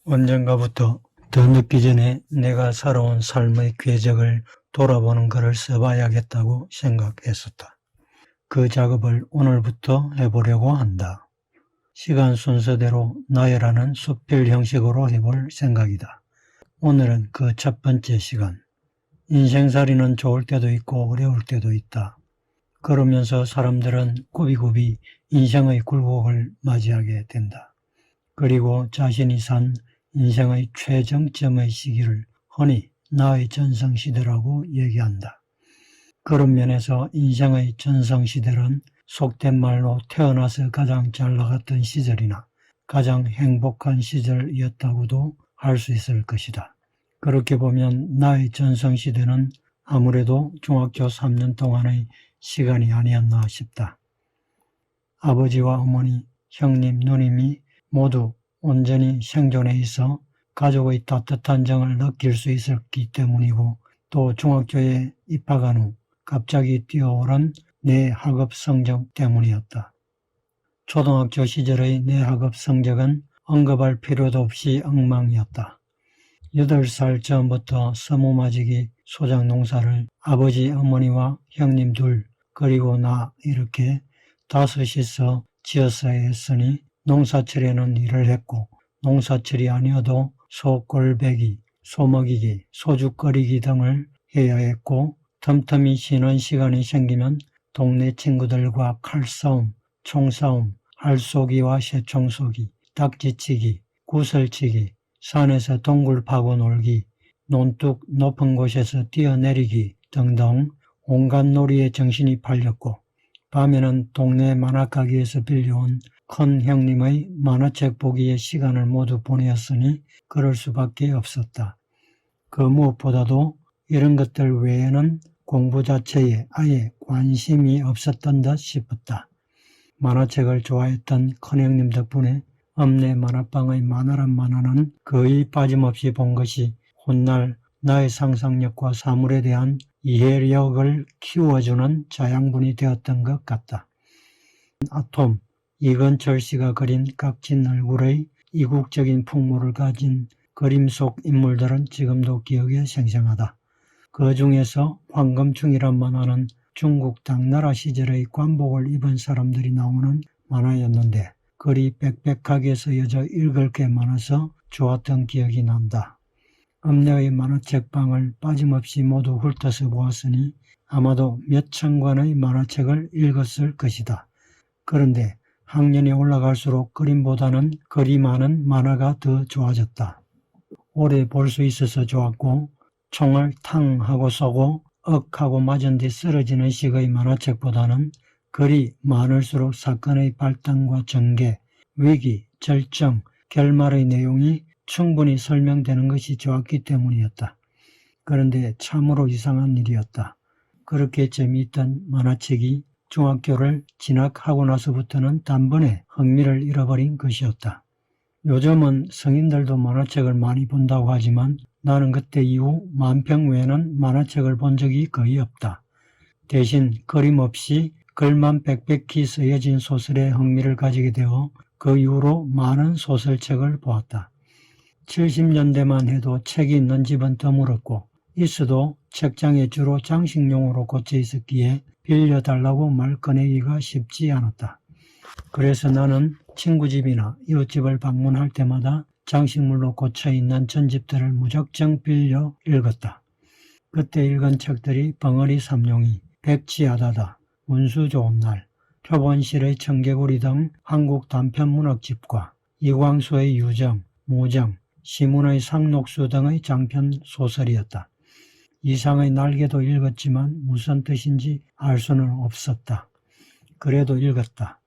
언젠가부터 더 늦기 전에 내가 살아온 삶의 궤적을 돌아보는 글을 써봐야겠다고 생각했었다. 그 작업을 오늘부터 해보려고 한다. 시간 순서대로 나열하는 수필 형식으로 해볼 생각이다. 오늘은 그 첫 번째 시간. 인생살이는 좋을 때도 있고 어려울 때도 있다. 그러면서 사람들은 굽이굽이 인생의 굴곡을 맞이하게 된다. 그리고 자신이 산 인생의 최정점의 시기를 흔히 나의 전성시대라고 얘기한다. 그런 면에서 인생의 전성시대란 속된 말로 태어나서 가장 잘 나갔던 시절이나 가장 행복한 시절이었다고도 할 수 있을 것이다. 그렇게 보면 나의 전성시대는 아무래도 중학교 3년 동안의 시간이 아니었나 싶다. 아버지와 어머니, 형님, 누님이 모두 온전히 생존해 있어 가족의 따뜻한 정을 느낄 수 있었기 때문이고, 또 중학교에 입학한 후 갑자기 뛰어오른 내 학업 성적 때문이었다. 초등학교 시절의 내 학업 성적은 언급할 필요도 없이 엉망이었다. 8살 전부터 서무맞이기 소작 농사를 아버지, 어머니와 형님 둘, 그리고 나 이렇게 다섯이서 지었어야 했으니 농사철에는 일을 했고, 농사철이 아니어도 소꼴배기, 소먹이기, 소죽거리기 등을 해야 했고, 틈틈이 쉬는 시간이 생기면 동네 친구들과 칼싸움, 총싸움, 알쏘기와 새총쏘기, 딱지치기, 구슬치기, 산에서 동굴 파고 놀기, 논뚝 높은 곳에서 뛰어내리기 등등 온갖 놀이에 정신이 팔렸고, 밤에는 동네 만화가게에서 빌려온 큰 형님의 만화책 보기에 시간을 모두 보내었으니 그럴 수밖에 없었다. 그 무엇보다도 이런 것들 외에는 공부 자체에 아예 관심이 없었던 듯 싶었다. 만화책을 좋아했던 큰형님 덕분에 읍내 만화방의 만화란 만화는 거의 빠짐없이 본 것이 훗날 나의 상상력과 사물에 대한 이해력을 키워주는 자양분이 되었던 것 같다. 아톰, 이건철 씨가 그린 깍진 얼굴의 이국적인 풍모를 가진 그림 속 인물들은 지금도 기억에 생생하다. 그 중에서 황금충이란 만화는 중국 당나라 시절의 관복을 입은 사람들이 나오는 만화였는데, 글이 빽빽하게 쓰여져 읽을 게 많아서 좋았던 기억이 난다. 읍내의 만화책방을 빠짐없이 모두 훑어서 보았으니 아마도 몇천 권의 만화책을 읽었을 것이다. 그런데 학년이 올라갈수록 그림보다는 글이 많은 만화가 더 좋아졌다. 오래 볼 수 있어서 좋았고, 총을 탕 하고 쏘고 억 하고 맞은 뒤 쓰러지는 식의 만화책보다는 글이 많을수록 사건의 발단과 전개, 위기, 절정, 결말의 내용이 충분히 설명되는 것이 좋았기 때문이었다. 그런데 참으로 이상한 일이었다. 그렇게 재미있던 만화책이 중학교를 진학하고 나서부터는 단번에 흥미를 잃어버린 것이었다. 요즘은 성인들도 만화책을 많이 본다고 하지만 나는 그때 이후 만평 외에는 만화책을 본 적이 거의 없다. 대신 그림 없이 글만 빽빽히 쓰여진 소설에 흥미를 가지게 되어 그 이후로 많은 소설책을 보았다. 70년대만 해도 책이 있는 집은 드물었고, 있어도 책장에 주로 장식용으로 꽂혀 있었기에 빌려달라고 말 꺼내기가 쉽지 않았다. 그래서 나는 친구 집이나 이웃집을 방문할 때마다 장식물로 꽂혀있는 전집들을 무작정 빌려 읽었다. 그때 읽은 책들이 벙어리 삼룡이, 백지하다다, 운수 좋은 날, 표본실의 청개구리 등 한국 단편 문학집과 이광수의 유정, 무정, 시문의 상록수 등의 장편 소설이었다. 이상의 날개도 읽었지만 무슨 뜻인지 알 수는 없었다. 그래도 읽었다.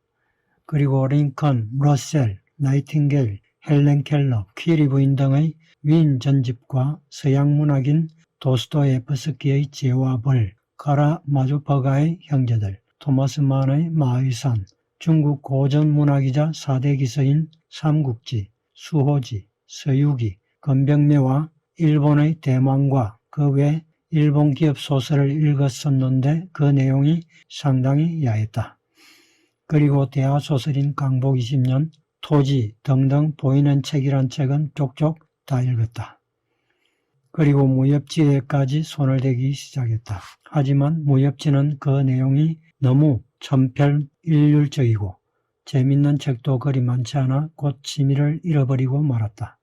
그리고 링컨, 러셀, 나이팅게일, 헬렌 켈러, 퀴리 부인 등의 위인 전집과 서양 문학인 도스토예프스키의 죄와 벌, 카라마조퍼가의 형제들, 토마스 만의 마의 산, 중국 고전 문학이자 4대 기서인 삼국지, 수호지, 서유기, 건병매와 일본의 대망과 그 외 일본 기업 소설을 읽었었는데 그 내용이 상당히 야했다. 그리고 대하소설인 강복 20년, 토지 등등 보이는 책이란 책은 쪽쪽 다 읽었다. 그리고 무협지에까지 손을 대기 시작했다. 하지만 무협지는 그 내용이 너무 천편일률적이고 재밌는 책도 그리 많지 않아 곧 취미를 잃어버리고 말았다.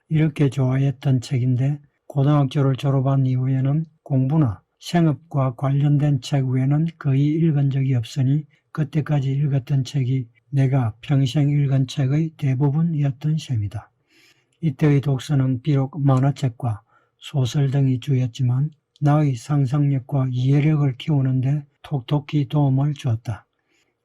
이렇게 좋아했던 책인데 고등학교를 졸업한 이후에는 공부나 생업과 관련된 책 외에는 거의 읽은 적이 없으니 그때까지 읽었던 책이 내가 평생 읽은 책의 대부분이었던 셈이다. 이때의 독서는 비록 만화책과 소설 등이 주였지만 나의 상상력과 이해력을 키우는데 톡톡히 도움을 주었다.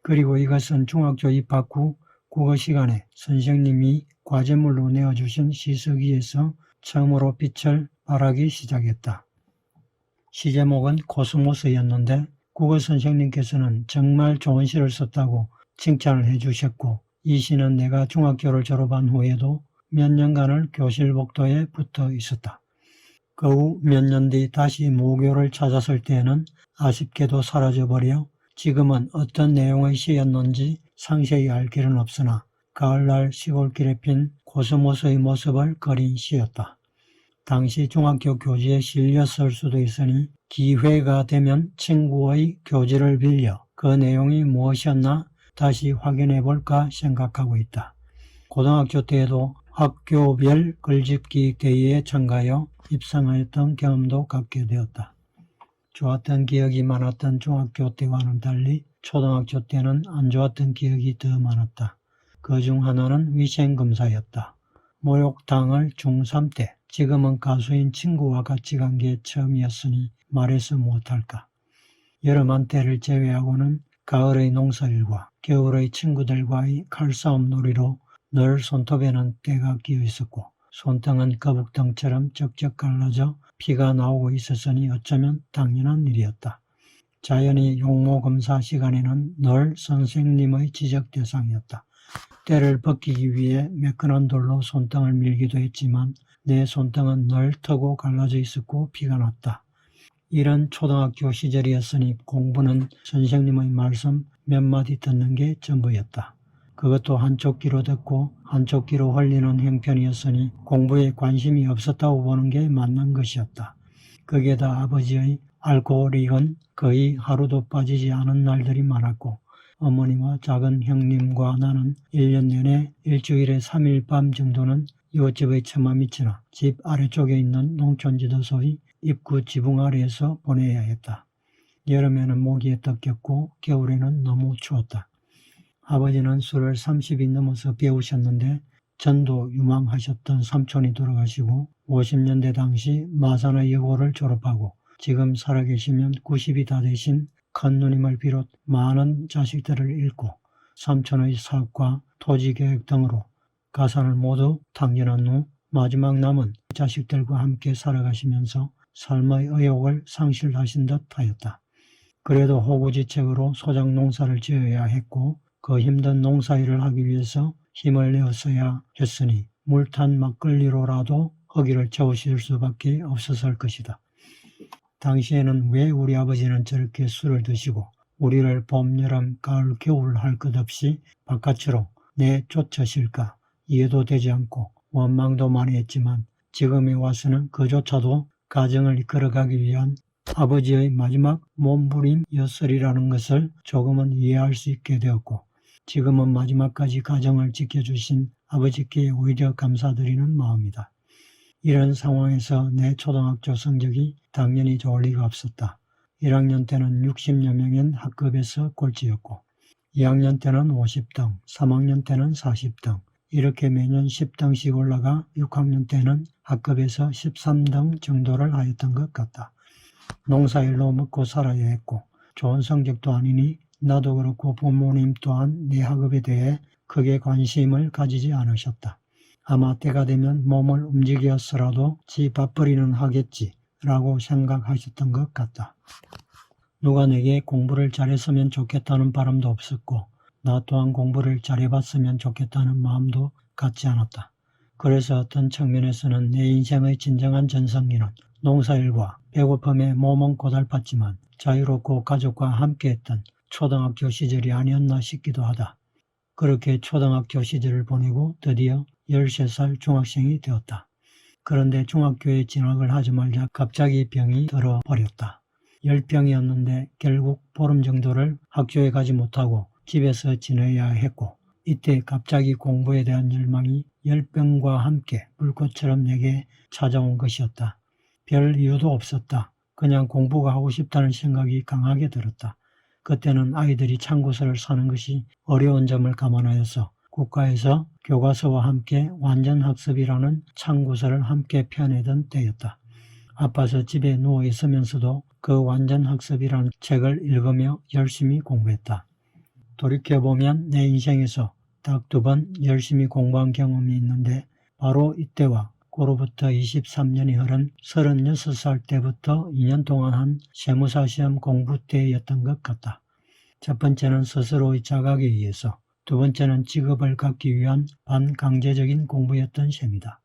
그리고 이것은 중학교 입학 후 국어 시간에 선생님이 과제물로 내어주신 시쓰기에서 처음으로 빛을 발하기 시작했다. 시제목은 코스모스였는데 국어 선생님께서는 정말 좋은 시를 썼다고 칭찬을 해주셨고 이 시는 내가 중학교를 졸업한 후에도 몇 년간을 교실 복도에 붙어 있었다. 그 후 몇 년 뒤 다시 모교를 찾았을 때에는 아쉽게도 사라져버려 지금은 어떤 내용의 시였는지 상세히 알 길은 없으나 가을날 시골길에 핀 코스모스의 모습을 그린 시였다. 당시 중학교 교지에 실렸을 수도 있으니 기회가 되면 친구의 교지를 빌려 그 내용이 무엇이었나 다시 확인해 볼까 생각하고 있다. 고등학교 때에도 학교별 글짓기 대회에 참가하여 입상하였던 경험도 갖게 되었다. 좋았던 기억이 많았던 중학교 때와는 달리 초등학교 때는 안 좋았던 기억이 더 많았다. 그 중 하나는 위생검사였다. 목욕탕을 중3 때 지금은 가수인 친구와 같이 간 게 처음이었으니 말해서 못할까. 여름 한때를 제외하고는 가을의 농사일과 겨울의 친구들과의 칼싸움 놀이로 늘 손톱에는 때가 끼어 있었고 손등은 거북등처럼 쩍쩍 갈라져 피가 나오고 있었으니 어쩌면 당연한 일이었다. 자연히 용모검사 시간에는 늘 선생님의 지적 대상이었다. 때를 벗기기 위해 매끈한 돌로 손등을 밀기도 했지만 내 손등은 늘 터고 갈라져 있었고 피가 났다. 이런 초등학교 시절이었으니 공부는 선생님의 말씀 몇 마디 듣는 게 전부였다. 그것도 한쪽 귀로 듣고 한쪽 귀로 흘리는 형편이었으니 공부에 관심이 없었다고 보는 게 맞는 것이었다. 그게 다 아버지의 알코올릭은 거의 하루도 빠지지 않은 날들이 많았고 어머니와 작은 형님과 나는 1년 내내 일주일에 3일 밤 정도는 이웃집의 처마 밑이나 집 아래쪽에 있는 농촌지도소의 입구 지붕 아래에서 보내야 했다. 여름에는 모기에 떡겼고 겨울에는 너무 추웠다. 아버지는 술을 30이 넘어서 배우셨는데 전도 유망하셨던 삼촌이 돌아가시고 50년대 당시 마산의 여고를 졸업하고 지금 살아계시면 90이 다 되신 큰 누님을 비롯 많은 자식들을 잃고 삼촌의 사업과 토지계획 등으로 가산을 모두 탕진한 후 마지막 남은 자식들과 함께 살아가시면서 삶의 의욕을 상실하신 듯 하였다. 그래도 호구지책으로 소작 농사를 지어야 했고 그 힘든 농사일을 하기 위해서 힘을 내었어야 했으니 물탄 막걸리로라도 허기를 채우실 수밖에 없었을 것이다. 당시에는 왜 우리 아버지는 저렇게 술을 드시고 우리를 봄, 여름, 가을, 겨울 할 것 없이 바깥으로 내쫓으실까 이해도 되지 않고 원망도 많이 했지만 지금에 와서는 그조차도 가정을 이끌어가기 위한 아버지의 마지막 몸부림이었으리라는 것을 조금은 이해할 수 있게 되었고 지금은 마지막까지 가정을 지켜주신 아버지께 오히려 감사드리는 마음이다. 이런 상황에서 내 초등학교 성적이 당연히 좋을 리가 없었다. 1학년 때는 60여 명인 학급에서 꼴찌였고 2학년 때는 50등, 3학년 때는 40등 이렇게 매년 10등씩 올라가 6학년 때는 학급에서 13등 정도를 하였던 것 같다. 농사일로 먹고 살아야 했고 좋은 성적도 아니니 나도 그렇고 부모님 또한 내 학업에 대해 크게 관심을 가지지 않으셨다. 아마 때가 되면 몸을 움직여서라도 지 밥벌이는 하겠지 라고 생각하셨던 것 같다. 누가 내게 공부를 잘했으면 좋겠다는 바람도 없었고 나 또한 공부를 잘해봤으면 좋겠다는 마음도 갖지 않았다. 그래서 어떤 측면에서는 내 인생의 진정한 전성기는 농사일과 배고픔에 몸은 고달팠지만 자유롭고 가족과 함께했던 초등학교 시절이 아니었나 싶기도 하다. 그렇게 초등학교 시절을 보내고 드디어 13살 중학생이 되었다. 그런데 중학교에 진학을 하자마자 갑자기 병이 들어버렸다. 열병이었는데 결국 보름 정도를 학교에 가지 못하고 집에서 지내야 했고, 이때 갑자기 공부에 대한 열망이 열병과 함께 불꽃처럼 내게 찾아온 것이었다. 별 이유도 없었다. 그냥 공부가 하고 싶다는 생각이 강하게 들었다. 그때는 아이들이 참고서를 사는 것이 어려운 점을 감안하여서 국가에서 교과서와 함께 완전학습이라는 참고서를 함께 펴내던 때였다. 아파서 집에 누워 있으면서도 그 완전학습이라는 책을 읽으며 열심히 공부했다. 돌이켜보면 내 인생에서 딱 2번 열심히 공부한 경험이 있는데, 바로 이때와 고로부터 23년이 흐른 36살 때부터 2년 동안 한 세무사 시험 공부 때였던 것 같다. 첫 번째는 스스로의 자각에 의해서, 두 번째는 직업을 갖기 위한 반강제적인 공부였던 셈이다.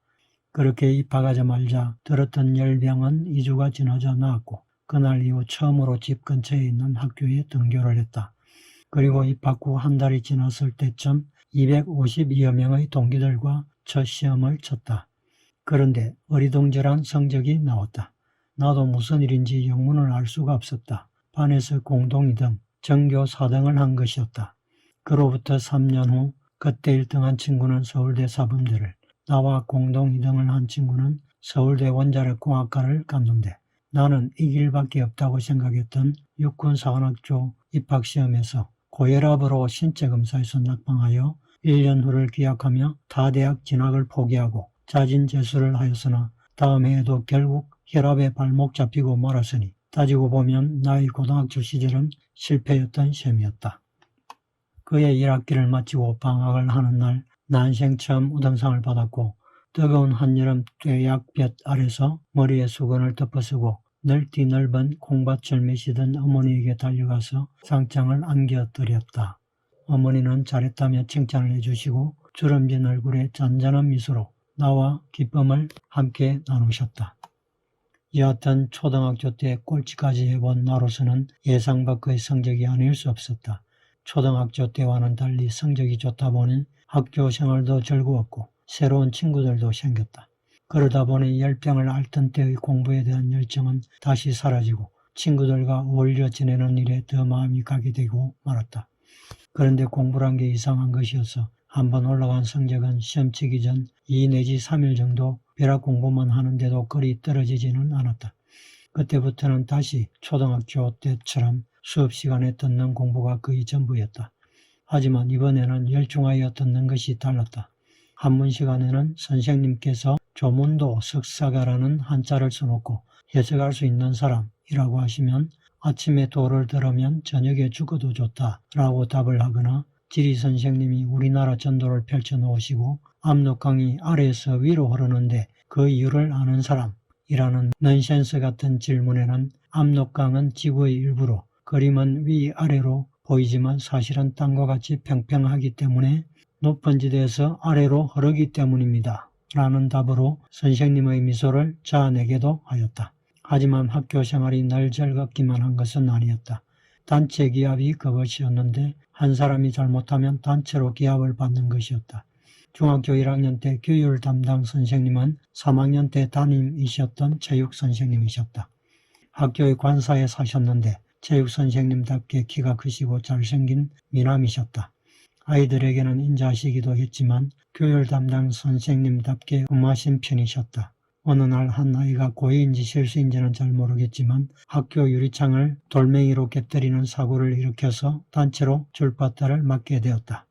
그렇게 입학하자마자 들었던 열병은 2주가 지나자 나았고, 그날 이후 처음으로 집 근처에 있는 학교에 등교를 했다. 그리고 입학 후 한 달이 지났을 때쯤 252여 명의 동기들과 첫 시험을 쳤다. 그런데 어리둥절한 성적이 나왔다. 나도 무슨 일인지 영문을 알 수가 없었다. 반에서 공동 2등, 전교 4등을 한 것이었다. 그로부터 3년 후 그때 1등한 친구는 서울대 사범대를, 나와 공동 2등을 한 친구는 서울대 원자력공학과를 갔는데, 나는 이 길밖에 없다고 생각했던 육군사관학교 입학시험에서 고혈압으로 신체검사에서 낙방하여 1년 후를 기약하며 타 대학 진학을 포기하고 자진재수를 하였으나 다음 해에도 결국 혈압에 발목 잡히고 말았으니, 따지고 보면 나의 고등학교 시절은 실패였던 셈이었다. 그해 1학기를 마치고 방학을 하는 날 난생 처음 우등상을 받았고, 뜨거운 한여름 뙤약볕 아래서 머리에 수건을 덮어쓰고 넓디 넓은 콩밭을 메시던 어머니에게 달려가서 상장을 안겨드렸다. 어머니는 잘했다며 칭찬을 해주시고 주름진 얼굴에 잔잔한 미소로 나와 기쁨을 함께 나누셨다. 여하튼 초등학교 때 꼴찌까지 해본 나로서는 예상 밖의 성적이 아닐 수 없었다. 초등학교 때와는 달리 성적이 좋다 보니 학교 생활도 즐거웠고 새로운 친구들도 생겼다. 그러다 보니 열병을 앓던 때의 공부에 대한 열정은 다시 사라지고 친구들과 어울려 지내는 일에 더 마음이 가게 되고 말았다. 그런데 공부란 게 이상한 것이어서 한번 올라간 성적은 시험 치기 전 2 내지 3일 정도 벼락 공부만 하는데도 그리 떨어지지는 않았다. 그때부터는 다시 초등학교 때처럼 수업 시간에 듣는 공부가 거의 전부였다. 하지만 이번에는 열중하여 듣는 것이 달랐다. 한문 시간에는 선생님께서 조문도 석사가라는 한자를 써놓고 해석할 수 있는 사람이라고 하시면 아침에 도를 들으면 저녁에 죽어도 좋다라고 답을 하거나, 지리 선생님이 우리나라 전도를 펼쳐놓으시고 압록강이 아래에서 위로 흐르는데 그 이유를 아는 사람이라는 넌센스 같은 질문에는 압록강은 지구의 일부로, 그림은 위아래로 보이지만 사실은 땅과 같이 평평하기 때문에 높은 지대에서 아래로 흐르기 때문입니다 라는 답으로 선생님의 미소를 자아내게도 하였다. 하지만 학교 생활이 늘 즐겁기만 한 것은 아니었다. 단체 기합이 그것이었는데 한 사람이 잘못하면 단체로 기합을 받는 것이었다. 중학교 1학년 때 교율 담당 선생님은 3학년 때 담임이셨던 체육 선생님이셨다. 학교의 관사에 사셨는데 체육 선생님답게 키가 크시고 잘생긴 미남이셨다. 아이들에게는 인자하시기도 했지만 교율 담당 선생님답게 엄하신 편이셨다. 어느 날 한 아이가 고의인지 실수인지는 잘 모르겠지만 학교 유리창을 돌멩이로 깨뜨리는 사고를 일으켜서 단체로 줄바따를 맞게 되었다.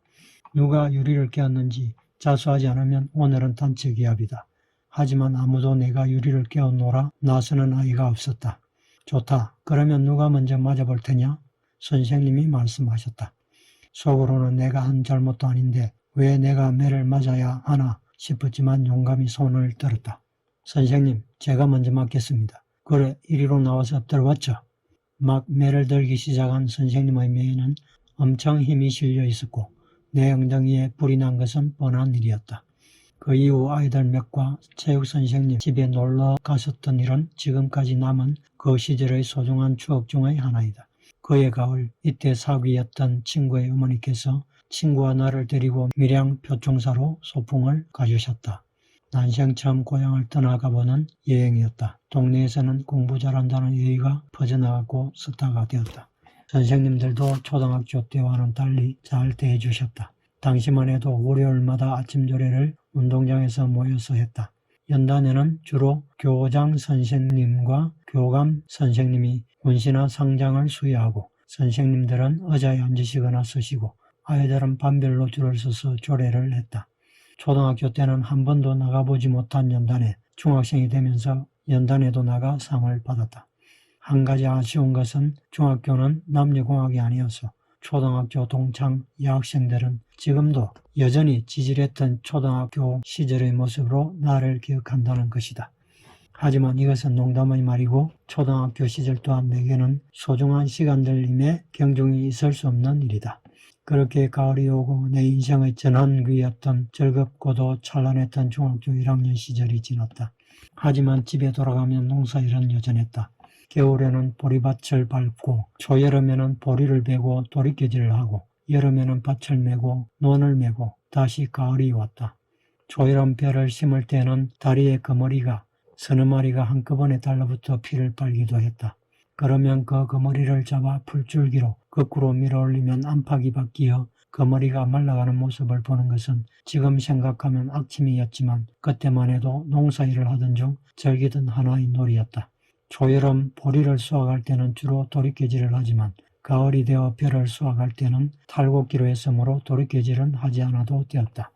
누가 유리를 깨었는지 자수하지 않으면 오늘은 단체 기합이다. 하지만 아무도 내가 유리를 깨었노라 나서는 아이가 없었다. 좋다. 그러면 누가 먼저 맞아볼 테냐? 선생님이 말씀하셨다. 속으로는 내가 한 잘못도 아닌데 왜 내가 매를 맞아야 하나 싶었지만 용감히 손을 들었다. 선생님, 제가 먼저 맞겠습니다. 그래, 이리로 나와서 들어왔죠. 막 매를 들기 시작한 선생님의 매에는 엄청 힘이 실려 있었고 내 엉덩이에 불이 난 것은 뻔한 일이었다. 그 이후 아이들 몇과 체육 선생님 집에 놀러 갔었던 일은 지금까지 남은 그 시절의 소중한 추억 중의 하나이다. 그해 가을, 이때 사귀었던 친구의 어머니께서 친구와 나를 데리고 밀양 표충사로 소풍을 가주셨다. 난생 처음 고향을 떠나가보는 여행이었다. 동네에서는 공부 잘한다는 얘기가 퍼져나갔고 스타가 되었다. 선생님들도 초등학교 때와는 달리 잘 대해주셨다. 당시만 해도 월요일마다 아침 조례를 운동장에서 모여서 했다. 연단에는 주로 교장 선생님과 교감 선생님이 군시나 상장을 수여하고 선생님들은 의자에 앉으시거나 서시고 아이들은 반별로 줄을 서서 조례를 했다. 초등학교 때는 한 번도 나가보지 못한 연단에 중학생이 되면서 연단에도 나가 상을 받았다. 한 가지 아쉬운 것은 중학교는 남녀공학이 아니어서 초등학교 동창 여학생들은 지금도 여전히 지질했던 초등학교 시절의 모습으로 나를 기억한다는 것이다. 하지만 이것은 농담의 말이고 초등학교 시절 또한 내게는 소중한 시간들임에 경중이 있을 수 없는 일이다. 그렇게 가을이 오고 내 인생의 전환기였던 즐겁고도 찬란했던 중학교 1학년 시절이 지났다. 하지만 집에 돌아가면 농사일은 여전했다. 겨울에는 보리밭을 밟고 초여름에는 보리를 베고 도리깨질을 하고 여름에는 밭을 메고 논을 메고 다시 가을이 왔다. 초여름 벼를 심을 때는 다리에 거머리가 서너 마리가 한꺼번에 달라붙어 피를 빨기도 했다. 그러면 그 거머리를 잡아 풀줄기로 거꾸로 밀어올리면 안팎이 바뀌어 거머리가 말라가는 모습을 보는 것은 지금 생각하면 악취미였지만 그때만 해도 농사일을 하던 중 즐기던 하나의 놀이였다. 초여름 보리를 수확할 때는 주로 도리깨질을 하지만 가을이 되어 벼를 수확할 때는 탈곡기로 했으므로 도리깨질은 하지 않아도 되었다.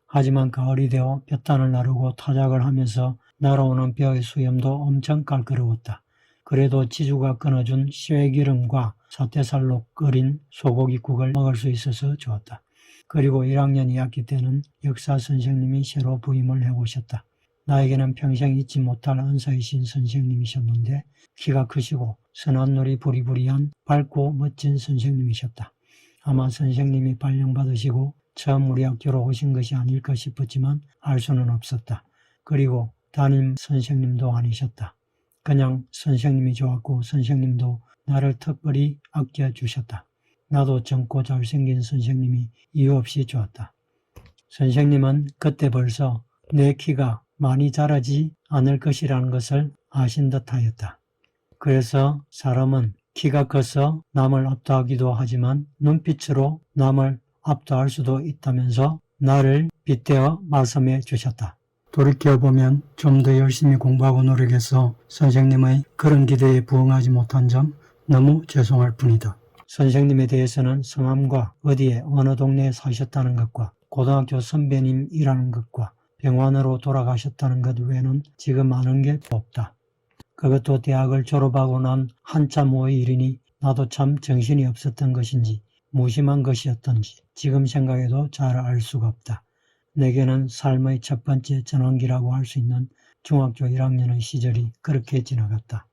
하지만 가을이 되어 볕단을 나르고 타작을 하면서 날아오는 벼의 수염도 엄청 깔끄러웠다. 그래도 지주가 끊어준 쇠기름과 사태살로 끓인 소고기국을 먹을 수 있어서 좋았다. 그리고 1학년 2학기 때는 역사 선생님이 새로 부임을 해오셨다. 나에게는 평생 잊지 못할 은사이신 선생님이셨는데 키가 크시고 선한 놀이 부리부리한 밝고 멋진 선생님이셨다. 아마 선생님이 발령받으시고 처음 우리 학교로 오신 것이 아닐까 싶었지만 알 수는 없었다. 그리고 담임 선생님도 아니셨다. 그냥 선생님이 좋았고 선생님도 나를 특별히 아껴주셨다. 나도 젊고 잘생긴 선생님이 이유 없이 좋았다. 선생님은 그때 벌써 내 키가 많이 자라지 않을 것이라는 것을 아신 듯하였다. 그래서 사람은 키가 커서 남을 압도하기도 하지만 눈빛으로 남을 압도할 수도 있다면서 나를 빗대어 말씀해 주셨다. 돌이켜보면 좀 더 열심히 공부하고 노력해서 선생님의 그런 기대에 부응하지 못한 점 너무 죄송할 뿐이다. 선생님에 대해서는 성함과 어디에 어느 동네에 사셨다는 것과 고등학교 선배님이라는 것과 병원으로 돌아가셨다는 것 외에는 지금 아는 게 없다. 그것도 대학을 졸업하고 난 한참 후의 일이니 나도 참 정신이 없었던 것인지 무심한 것이었던지 지금 생각해도 잘 알 수가 없다. 내게는 삶의 첫 번째 전환기라고 할 수 있는 중학교 1학년의 시절이 그렇게 지나갔다.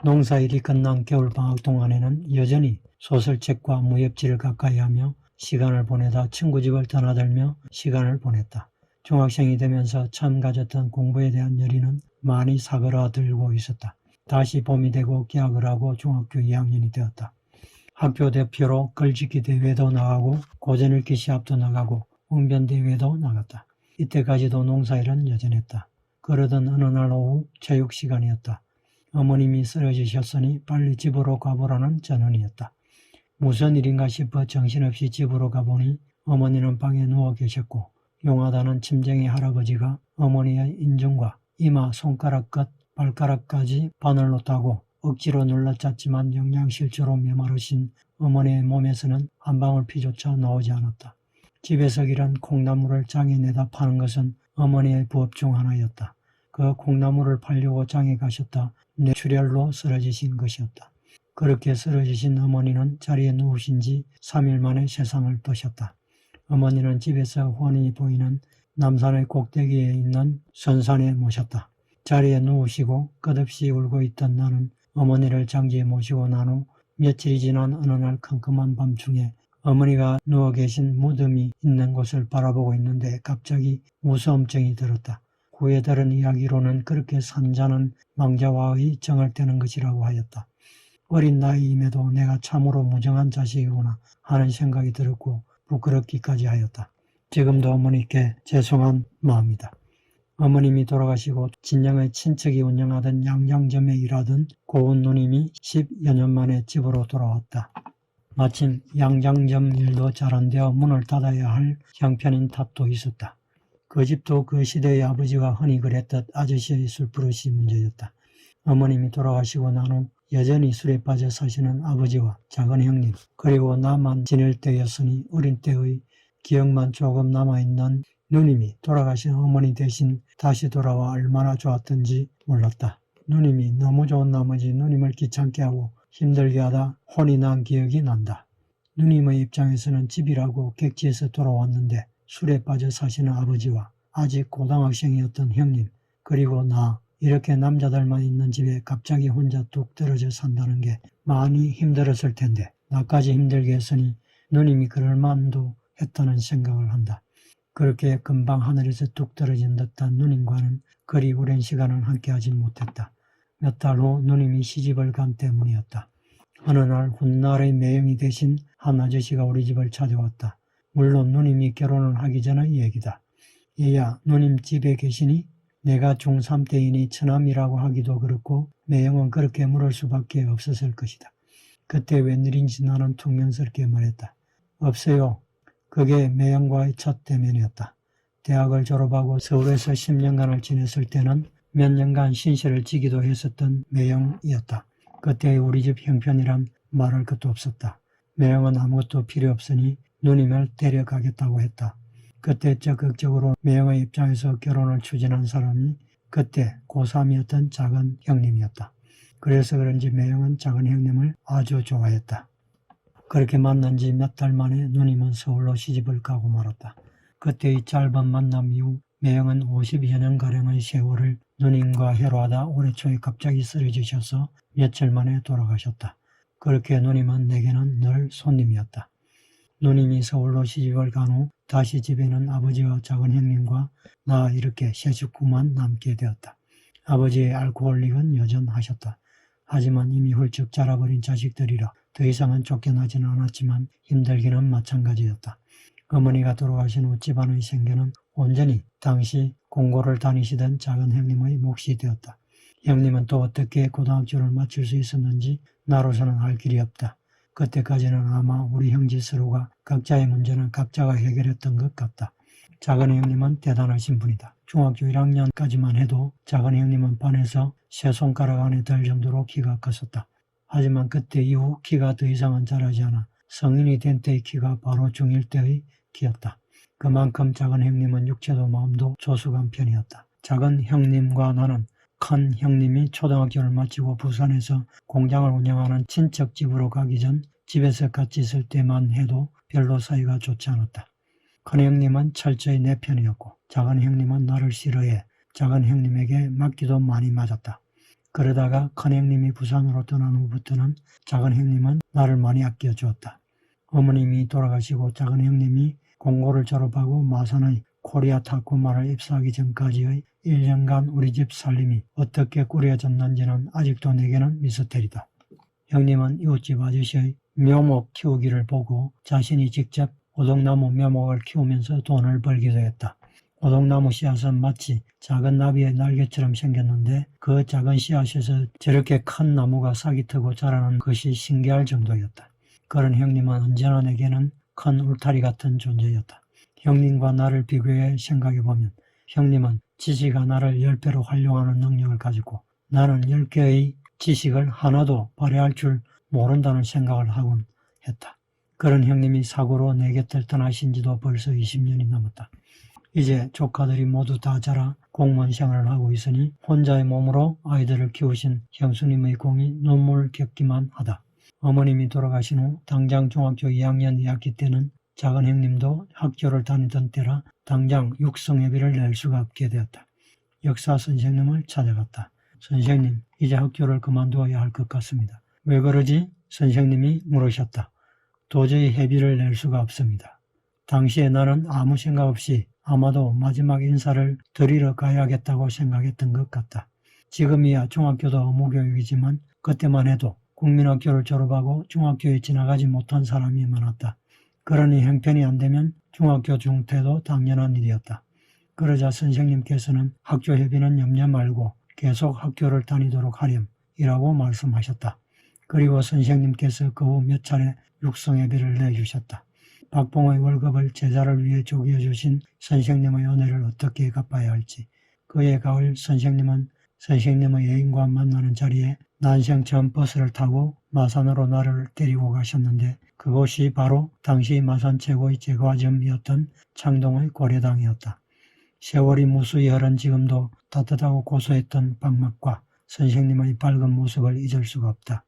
농사일이 끝난 겨울방학 동안에는 여전히 소설책과 무협지를 가까이 하며 시간을 보내다 친구 집을 떠나들며 시간을 보냈다. 중학생이 되면서 처음 가졌던 공부에 대한 열의는 많이 사그라들고 있었다. 다시 봄이 되고 개학을 하고 중학교 2학년이 되었다. 학교 대표로 글짓기 대회도 나가고 고전읽기 시합도 나가고 웅변대회도 나갔다. 이때까지도 농사일은 여전했다. 그러던 어느 날 오후 체육시간이었다. 어머님이 쓰러지셨으니 빨리 집으로 가보라는 전언이었다. 무슨 일인가 싶어 정신없이 집으로 가보니 어머니는 방에 누워 계셨고 용하다는 침쟁이 할아버지가 어머니의 인중과 이마, 손가락 끝, 발가락까지 바늘로 따고 억지로 눌러짰지만 영양실조로 메마르신 어머니의 몸에서는 한 방울 피조차 나오지 않았다. 집에서 기른 콩나물을 장에 내다 파는 것은 어머니의 부업 중 하나였다. 그 콩나물을 팔려고 장에 가셨다 뇌출혈로 쓰러지신 것이었다. 그렇게 쓰러지신 어머니는 자리에 누우신 지 3일 만에 세상을 떠셨다. 어머니는 집에서 훤히 보이는 남산의 꼭대기에 있는 선산에 모셨다. 자리에 누우시고 끝없이 울고 있던 나는 어머니를 장지에 모시고 난 후 며칠이 지난 어느 날 컴컴한 밤중에 어머니가 누워 계신 무덤이 있는 곳을 바라보고 있는데 갑자기 무서움증이 들었다. 후에 들은 이야기로는 그렇게 산자는 망자와의 정을 떼는 것이라고 하였다. 어린 나이임에도 내가 참으로 무정한 자식이구나 하는 생각이 들었고 부끄럽기까지 하였다. 지금도 어머니께 죄송한 마음이다. 어머님이 돌아가시고 진영의 친척이 운영하던 양장점에 일하던 고운 누님이 10여 년 만에 집으로 돌아왔다. 마침 양장점 일도 잘 안 되어 문을 닫아야 할 형편인 탓도 있었다. 그 집도 그 시대의 아버지가 흔히 그랬듯 아저씨의 술버릇이 문제였다. 어머님이 돌아가시고 난 후 여전히 술에 빠져 사시는 아버지와 작은 형님, 그리고 나만 지낼 때였으니 어린 때의 기억만 조금 남아있는 누님이 돌아가신 어머니 대신 다시 돌아와 얼마나 좋았던지 몰랐다. 누님이 너무 좋은 나머지 누님을 귀찮게 하고 힘들게 하다 혼이 난 기억이 난다. 누님의 입장에서는 집이라고 객지에서 돌아왔는데 술에 빠져 사시는 아버지와 아직 고등학생이었던 형님, 그리고 나, 이렇게 남자들만 있는 집에 갑자기 혼자 뚝 떨어져 산다는 게 많이 힘들었을 텐데 나까지 힘들게 했으니 누님이 그럴 만도 했다는 생각을 한다. 그렇게 금방 하늘에서 뚝 떨어진 듯한 누님과는 그리 오랜 시간을 함께하지 못했다. 몇 달 후 누님이 시집을 간 때문이었다. 어느 날 훗날의 매형이 되신 한 아저씨가 우리 집을 찾아왔다. 물론 누님이 결혼을 하기 전의 얘기다. 얘야, 누님 집에 계시니? 내가 중3 때이니 처남이라고 하기도 그렇고 매형은 그렇게 물을 수밖에 없었을 것이다. 그때 웬일인지 나는 퉁명스럽게 말했다. 없어요. 그게 매형과의 첫 대면이었다. 대학을 졸업하고 서울에서 10년간을 지냈을 때는 몇 년간 신세를 지기도 했었던 매형이었다. 그때 우리 집 형편이란 말할 것도 없었다. 매형은 아무것도 필요 없으니 누님을 데려가겠다고 했다. 그때 적극적으로 매형의 입장에서 결혼을 추진한 사람이 그때 고3이었던 작은 형님이었다. 그래서 그런지 매형은 작은 형님을 아주 좋아했다. 그렇게 만난 지 몇 달 만에 누님은 서울로 시집을 가고 말았다. 그때의 짧은 만남 이후 매형은 50여 년가량의 세월을 누님과 해로하다 올해 초에 갑자기 쓰러지셔서 며칠 만에 돌아가셨다. 그렇게 누님은 내게는 늘 손님이었다. 누님이 서울로 시집을 간 후 다시 집에는 아버지와 작은 형님과 나 이렇게 세 식구만 남게 되었다. 아버지의 알코올릭은 여전하셨다. 하지만 이미 훌쩍 자라버린 자식들이라 더 이상은 쫓겨나지는 않았지만 힘들기는 마찬가지였다. 어머니가 돌아가신 후 집안의 생계는 온전히 당시 공고를 다니시던 작은 형님의 몫이 되었다. 형님은 또 어떻게 고등학교를 마칠 수 있었는지 나로서는 알 길이 없다. 그때까지는 아마 우리 형제 서로가 각자의 문제는 각자가 해결했던 것 같다. 작은 형님은 대단하신 분이다. 중학교 1학년까지만 해도 작은 형님은 반에서 세 손가락 안에 들 정도로 키가 컸었다. 하지만 그때 이후 키가 더 이상은 자라지 않아 성인이 된 때의 키가 바로 중1 때의 키였다. 그만큼 작은 형님은 육체도 마음도 조숙한 편이었다. 작은 형님과 나는 큰 형님이 초등학교를 마치고 부산에서 공장을 운영하는 친척 집으로 가기 전 집에서 같이 있을 때만 해도 별로 사이가 좋지 않았다. 큰 형님은 철저히 내 편이었고 작은 형님은 나를 싫어해 작은 형님에게 맞기도 많이 맞았다. 그러다가 큰 형님이 부산으로 떠난 후부터는 작은 형님은 나를 많이 아껴주었다. 어머님이 돌아가시고 작은 형님이 공고를 졸업하고 마산의 코리아 타코마를 입사하기 전까지의 1년간 우리 집 살림이 어떻게 꾸려졌는지는 아직도 내게는 미스터리다. 형님은 이웃집 아저씨의 묘목 키우기를 보고 자신이 직접 오동나무 묘목을 키우면서 돈을 벌기도 했다. 오동나무 씨앗은 마치 작은 나비의 날개처럼 생겼는데 그 작은 씨앗에서 저렇게 큰 나무가 싹이 트고 자라는 것이 신기할 정도였다. 그런 형님은 언제나 내게는 큰 울타리 같은 존재였다. 형님과 나를 비교해 생각해보면 형님은 지식 하나를 10배로 활용하는 능력을 가지고 나는 10개의 지식을 하나도 발휘할 줄 모른다는 생각을 하곤 했다. 그런 형님이 사고로 내 곁을 떠나신 지도 벌써 20년이 넘었다. 이제 조카들이 모두 다 자라 공무원 생활을 하고 있으니 혼자의 몸으로 아이들을 키우신 형수님의 공이 눈물겹기만 하다. 어머님이 돌아가신 후 당장 중학교 2학년 2학기 때는 작은 형님도 학교를 다니던 때라 당장 육성회비를 낼 수가 없게 되었다. 역사 선생님을 찾아갔다. 선생님, 이제 학교를 그만두어야 할 것 같습니다. 왜 그러지? 선생님이 물으셨다. 도저히 회비를 낼 수가 없습니다. 당시에 나는 아무 생각 없이 아마도 마지막 인사를 드리러 가야겠다고 생각했던 것 같다. 지금이야 중학교도 의무교육이지만 그때만 해도 국민학교를 졸업하고 중학교에 지나가지 못한 사람이 많았다. 그러니 형편이 안 되면 중학교 중퇴도 당연한 일이었다. 그러자 선생님께서는 학교협의는 염려 말고 계속 학교를 다니도록 하렴이라고 말씀하셨다. 그리고 선생님께서 그 후 몇 차례 육성회비를 내주셨다. 박봉의 월급을 제자를 위해 쪼개주신 선생님의 은혜를 어떻게 갚아야 할지. 그해 가을 선생님은 선생님의 애인과 만나는 자리에 난생 처음 버스를 타고 마산으로 나를 데리고 가셨는데 그곳이 바로 당시 마산 최고의 제과점이었던 창동의 고려당이었다. 세월이 무수히 흐른 지금도 따뜻하고 고소했던 방맛과 선생님의 밝은 모습을 잊을 수가 없다.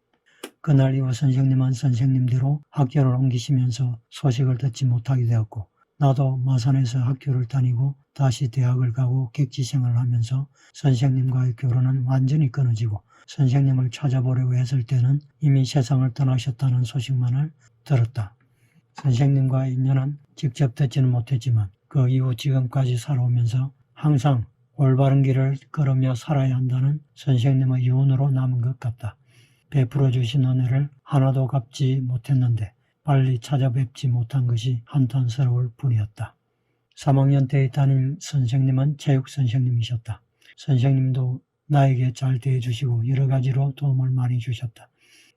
그날 이후 선생님은 선생님대로 학교를 옮기시면서 소식을 듣지 못하게 되었고 나도 마산에서 학교를 다니고 다시 대학을 가고 객지생활을 하면서 선생님과의 교류는 완전히 끊어지고 선생님을 찾아보려고 했을 때는 이미 세상을 떠나셨다는 소식만을 들었다. 선생님과의 인연은 직접 듣지는 못했지만 그 이후 지금까지 살아오면서 항상 올바른 길을 걸으며 살아야 한다는 선생님의 유언으로 남은 것 같다. 베풀어 주신 은혜를 하나도 갚지 못했는데 빨리 찾아뵙지 못한 것이 한탄스러울 뿐이었다. 3학년 때의 담임 선생님은 체육 선생님이셨다. 선생님도 나에게 잘 대해주시고 여러 가지로 도움을 많이 주셨다.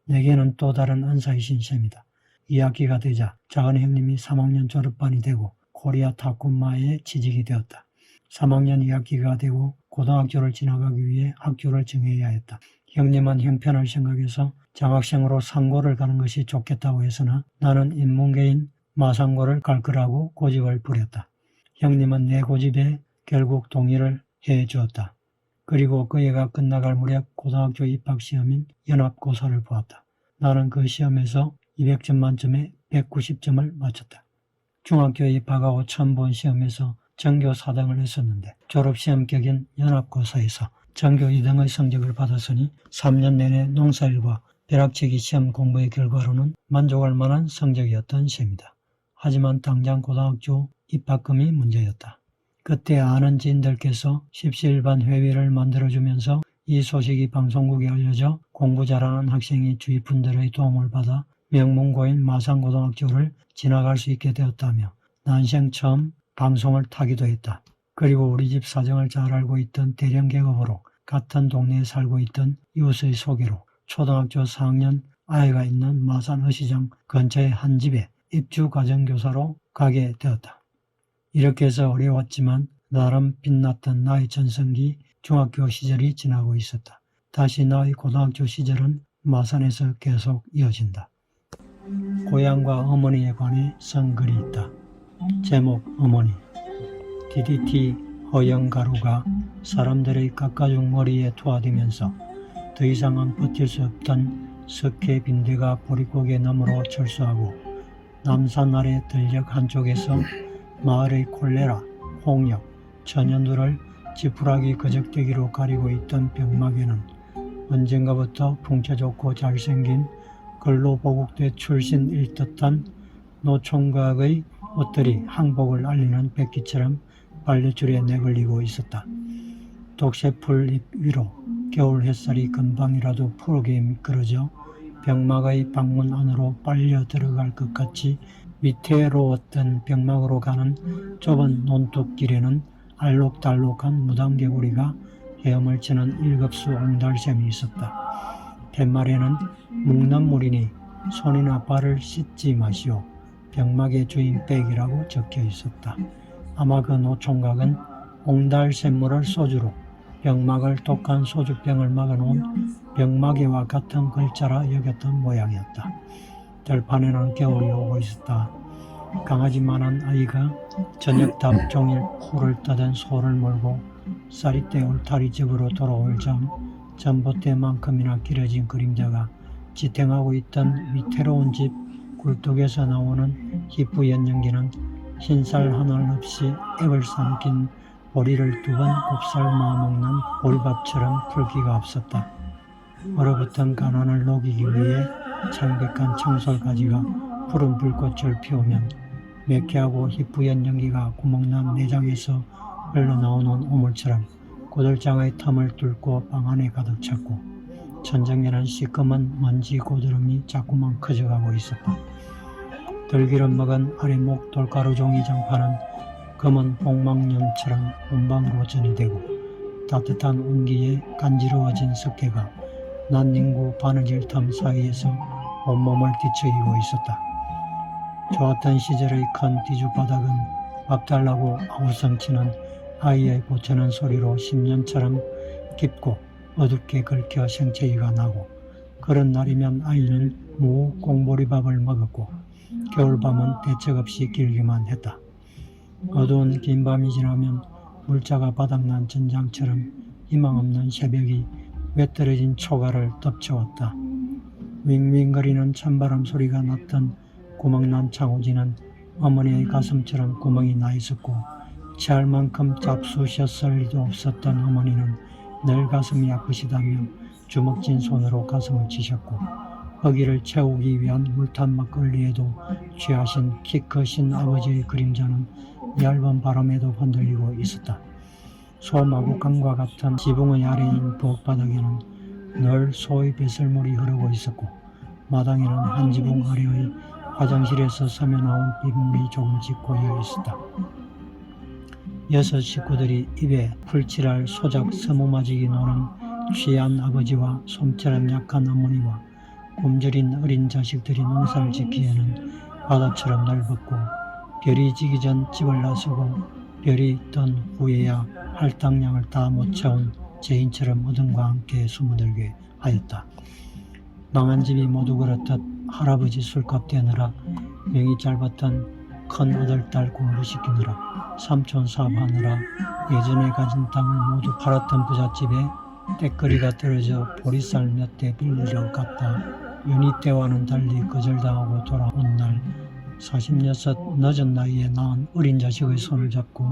내게는 또 다른 은사이신 셈이다. 2학기가 되자 작은 형님이 3학년 졸업반이 되고 코리아 타코마에 취직이 되었다. 3학년 2학기가 되고 고등학교를 지나가기 위해 학교를 정해야 했다. 형님은 형편을 생각해서 장학생으로 상고를 가는 것이 좋겠다고 했으나 나는 인문계인 마상고를 갈 거라고 고집을 부렸다. 형님은 내 고집에 결국 동의를 해 주었다. 그리고 그 해가 끝나갈 무렵 고등학교 입학시험인 연합고사를 보았다. 나는 그 시험에서 200점 만점에 190점을 맞췄다. 중학교에 입학하고 처음 본 시험에서 전교 4등을 했었는데 졸업시험 격인 연합고사에서 전교 2등의 성적을 받았으니 3년 내내 농사일과 벼락치기 시험 공부의 결과로는 만족할 만한 성적이었던 셈이다. 하지만 당장 고등학교 입학금이 문제였다. 그때 아는 지인들께서 십시일반 회비를 만들어주면서 이 소식이 방송국에 알려져 공부 잘하는 학생이 주위 분들의 도움을 받아 명문고인 마산고등학교를 지나갈 수 있게 되었다며 난생 처음 방송을 타기도 했다. 그리고 우리 집 사정을 잘 알고 있던 대령계급으로 같은 동네에 살고 있던 이웃의 소개로 초등학교 4학년 아이가 있는 마산 의시장 근처의 한 집에 입주가정교사로 가게 되었다. 이렇게 해서 어려웠지만 나름 빛났던 나의 전성기 중학교 시절이 지나고 있었다. 다시 나의 고등학교 시절은 마산에서 계속 이어진다. 고향과 어머니에 관해 쓴 글이 있다. 제목 어머니. DDT 허영가루가 사람들의 깎아준 머리에 투하되면서 더 이상은 버틸 수 없던 석회 빈대가 보릿고개 너머로 철수하고 남산 아래 들녘 한쪽에서 마을의 콜레라, 홍역, 천연두를 지푸라기 거적대기로 가리고 있던 병막에는 언젠가부터 풍채 좋고 잘생긴 근로보국대 출신일 듯한 노총각의 옷들이 항복을 알리는 백기처럼 빨래줄에 내걸리고 있었다. 독새풀 잎 위로 겨울 햇살이 금방이라도 푸르게 미끄러져 병막의 방문 안으로 빨려 들어갈 것 같이 위태로웠던 병막으로 가는 좁은 논뚝길에는 알록달록한 무당개구리가 헤엄을 치는 일급수 옹달샘이 있었다. 팻말에는 묵는 물이니 손이나 발을 씻지 마시오. 병막의 주인 백이라고 적혀 있었다. 아마 그 노총각은 옹달샘물을 소주로 병막을 독한 소주병을 막아놓은 병막에와 같은 글자라 여겼던 모양이었다. 들판에는 겨울이 오고 있었다. 강아지만한 아이가 저녁 답 종일 풀을 떠던 소를 몰고 쌀이때 울타리 집으로 돌아올 점 전봇대만큼이나 길어진 그림자가 지탱하고 있던 위태로운 집 굴뚝에서 나오는 희뿌연연기는 흰쌀 하나 없이 액을 삼킨 보리를 2번 곱삶아 먹는 보리밥처럼 풀기가 없었다. 얼어붙은 가난을 녹이기 위해 창백한 청솔가지가 푸른 불꽃을 피우면 매캐하고 희뿌연 연기가 구멍난 내장에서 흘러나오는 우물처럼 고들장의 틈을 뚫고 방 안에 가득 찼고 천정에는 시꺼먼 먼지 고드름이 자꾸만 커져가고 있었다. 들기름 먹은 아래목 돌가루 종이 장판은 검은 복막염처럼 온방으로 전이 되고 따뜻한 온기에 간지러워진 석회가 난닝구 바느질 틈 사이에서 온몸을 뒤척이고 있었다. 좋았던 시절의 큰 뒤죽바닥은 밥 달라고 아우성치는 아이의 보채는 소리로 10년처럼 깊고 어둡게 긁혀 생채기가 나고, 그런 날이면 아이는 무 꽁보리밥을 먹었고 겨울밤은 대책 없이 길기만 했다. 어두운 긴 밤이 지나면 물자가 바닥난 전장처럼 희망없는 새벽이 외떨어진 초가를 덮쳐왔다. 윙윙거리는 찬바람 소리가 났던 구멍난 창호지는 어머니의 가슴처럼 구멍이 나 있었고, 체할 만큼 잡수셨을 리도 없었던 어머니는 늘 가슴이 아프시다며 주먹진 손으로 가슴을 치셨고, 허기를 채우기 위한 물탄 막걸리에도 취하신 키 크신 아버지의 그림자는 얇은 바람에도 흔들리고 있었다. 소마구간과 같은 지붕의 아래인 부엌바닥에는 늘 소의 배설물이 흐르고 있었고, 마당에는 한 지붕 아래의 화장실에서 서며 나온 빗물이 조금씩 고여 있었다. 6 식구들이 입에 풀칠할 소작 서무마지기 노는 취한 아버지와 솜처럼 약한 어머니와 굶주린 어린 자식들이 농사를 짓기에는 바다처럼 넓었고, 별이 지기 전 집을 나서고 별이 뜬 후에야 할당량을 다 못 채운 죄인처럼 어둠과 함께 숨어들게 하였다. 망한 집이 모두 그렇듯 할아버지 술값 대느라, 명이 짧았던 큰 아들딸 공부시키느라, 삼촌 사업하느라 예전에 가진 땅을 모두 팔았던 부잣집에 떼거리가 떨어져 보리쌀 몇 대 빌리러 갔다 연희 때와는 달리 거절당하고 돌아온 날, 46 늦은 나이에 낳은 어린 자식의 손을 잡고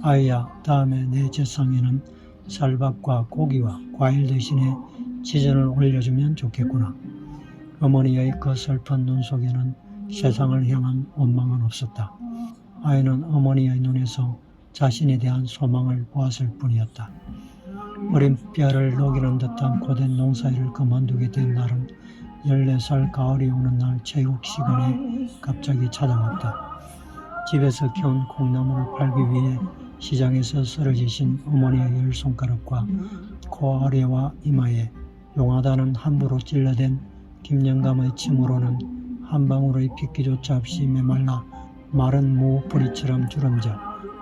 아이야, 다음에 내 제상에는 쌀밥과 고기와 과일 대신에 지전을 올려주면 좋겠구나. 어머니의 그 슬픈 눈 속에는 세상을 향한 원망은 없었다. 아이는 어머니의 눈에서 자신에 대한 소망을 보았을 뿐이었다. 어린 뼈를 녹이는 듯한 고된 농사일을 그만두게 된 날은 14살 가을이 오는 날 체육 시간에 갑자기 찾아왔다. 집에서 키운 콩나물을 팔기 위해 시장에서 쓰러지신 어머니의 10손가락과 코 아래와 이마에 용하다는 함부로 찔러댄 김영감의 침으로는 한 방울의 핏기조차 없이 메말라 마른 무 뿌리처럼 주름져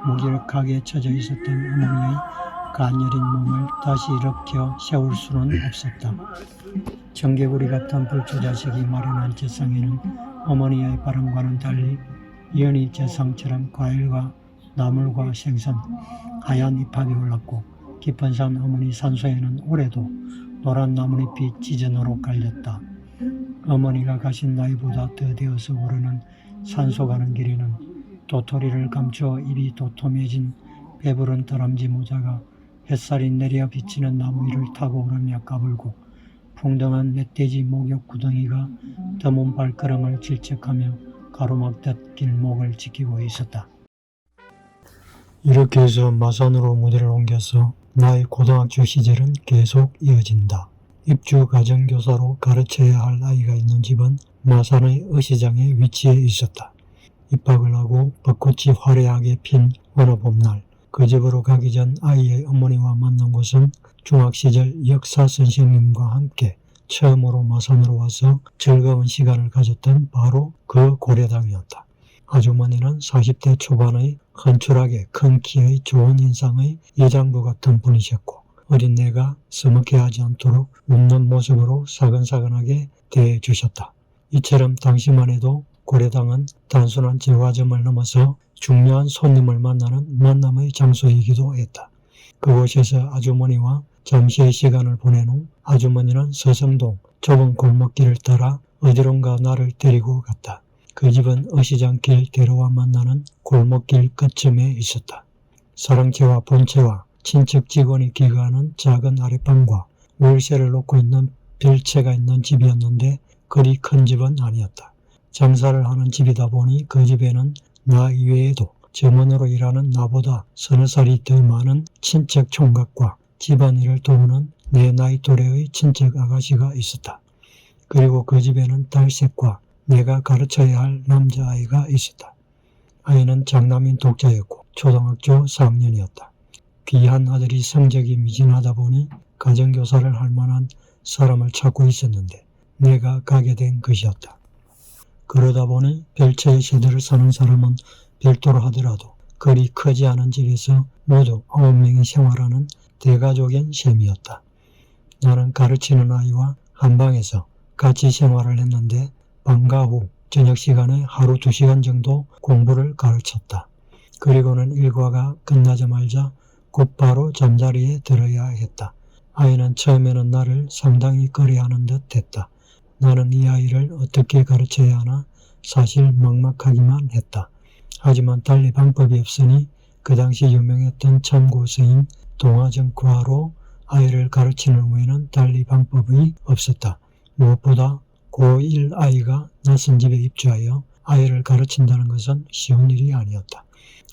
무기력하게 처져 있었던 어머니의 가녀린 몸을 다시 일으켜 세울 수는 없었다. 청개구리 같은 불초자식이 마련한 제상에는 어머니의 바람과는 달리 연희 제상처럼 과일과 나물과 생선, 하얀 잎합이 올랐고, 깊은 산 어머니 산소에는 올해도 노란 나뭇잎이 지전으로 깔렸다. 어머니가 가신 나이보다 더 되어서 오르는 산소 가는 길에는 도토리를 감추어 입이 도톰해진 배부른 다람쥐 모자가 햇살이 내려 비치는 나무 위를 타고 오르며 까불고, 풍덩한 멧돼지 목욕 구덩이가 드문 발걸음을 질척하며 가로막듯 길목을 지키고 있었다. 이렇게 해서 마산으로 무대를 옮겨서 나의 고등학교 시절은 계속 이어진다. 입주 가정교사로 가르쳐야 할 아이가 있는 집은 마산의 어시장에 위치해 있었다. 입학을 하고 벚꽃이 화려하게 핀 어느 봄날, 그 집으로 가기 전 아이의 어머니와 만난 곳은 중학 시절 역사 선생님과 함께 처음으로 마산으로 와서 즐거운 시간을 가졌던 바로 그 고려당이었다. 아주머니는 40대 초반의 헌출하게 큰 키의 좋은 인상의 여장부 같은 분이셨고, 어린애가 서먹해하지 않도록 웃는 모습으로 사근사근하게 대해주셨다. 이처럼 당시만 해도 고려당은 단순한 제과점을 넘어서 중요한 손님을 만나는 만남의 장소이기도 했다. 그곳에서 아주머니와 잠시의 시간을 보낸 후 아주머니는 서성동 좁은 골목길을 따라 어디론가 나를 데리고 갔다. 그 집은 어시장길 대로와 만나는 골목길 끝쯤에 있었다. 사랑채와 본채와 친척 직원이 기거하는 작은 아랫방과 월세를 놓고 있는 별채가 있는 집이었는데 그리 큰 집은 아니었다. 장사를 하는 집이다 보니 그 집에는 나 이외에도 점원으로 일하는 나보다 서너 살이 더 많은 친척 총각과 집안일을 도우는 내 나이 또래의 친척 아가씨가 있었다. 그리고 그 집에는 딸셋과 내가 가르쳐야 할 남자아이가 있었다. 아이는 장남인 독자였고 초등학교 4학년이었다. 귀한 아들이 성적이 미진하다 보니 가정교사를 할 만한 사람을 찾고 있었는데 내가 가게 된 것이었다. 그러다 보니 별채의 세대를 사는 사람은 별도로 하더라도 그리 크지 않은 집에서 모두 9명이 생활하는 대가족인 셈이었다. 나는 가르치는 아이와 한 방에서 같이 생활을 했는데 방과 후 저녁 시간에 하루 2시간 정도 공부를 가르쳤다. 그리고는 일과가 끝나자마자 곧바로 잠자리에 들어야 했다. 아이는 처음에는 나를 상당히 꺼려하는 듯 했다. 나는 이 아이를 어떻게 가르쳐야 하나 사실 막막하기만 했다. 하지만 달리 방법이 없으니 그 당시 유명했던 참고서인 동화정과로 아이를 가르치는 외에는 달리 방법이 없었다. 무엇보다 고1 아이가 낯선 집에 입주하여 아이를 가르친다는 것은 쉬운 일이 아니었다.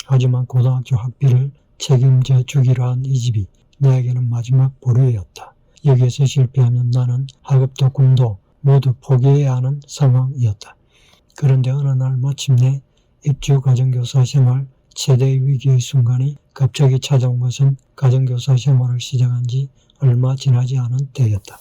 하지만 고등학교 학비를 책임져 주기로 한 이 집이 나에게는 마지막 보루였다. 여기에서 실패하면 나는 학업도 꿈도 모두 포기해야 하는 상황이었다. 그런데 어느 날 마침내 입주 가정교사 생활 최대의 위기의 순간이 갑자기 찾아온 것은 가정교사 생활을 시작한 지 얼마 지나지 않은 때였다.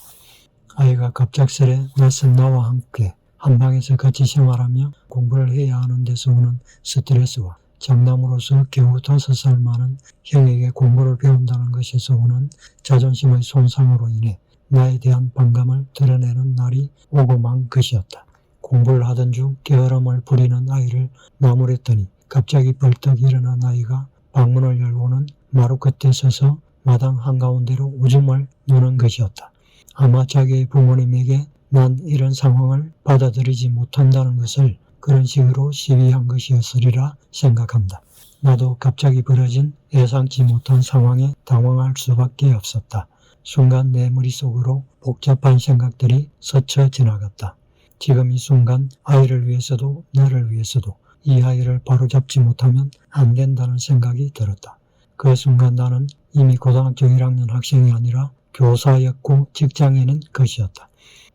아이가 갑작스레 낯선 나와 함께 한 방에서 같이 생활하며 공부를 해야 하는 데서 오는 스트레스와 장남으로서 겨우 5살 많은 형에게 공부를 배운다는 것에서 오는 자존심의 손상으로 인해 나에 대한 반감을 드러내는 날이 오고 만 것이었다. 공부를 하던 중 게으름을 부리는 아이를 나무랬더니 갑자기 벌떡 일어난 아이가 방문을 열고는 마루 끝에 서서 마당 한가운데로 오줌을 누는 것이었다. 아마 자기의 부모님에게 난 이런 상황을 받아들이지 못한다는 것을 그런 식으로 시비한 것이었으리라 생각한다. 나도 갑자기 벌어진 예상치 못한 상황에 당황할 수밖에 없었다. 순간 내 머릿속으로 복잡한 생각들이 스쳐 지나갔다. 지금 이 순간 아이를 위해서도 나를 위해서도 이 아이를 바로잡지 못하면 안 된다는 생각이 들었다. 그 순간 나는 이미 고등학교 1학년 학생이 아니라 교사였고 직장인인 것이었다.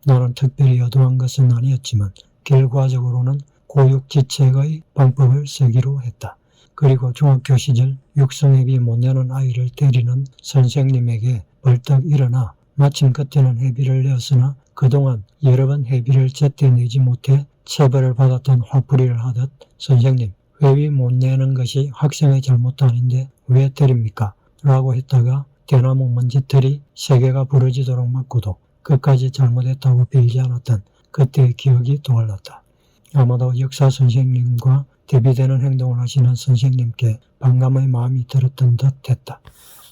나는 특별히 여도한 것은 아니었지만 결과적으로는 고육지책의 방법을 쓰기로 했다. 그리고 중학교 시절 육성회비 못 내는 아이를 때리는 선생님에게 벌떡 일어나 마침 그때는 회비를 내었으나 그동안 여러 번 회비를 제때 내지 못해 체벌을 받았던 화풀이를 하듯 선생님, 회비 못 내는 것이 학생의 잘못도 아닌데 왜 때립니까? 라고 했다가 대나무 먼지털이 3개가 부러지도록 맞고도 끝까지 잘못했다고 빌지 않았던 그때의 기억이 떠올랐다. 아마도 역사 선생님과 대비되는 행동을 하시는 선생님께 반감의 마음이 들었던 듯 했다.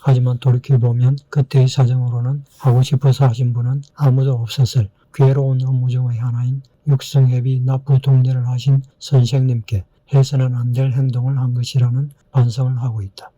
하지만 돌이켜보면 그때의 사정으로는 하고 싶어서 하신 분은 아무도 없었을 괴로운 업무 중의 하나인 육성회비 납부 독려를 하신 선생님께 해서는 안 될 행동을 한 것이라는 반성을 하고 있다.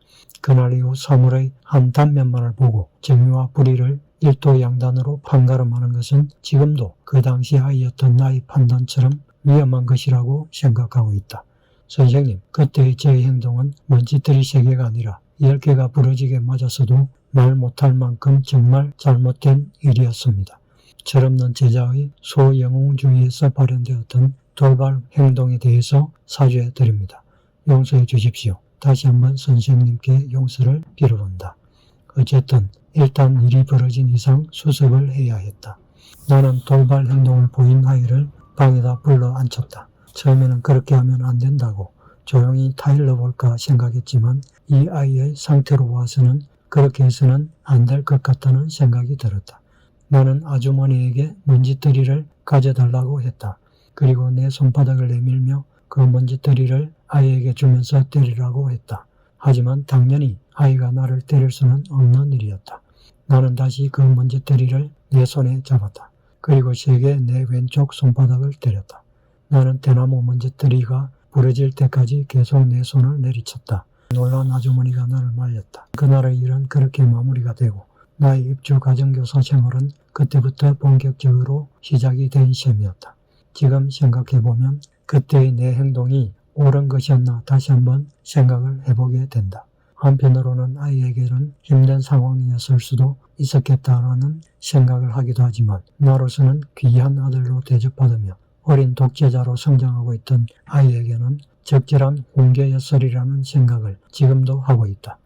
그날 이후 사물의 한 단면만을 보고 정의와 불의를 일도양단으로 판가름하는 것은 지금도 그 당시 아이였던 나의 판단처럼 위험한 것이라고 생각하고 있다. 선생님, 그때의 저의 행동은 먼지털이 3개가 아니라 10개가 부러지게 맞았어도 말 못할 만큼 정말 잘못된 일이었습니다. 철없는 제자의 소영웅주의에서 발현되었던 돌발 행동에 대해서 사죄해 드립니다. 용서해 주십시오. 다시 한번 선생님께 용서를 빌어본다. 어쨌든 일단 일이 벌어진 이상 수습을 해야 했다. 나는 돌발 행동을 보인 아이를 방에다 불러 앉혔다. 처음에는 그렇게 하면 안 된다고 조용히 타일러 볼까 생각했지만 이 아이의 상태로 와서는 그렇게 해서는 안 될 것 같다는 생각이 들었다. 나는 아주머니에게 먼지떨이를 가져달라고 했다. 그리고 내 손바닥을 내밀며 그 먼지떨이를 아이에게 주면서 때리라고 했다. 하지만 당연히 아이가 나를 때릴 수는 없는 일이었다. 나는 다시 그 먼지떨이를 내 손에 잡았다. 그리고 세게 내 왼쪽 손바닥을 때렸다. 나는 대나무 먼지떨이가 부러질 때까지 계속 내 손을 내리쳤다. 놀란 아주머니가 나를 말렸다. 그날의 일은 그렇게 마무리가 되고 나의 입주 가정교사 생활은 그때부터 본격적으로 시작이 된 셈이었다. 지금 생각해보면 그때의 내 행동이 옳은 것이었나 다시 한번 생각을 해보게 된다. 한편으로는 아이에게는 힘든 상황이었을 수도 있었겠다라는 생각을 하기도 하지만 나로서는 귀한 아들로 대접받으며 어린 독재자로 성장하고 있던 아이에게는 적절한 훈계였으리라는 생각을 지금도 하고 있다.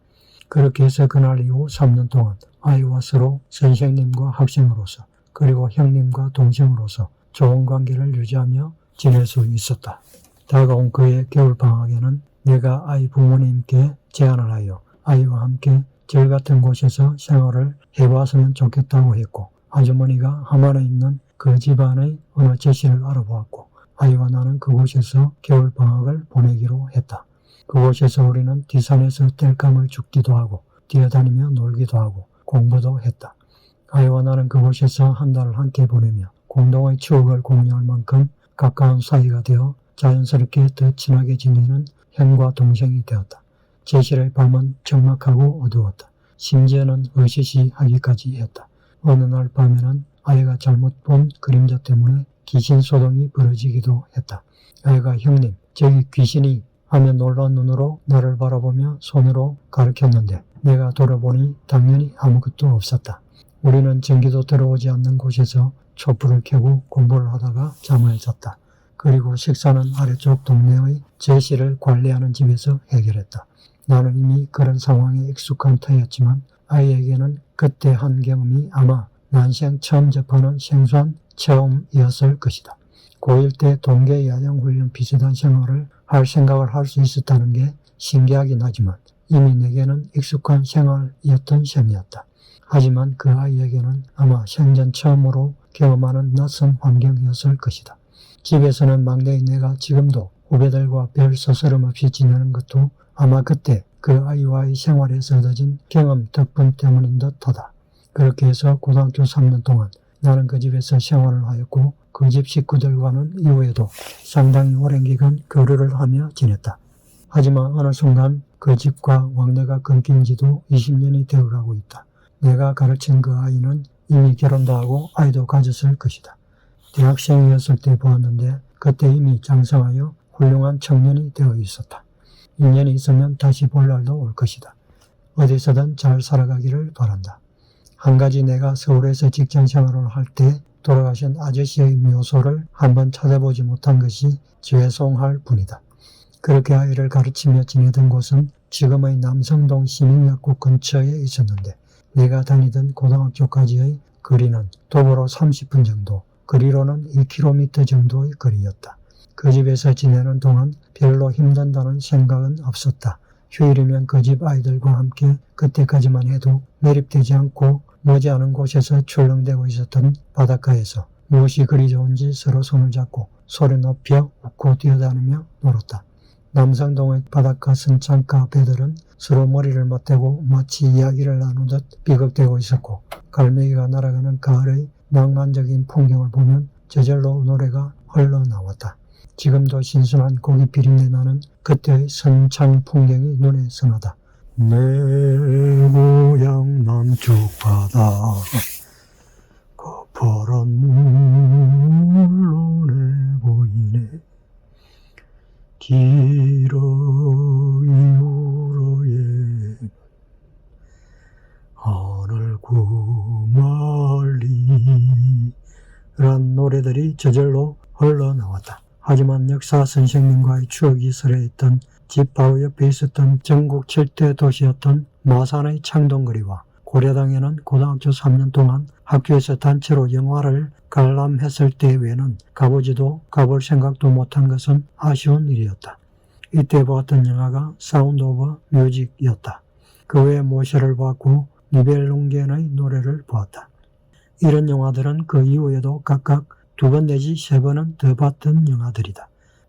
그렇게 해서 그날 이후 3년 동안 아이와 서로 선생님과 학생으로서 그리고 형님과 동생으로서 좋은 관계를 유지하며 지낼 수 있었다. 다가온 그의 겨울방학에는 내가 아이 부모님께 제안을 하여 아이와 함께 절 같은 곳에서 생활을 해봤으면 좋겠다고 했고, 아주머니가 함안에 있는 그 집안의 어느 제시를 알아보았고, 아이와 나는 그곳에서 겨울방학을 보내기로 했다. 그곳에서 우리는 뒷산에서 땔감을 줍기도 하고 뛰어다니며 놀기도 하고 공부도 했다. 아이와 나는 그곳에서 한 달을 함께 보내며 공동의 추억을 공유할 만큼 가까운 사이가 되어 자연스럽게 더 친하게 지내는 형과 동생이 되었다. 제실의 밤은 적막하고 어두웠다. 심지어는 으시시하기까지 했다. 어느 날 밤에는 아이가 잘못 본 그림자 때문에 귀신 소동이 벌어지기도 했다. 아이가 형님, 저기 귀신이 하며 놀란 눈으로 나를 바라보며 손으로 가리켰는데 내가 돌아보니 당연히 아무것도 없었다. 우리는 전기도 들어오지 않는 곳에서 촛불을 켜고 공부를 하다가 잠을 잤다. 그리고 식사는 아래쪽 동네의 제시를 관리하는 집에서 해결했다. 나는 이미 그런 상황에 익숙한 터였지만 아이에게는 그때 한 경험이 아마 난생 처음 접하는 생소한 체험이었을 것이다. 고1 때 동계 야영훈련 비슷한 생활을 할 생각을 할 수 있었다는 게 신기하긴 하지만 이미 내게는 익숙한 생활이었던 셈이었다. 하지만 그 아이에게는 아마 생전 처음으로 경험하는 낯선 환경이었을 것이다. 집에서는 막내인 내가 지금도 후배들과 별 스스럼 없이 지내는 것도 아마 그때 그 아이와의 생활에서 얻어진 경험 덕분 때문인 듯하다. 그렇게 해서 고등학교 3년 동안 나는 그 집에서 생활을 하였고 그 집 식구들과는 이후에도 상당히 오랜 기간 교류를 하며 지냈다. 하지만 어느 순간 그 집과 왕래가 끊긴 지도 20년이 되어가고 있다. 내가 가르친 그 아이는 이미 결혼도 하고 아이도 가졌을 것이다. 대학생이었을 때 보았는데 그때 이미 장성하여 훌륭한 청년이 되어 있었다. 인연이 있으면 다시 볼 날도 올 것이다. 어디서든 잘 살아가기를 바란다. 한 가지 내가 서울에서 직장 생활을 할 때 돌아가신 아저씨의 묘소를 한번 찾아보지 못한 것이 죄송할 뿐이다. 그렇게 아이를 가르치며 지내던 곳은 지금의 남성동 시민약국 근처에 있었는데 내가 다니던 고등학교까지의 거리는 도보로 30분 정도, 거리로는 2km 정도의 거리였다. 그 집에서 지내는 동안 별로 힘든다는 생각은 없었다. 휴일이면 그 집 아이들과 함께 그때까지만 해도 매립되지 않고 머지않은 곳에서 출렁대고 있었던 바닷가에서 무엇이 그리 좋은지 서로 손을 잡고 소리 높여 웃고 뛰어다니며 놀았다. 남성동의 바닷가 선창가 배들은 서로 머리를 맞대고 마치 이야기를 나누듯 비극대고 있었고 갈매기가 날아가는 가을의 낭만적인 풍경을 보면 저절로 노래가 흘러나왔다. 지금도 신선한 고기 비린내 나는 그때의 선창 풍경이 눈에 선하다. 내 고향 남쪽 바다 그 파란 물 눈에 보이네 길어 이후로에 하늘구 멀리 란 노래들이 저절로 흘러나왔다. 하지만 역사 선생님과의 추억이 서려있던 집 바로 옆에 있었던 전국 7대 도시였던 마산의 창동거리와 고려당에는 고등학교 3년 동안 학교에서 단체로 영화를 관람했을 때 외에는 가보지도 가볼 생각도 못한 것은 아쉬운 일이었다. 이때 보았던 영화가 사운드 오브 뮤직이었다. 그 외에 모셔를 보았고 니벨룽겐의 노래를 보았다. 이런 영화들은 그 이후에도 각각 2번 내지 3번은 더 봤던 영화들이다.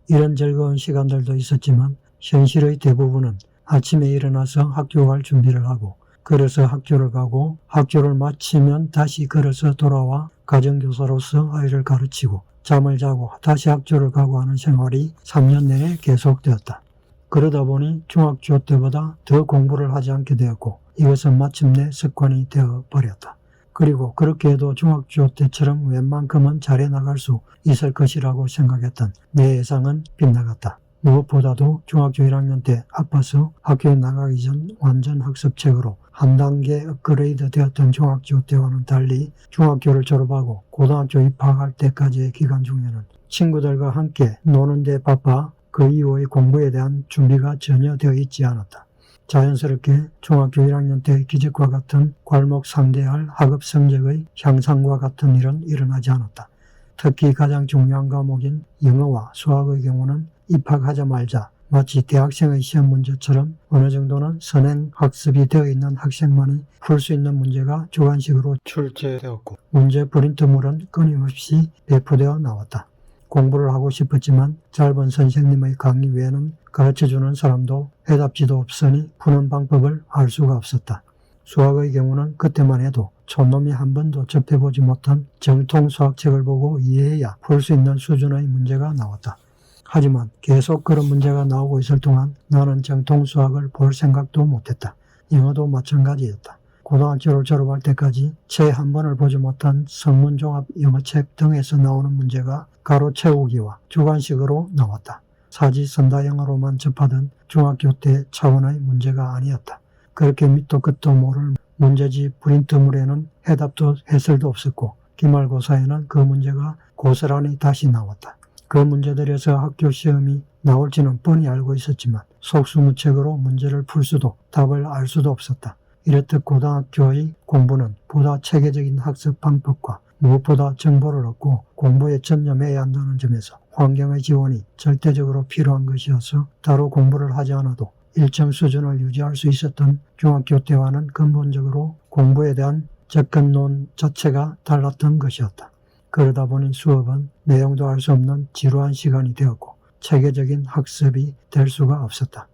이런 즐거운 시간들도 있었지만 현실의 대부분은 아침에 일어나서 학교 갈 준비를 하고 걸어서 학교를 가고 학교를 마치면 다시 걸어서 돌아와 가정교사로서 아이를 가르치고 잠을 자고 다시 학교를 가고 하는 생활이 3년 내내 계속되었다. 그러다 보니 중학교 때보다 더 공부를 하지 않게 되었고 이것은 마침내 습관이 되어버렸다. 그리고 그렇게 해도 중학교 때처럼 웬만큼은 잘해 나갈 수 있을 것이라고 생각했던 내 예상은 빗나갔다. 무엇보다도 중학교 1학년 때 아파서 학교에 나가기 전 완전 학습책으로 한 단계 업그레이드 되었던 중학교 때와는 달리 중학교를 졸업하고 고등학교 입학할 때까지의 기간 중에는 친구들과 함께 노는 데 바빠 그 이후의 공부에 대한 준비가 전혀 되어 있지 않았다. 자연스럽게 중학교 1학년 때 기적과 같은 괄목상대할 학업 성적의 향상과 같은 일은 일어나지 않았다. 특히 가장 중요한 과목인 영어와 수학의 경우는 입학하자마자 마치 대학생의 시험 문제처럼 어느 정도는 선행 학습이 되어 있는 학생만이 풀 수 있는 문제가 주관식으로 출제되었고 문제 프린트물은 끊임없이 배포되어 나왔다. 공부를 하고 싶었지만 짧은 선생님의 강의 외에는 가르쳐주는 사람도 해답지도 없으니 푸는 방법을 알 수가 없었다. 수학의 경우는 그때만 해도 촌놈이 한 번도 접해보지 못한 정통 수학책을 보고 이해해야 풀 수 있는 수준의 문제가 나왔다. 하지만 계속 그런 문제가 나오고 있을 동안 나는 정통 수학을 볼 생각도 못했다. 영어도 마찬가지였다. 고등학교를 졸업할 때까지 채 한 번을 보지 못한 성문종합 영어책 등에서 나오는 문제가 가로 채우기와 주관식으로 나왔다. 사지선다영어로만 접하던 중학교 때 차원의 문제가 아니었다. 그렇게 밑도 끝도 모를 문제지 프린트물에는 해답도 해설도 없었고 기말고사에는 그 문제가 고스란히 다시 나왔다. 그 문제들에서 학교 시험이 나올지는 뻔히 알고 있었지만 속수무책으로 문제를 풀 수도 답을 알 수도 없었다. 이렇듯 고등학교의 공부는 보다 체계적인 학습 방법과 무엇보다 정보를 얻고 공부에 전념해야 한다는 점에서 환경의 지원이 절대적으로 필요한 것이어서 따로 공부를 하지 않아도 일정 수준을 유지할 수 있었던 중학교 때와는 근본적으로 공부에 대한 접근론 자체가 달랐던 것이었다. 그러다 보니 수업은 내용도 알 수 없는 지루한 시간이 되었고 체계적인 학습이 될 수가 없었다.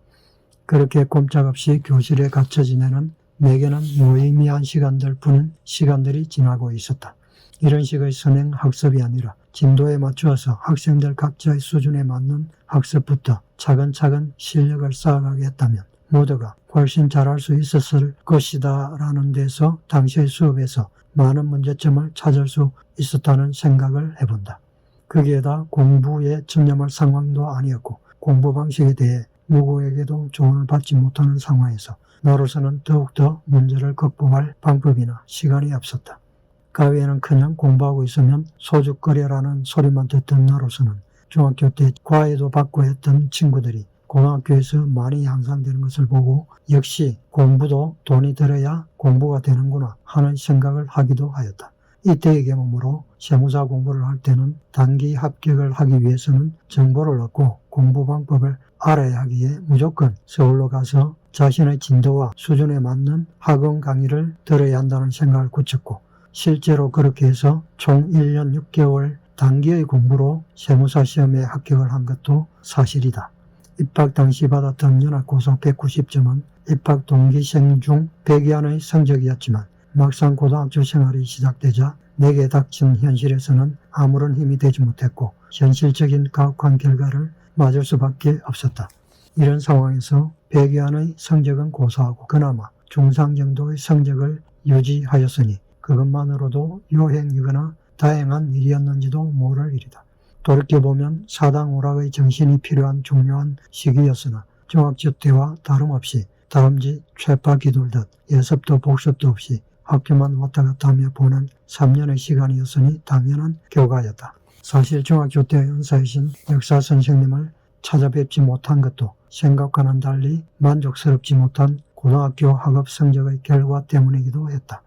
그렇게 꼼짝없이 교실에 갇혀 지내는 내게는 무의미한 시간들 뿐인 시간들이 지나고 있었다. 이런 식의 선행 학습이 아니라 진도에 맞추어서 학생들 각자의 수준에 맞는 학습부터 차근차근 실력을 쌓아가게 했다면 모두가 훨씬 잘할 수 있었을 것이다 라는 데서 당시의 수업에서 많은 문제점을 찾을 수 있었다는 생각을 해본다. 거기에다 공부에 전념할 상황도 아니었고 공부 방식에 대해 누구에게도 조언을 받지 못하는 상황에서 나로서는 더욱더 문제를 극복할 방법이나 시간이 없었다. 가위에는커녕 공부하고 있으면 소죽거려라는 소리만 듣던 나로서는 중학교 때 과외도 받고 했던 친구들이 고등학교에서 많이 향상되는 것을 보고 역시 공부도 돈이 들어야 공부가 되는구나 하는 생각을 하기도 하였다. 이때의 경험으로 세무사 공부를 할 때는 단기 합격을 하기 위해서는 정보를 얻고 공부 방법을 알아야 하기에 무조건 서울로 가서 자신의 진도와 수준에 맞는 학원 강의를 들어야 한다는 생각을 굳혔고 실제로 그렇게 해서 총 1년 6개월 단기의 공부로 세무사 시험에 합격을 한 것도 사실이다. 입학 당시 받았던 연합고사 190점은 입학 동기생 중 100위 안의 성적이었지만 막상 고등학교 생활이 시작되자 내게 닥친 현실에서는 아무런 힘이 되지 못했고 현실적인 가혹한 결과를 맞을 수밖에 없었다. 이런 상황에서 100위 안의 성적은 고사하고 그나마 중상 정도의 성적을 유지하였으니 그것만으로도 요행이거나 다행한 일이었는지도 모를 일이다. 돌이켜보면 사당 오락의 정신이 필요한 중요한 시기였으나 중학교 때와 다름없이 다람쥐 쇠파 기돌듯 예습도 복습도 없이 학교만 왔다 갔다 하며 보낸 3년의 시간이었으니 당연한 결과였다. 사실 중학교 때 은사이신 역사 선생님을 찾아뵙지 못한 것도 생각과는 달리 만족스럽지 못한 고등학교 학업 성적의 결과 때문이기도 했다.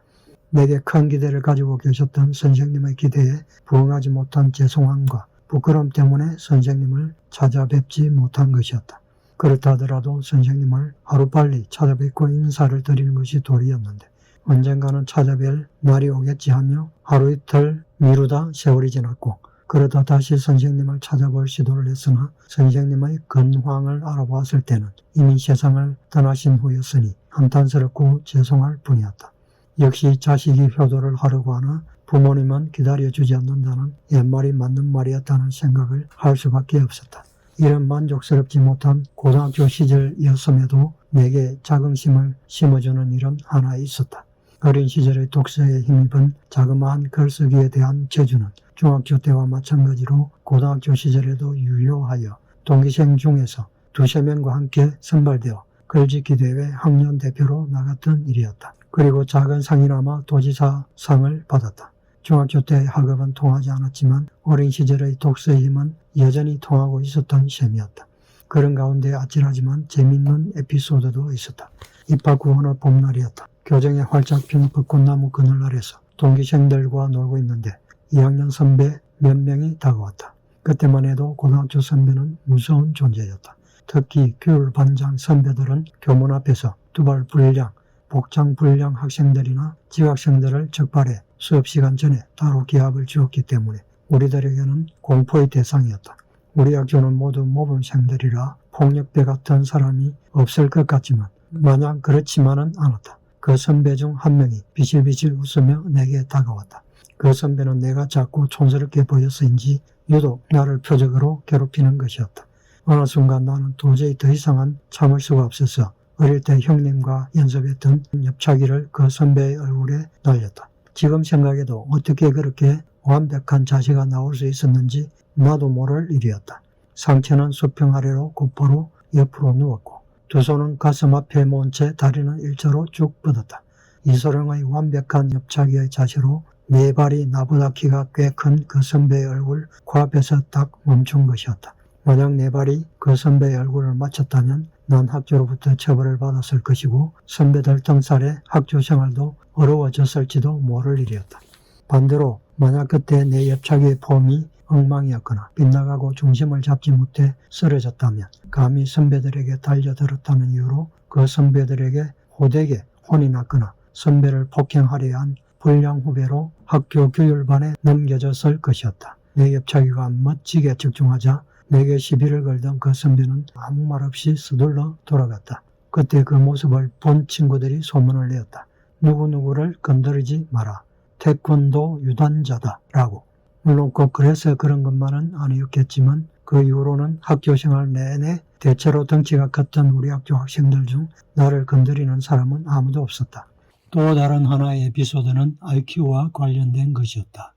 내게 큰 기대를 가지고 계셨던 선생님의 기대에 부응하지 못한 죄송함과 부끄러움 때문에 선생님을 찾아뵙지 못한 것이었다. 그렇다 하더라도 선생님을 하루빨리 찾아뵙고 인사를 드리는 것이 도리였는데 언젠가는 찾아뵐 날이 오겠지 하며 하루 이틀 미루다 세월이 지났고 그러다 다시 선생님을 찾아볼 시도를 했으나 선생님의 근황을 알아보았을 때는 이미 세상을 떠나신 후였으니 한탄스럽고 죄송할 뿐이었다. 역시 자식이 효도를 하려고 하나 부모님은 기다려주지 않는다는 옛말이 맞는 말이었다는 생각을 할 수밖에 없었다. 이런 만족스럽지 못한 고등학교 시절이었음에도 내게 자긍심을 심어주는 일은 하나 있었다. 어린 시절의 독서에 힘입은 자그마한 글쓰기에 대한 재주는 중학교 때와 마찬가지로 고등학교 시절에도 유효하여 동기생 중에서 두세 명과 함께 선발되어 글짓기 대회 학년 대표로 나갔던 일이었다. 그리고 작은 상이나마 도지사 상을 받았다. 중학교 때 학업은 통하지 않았지만 어린 시절의 독서의 힘은 여전히 통하고 있었던 셈이었다. 그런 가운데 아찔하지만 재미있는 에피소드도 있었다. 입학 후 어느 봄날이었다. 교정에 활짝 핀 벚꽃나무 그늘 아래서 동기생들과 놀고 있는데 2학년 선배 몇 명이 다가왔다. 그때만 해도 고등학교 선배는 무서운 존재였다. 특히 규율 반장 선배들은 교문 앞에서 두발 불량, 복장 불량 학생들이나 지각생들을 적발해 수업시간 전에 따로 기합을 주었기 때문에 우리들에게는 공포의 대상이었다. 우리 학교는 모두 모범생들이라 폭력배 같은 사람이 없을 것 같지만 마냥 그렇지만은 않았다. 그 선배 중 한 명이 비실비실 웃으며 내게 다가왔다. 그 선배는 내가 작고 촌스럽게 보여서인지 유독 나를 표적으로 괴롭히는 것이었다. 어느 순간 나는 도저히 더 이상은 참을 수가 없어서 어릴 때 형님과 연습했던 엽차기를 그 선배의 얼굴에 날렸다. 지금 생각해도 어떻게 그렇게 완벽한 자세가 나올 수 있었는지 나도 모를 일이었다. 상체는 수평 아래로 곧바로 옆으로 누웠고 두 손은 가슴 앞에 모은 채 다리는 일자로 쭉 뻗었다. 이소룡의 완벽한 엽차기의 자세로 네 발이 나보다 키가 꽤 큰 그 선배의 얼굴 코앞에서 딱 멈춘 것이었다. 만약 네 발이 그 선배의 얼굴을 맞췄다면 난 학교로부터 처벌을 받았을 것이고 선배들 등살에 학교 생활도 어려워졌을지도 모를 일이었다. 반대로 만약 그때 내 옆차기의 폼이 엉망이었거나 빗나가고 중심을 잡지 못해 쓰러졌다면 감히 선배들에게 달려들었다는 이유로 그 선배들에게 호되게 혼이 났거나 선배를 폭행하려 한 불량 후배로 학교 규율반에 넘겨졌을 것이었다. 내 옆차기가 멋지게 집중하자 내게 시비를 걸던 그 선배는 아무 말 없이 서둘러 돌아갔다. 그때 그 모습을 본 친구들이 소문을 내었다. 누구누구를 건드리지 마라. 태권도 유단자다 라고. 물론 꼭 그래서 그런 것만은 아니었겠지만 그 이후로는 학교생활 내내 대체로 덩치가 컸던 우리 학교 학생들 중 나를 건드리는 사람은 아무도 없었다. 또 다른 하나의 에피소드는 IQ와 관련된 것이었다.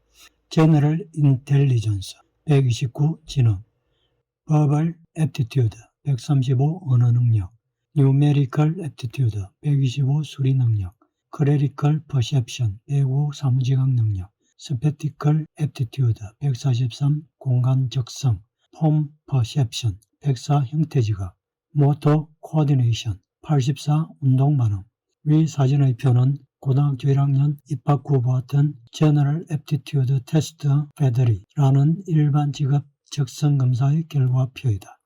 제너럴 인텔리전스 129 지능, 버벌 애프티튜드 135 언어 능력, 뉴메리컬 애프티튜드 125 수리 능력, 크레리컬 퍼셉션 105 사무지각 능력, 스패티컬 애프티튜드 143 공간 적성, 폼 퍼셉션 104 형태지각, 모터 코디네이션 84 운동 반응. 위 사진의 표는 고등학교 1학년 입학 후 보았던 제너럴 애프티튜드 테스트 패드리라는 일반 직업 적성 검사의 결과표이다.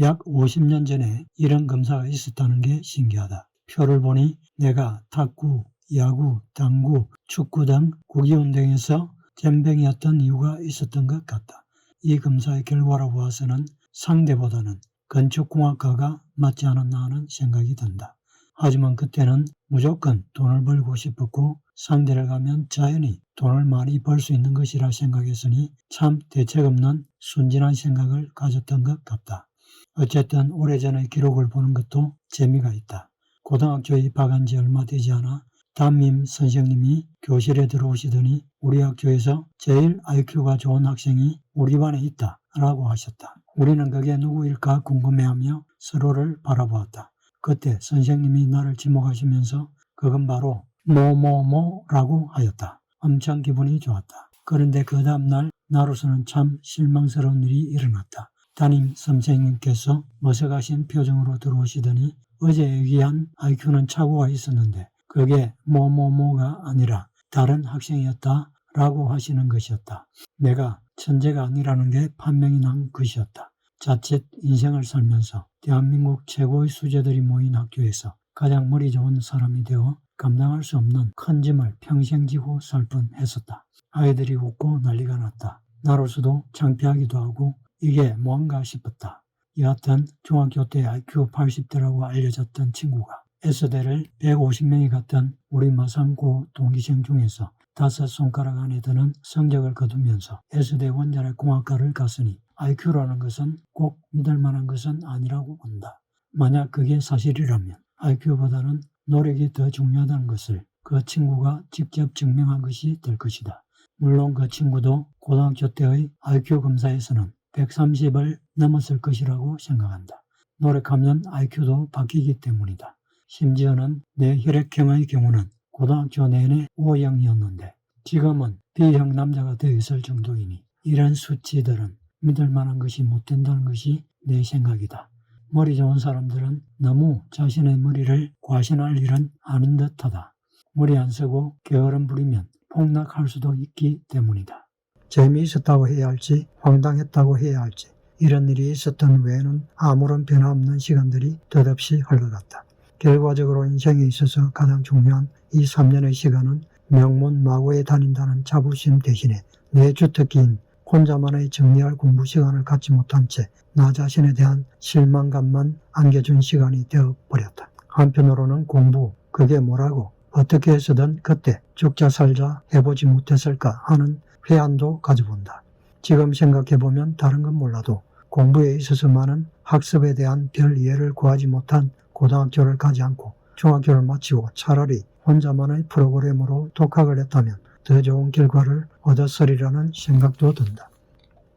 약 50년 전에 이런 검사가 있었다는 게 신기하다. 표를 보니 내가 탁구, 야구, 당구, 축구 등 구기운동에서 젬병이었던 이유가 있었던 것 같다. 이 검사의 결과로 보아서는 상대보다는 건축공학과가 맞지 않았나 하는 생각이 든다. 하지만 그때는 무조건 돈을 벌고 싶었고 상대를 가면 자연히 돈을 많이 벌 수 있는 것이라 생각했으니 참 대책 없는 순진한 생각을 가졌던 것 같다. 어쨌든 오래전의 기록을 보는 것도 재미가 있다. 고등학교에 입학한 지 얼마 되지 않아 담임 선생님이 교실에 들어오시더니 우리 학교에서 제일 IQ가 좋은 학생이 우리 반에 있다 라고 하셨다. 우리는 그게 누구일까 궁금해하며 서로를 바라보았다. 그때 선생님이 나를 지목하시면서 그건 바로 뭐뭐뭐라고 하였다. 엄청 기분이 좋았다. 그런데 그 다음날 나로서는 참 실망스러운 일이 일어났다. 담임 선생님께서 머쓱하신 표정으로 들어오시더니 어제 얘기한 IQ는 착오가 있었는데 그게 뭐뭐뭐가 아니라 다른 학생이었다 라고 하시는 것이었다. 내가 천재가 아니라는 게 판명이 난 것이었다. 자칫 인생을 살면서 대한민국 최고의 수재들이 모인 학교에서 가장 머리 좋은 사람이 되어 감당할 수 없는 큰 짐을 평생 지고 살 뻔했었다. 아이들이 웃고 난리가 났다. 나로서도 창피하기도 하고 이게 뭔가 싶었다. 여하튼 중학교 때 IQ 80대라고 알려졌던 친구가 S대를 150명이 갔던 우리 마산고 동기생 중에서 5손가락 안에 드는 성적을 거두면서 S대 원자력 공학과를 갔으니 IQ라는 것은 꼭 믿을 만한 것은 아니라고 본다. 만약 그게 사실이라면 IQ보다는 노력이 더 중요하다는 것을 그 친구가 직접 증명한 것이 될 것이다. 물론 그 친구도 고등학교 때의 IQ 검사에서는 130을 넘었을 것이라고 생각한다. 노력하면 IQ도 바뀌기 때문이다. 심지어는 내 혈액형의 경우는 고등학교 내내 O형이었는데 지금은 B형 남자가 되어 있을 정도이니 이런 수치들은 믿을 만한 것이 못 된다는 것이 내 생각이다. 머리 좋은 사람들은 너무 자신의 머리를 과신할 일은 아닌 듯하다. 머리 안 쓰고 게으름 부리면 폭락할 수도 있기 때문이다. 재미있었다고 해야 할지 황당했다고 해야 할지 이런 일이 있었던 외에는 아무런 변화 없는 시간들이 덧없이 흘러갔다. 결과적으로 인생에 있어서 가장 중요한 이 3년의 시간은 명문마고에 다닌다는 자부심 대신에 내 주특기인 혼자만의 정리할 공부 시간을 갖지 못한 채 나 자신에 대한 실망감만 안겨준 시간이 되어버렸다. 한편으로는 공부, 그게 뭐라고 어떻게 해서든 그때 죽자 살자 해보지 못했을까 하는 회한도 가져본다. 지금 생각해보면 다른 건 몰라도 공부에 있어서만은 학습에 대한 별 이해를 구하지 못한 고등학교를 가지 않고 중학교를 마치고 차라리 혼자만의 프로그램으로 독학을 했다면 더 좋은 결과를 얻었으리라는 생각도 든다.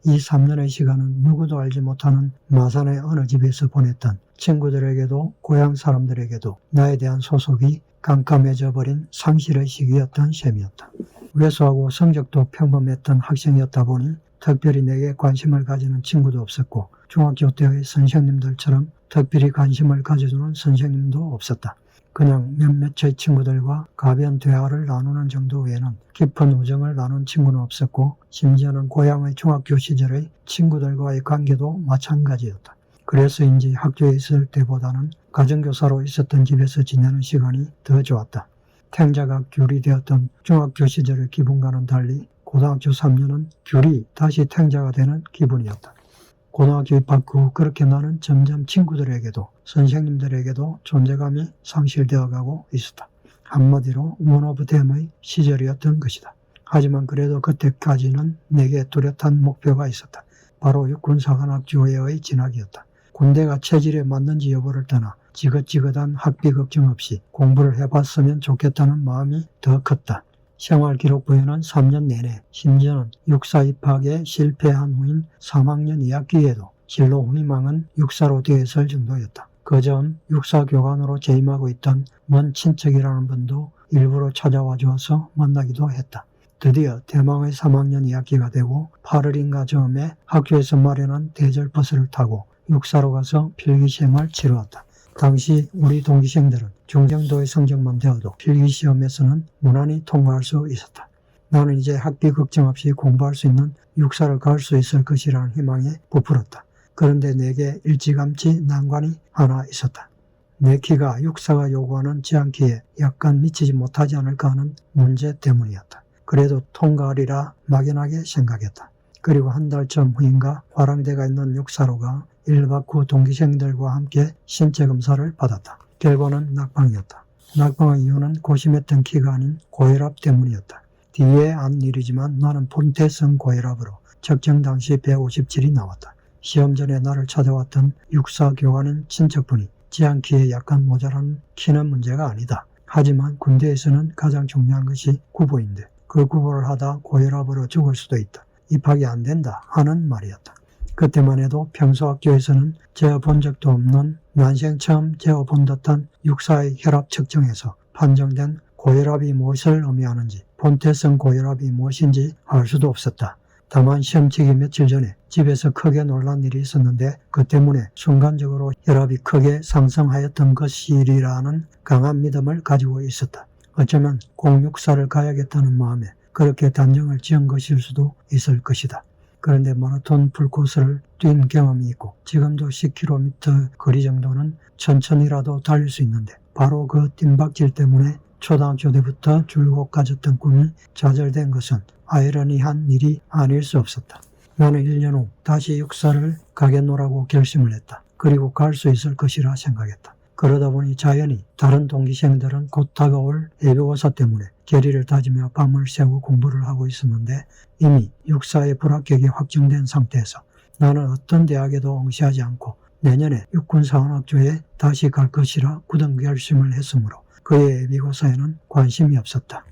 이 3년의 시간은 누구도 알지 못하는 마산의 어느 집에서 보냈던 친구들에게도 고향 사람들에게도 나에 대한 소속이 깜깜해져 버린 상실의 시기였던 셈이었다. 왜소하고 성적도 평범했던 학생이었다 보니 특별히 내게 관심을 가지는 친구도 없었고 중학교 때의 선생님들처럼 특별히 관심을 가져주는 선생님도 없었다. 그냥 몇몇의 친구들과 가변 대화를 나누는 정도 외에는 깊은 우정을 나눈 친구는 없었고 심지어는 고향의 중학교 시절의 친구들과의 관계도 마찬가지였다. 그래서인지 학교에 있을 때보다는 가정교사로 있었던 집에서 지내는 시간이 더 좋았다. 탱자가 귤이 되었던 중학교 시절의 기분과는 달리 고등학교 3년은 귤이 다시 탱자가 되는 기분이었다. 고등학교 입학 후 그렇게 나는 점점 친구들에게도 선생님들에게도 존재감이 상실되어 가고 있었다. 한마디로 원 오브 댐의 시절이었던 것이다. 하지만 그래도 그때까지는 내게 뚜렷한 목표가 있었다. 바로 육군사관학교에의 진학이었다. 군대가 체질에 맞는지 여부를 떠나 지긋지긋한 학비 걱정 없이 공부를 해봤으면 좋겠다는 마음이 더 컸다. 생활기록부에는 3년 내내 심지어는 육사 입학에 실패한 후인 3학년 2학기에도 진로 희망은 육사로 되어 있을 정도였다. 그전 육사교관으로 재임하고 있던 먼 친척이라는 분도 일부러 찾아와 주어서 만나기도 했다. 드디어 대망의 3학년 2학기가 되고 8월인가 즈음에 학교에서 마련한 대절버스를 타고 육사로 가서 필기시험을 치루었다. 당시 우리 동기생들은 중정도의 성적만 되어도 필기시험에서는 무난히 통과할 수 있었다. 나는 이제 학비 걱정 없이 공부할 수 있는 육사를 갈 수 있을 것이라는 희망에 부풀었다. 그런데 내게 일찌감치 난관이 하나 있었다. 내 키가 육사가 요구하는 지향키에 약간 미치지 못하지 않을까 하는 문제 때문이었다. 그래도 통과하리라 막연하게 생각했다. 그리고 한 달쯤 후인가 화랑대가 있는 육사로가 1박 후 동기생들과 함께 신체검사를 받았다. 결과는 낙방이었다. 낙방의 이유는 고심했던 키가 아닌 고혈압 때문이었다. 뒤에 안 일이지만 나는 폰태성 고혈압으로 적정 당시 157이 나왔다. 시험 전에 나를 찾아왔던 육사 교관인 친척분이 지향키에 약간 모자란 키는 문제가 아니다. 하지만 군대에서는 가장 중요한 것이 구보인데 그 구보를 하다 고혈압으로 죽을 수도 있다. 입학이 안 된다 하는 말이었다. 그때만 해도 평소 학교에서는 재어본 적도 없는 난생 처음 재어본 듯한 육사의 혈압 측정에서 판정된 고혈압이 무엇을 의미하는지 폰태성 고혈압이 무엇인지 알 수도 없었다. 다만 시험치기 며칠 전에 집에서 크게 놀란 일이 있었는데 그 때문에 순간적으로 혈압이 크게 상승하였던 것이라는 강한 믿음을 가지고 있었다. 어쩌면 공육사를 가야겠다는 마음에 그렇게 단정을 지은 것일 수도 있을 것이다. 그런데 마라톤 풀코스를 뛴 경험이 있고 지금도 10km 거리 정도는 천천히라도 달릴 수 있는데 바로 그 뜀박질 때문에 초등학교 때부터 줄곧 가졌던 꿈이 좌절된 것은 아이러니한 일이 아닐 수 없었다. 나는 1년 후 다시 육사를 가겠노라고 결심을 했다. 그리고 갈 수 있을 것이라 생각했다. 그러다 보니 자연히 다른 동기생들은 곧 다가올 예비고사 때문에 결의를 다지며 밤을 새고 공부를 하고 있었는데 이미 육사의 불합격이 확정된 상태에서 나는 어떤 대학에도 응시하지 않고 내년에 육군사관학교에 다시 갈 것이라 굳은 결심을 했으므로 그의 예비고사에는 관심이 없었다.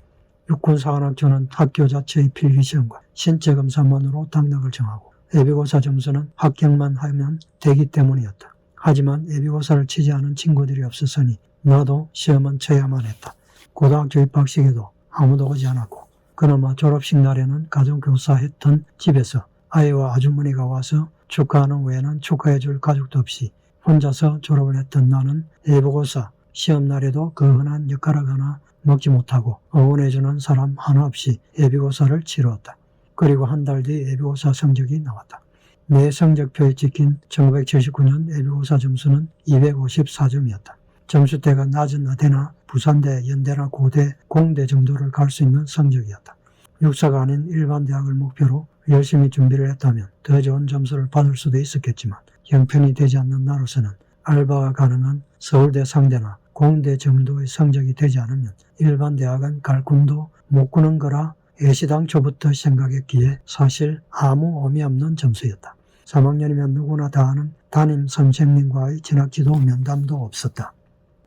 육군사관학교는 학교 자체의 필기시험과 신체검사만으로 당락을 정하고 예비고사 점수는 합격만 하면 되기 때문이었다. 하지만 예비고사를 치지 않은 친구들이 없었으니 나도 시험은 쳐야만 했다. 고등학교 입학식에도 아무도 오지 않았고 그나마 졸업식 날에는 가정교사했던 집에서 아이와 아주머니가 와서 축하하는 외에는 축하해줄 가족도 없이 혼자서 졸업을 했던 나는 예비고사 시험날에도 그 흔한 엿가락 하나 먹지 못하고 응원해주는 사람 하나 없이 예비고사를 치루었다. 그리고 한 달 뒤 예비고사 성적이 나왔다. 내 성적표에 찍힌 1979년 예비고사 점수는 254점이었다. 점수대가 낮은 어대나 부산대, 연대나 고대, 공대 정도를 갈 수 있는 성적이었다. 육사가 아닌 일반 대학을 목표로 열심히 준비를 했다면 더 좋은 점수를 받을 수도 있었겠지만 형편이 되지 않는 나로서는 알바가 가능한 서울대 상대나 공대 정도의 성적이 되지 않으면 일반 대학은 갈 꿈도 못 꾸는 거라 애시당초부터 생각했기에 사실 아무 의미 없는 점수였다. 3학년이면 누구나 다 아는 담임 선생님과의 진학지도 면담도 없었다.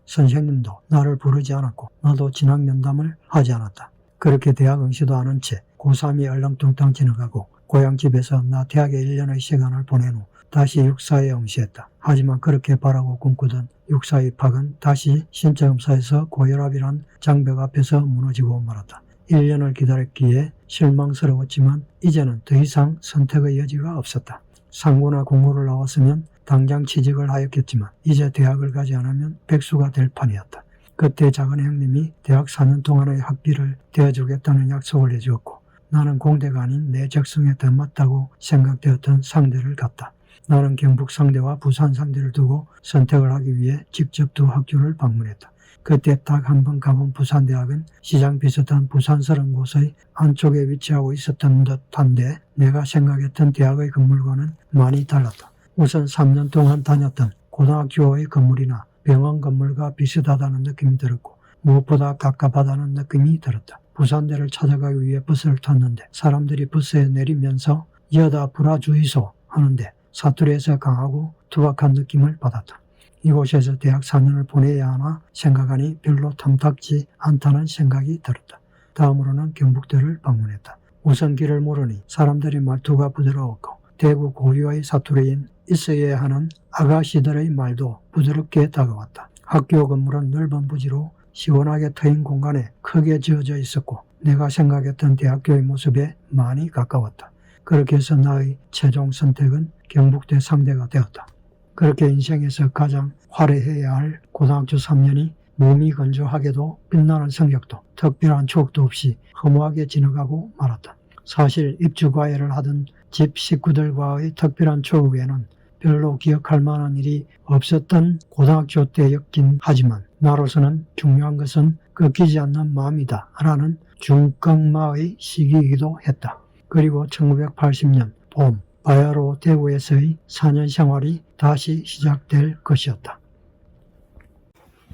선생님도 나를 부르지 않았고 나도 진학 면담을 하지 않았다. 그렇게 대학 응시도 안 한 채 고3이 얼렁뚱땅 지나가고 고향집에서 나 대학에 1년의 시간을 보낸 후 다시 육사에 응시했다. 하지만 그렇게 바라고 꿈꾸던 육사 입학은 다시 신체검사에서 고혈압이란 장벽 앞에서 무너지고 말았다. 1년을 기다렸기에 실망스러웠지만 이제는 더 이상 선택의 여지가 없었다. 상고나 공고를 나왔으면 당장 취직을 하였겠지만 이제 대학을 가지 않으면 백수가 될 판이었다. 그때 작은 형님이 대학 4년 동안의 학비를 대어주겠다는 약속을 해주었고 나는 공대가 아닌 내 적성에 더 맞다고 생각되었던 상대를 갔다. 나는 경북 상대와 부산 상대를 두고 선택을 하기 위해 직접 두 학교를 방문했다. 그때 딱 한 번 가본 부산대학은 시장 비슷한 부산스러운 곳의 안쪽에 위치하고 있었던 듯한데 내가 생각했던 대학의 건물과는 많이 달랐다. 우선 3년 동안 다녔던 고등학교의 건물이나 병원 건물과 비슷하다는 느낌이 들었고 무엇보다 갑갑하다는 느낌이 들었다. 부산대를 찾아가기 위해 버스를 탔는데 사람들이 버스에 내리면서 여다 불화주의소 하는데 사투리에서 강하고 투박한 느낌을 받았다. 이곳에서 대학 4년을 보내야 하나 생각하니 별로 탐탁지 않다는 생각이 들었다. 다음으로는 경북대를 방문했다. 우선 길을 모르니 사람들이 말투가 부드러웠고 대구 고유의 사투리인 있어야 하는 아가씨들의 말도 부드럽게 다가왔다. 학교 건물은 넓은 부지로 시원하게 트인 공간에 크게 지어져 있었고 내가 생각했던 대학교의 모습에 많이 가까웠다. 그렇게 해서 나의 최종 선택은 경북대 상대가 되었다. 그렇게 인생에서 가장 화려해야 할 고등학교 3년이 몸이 건조하게도 빛나는 성적도 특별한 추억도 없이 허무하게 지나가고 말았다. 사실 입주과외를 하던 집 식구들과의 특별한 추억 외에는 별로 기억할 만한 일이 없었던 고등학교 때였긴 하지만 나로서는 중요한 것은 꺾이지 않는 마음이다 라는 중꺾마의 시기이기도 했다. 그리고 1980년 봄 바야흐로 대구에서의 4년 생활이 다시 시작될 것이었다.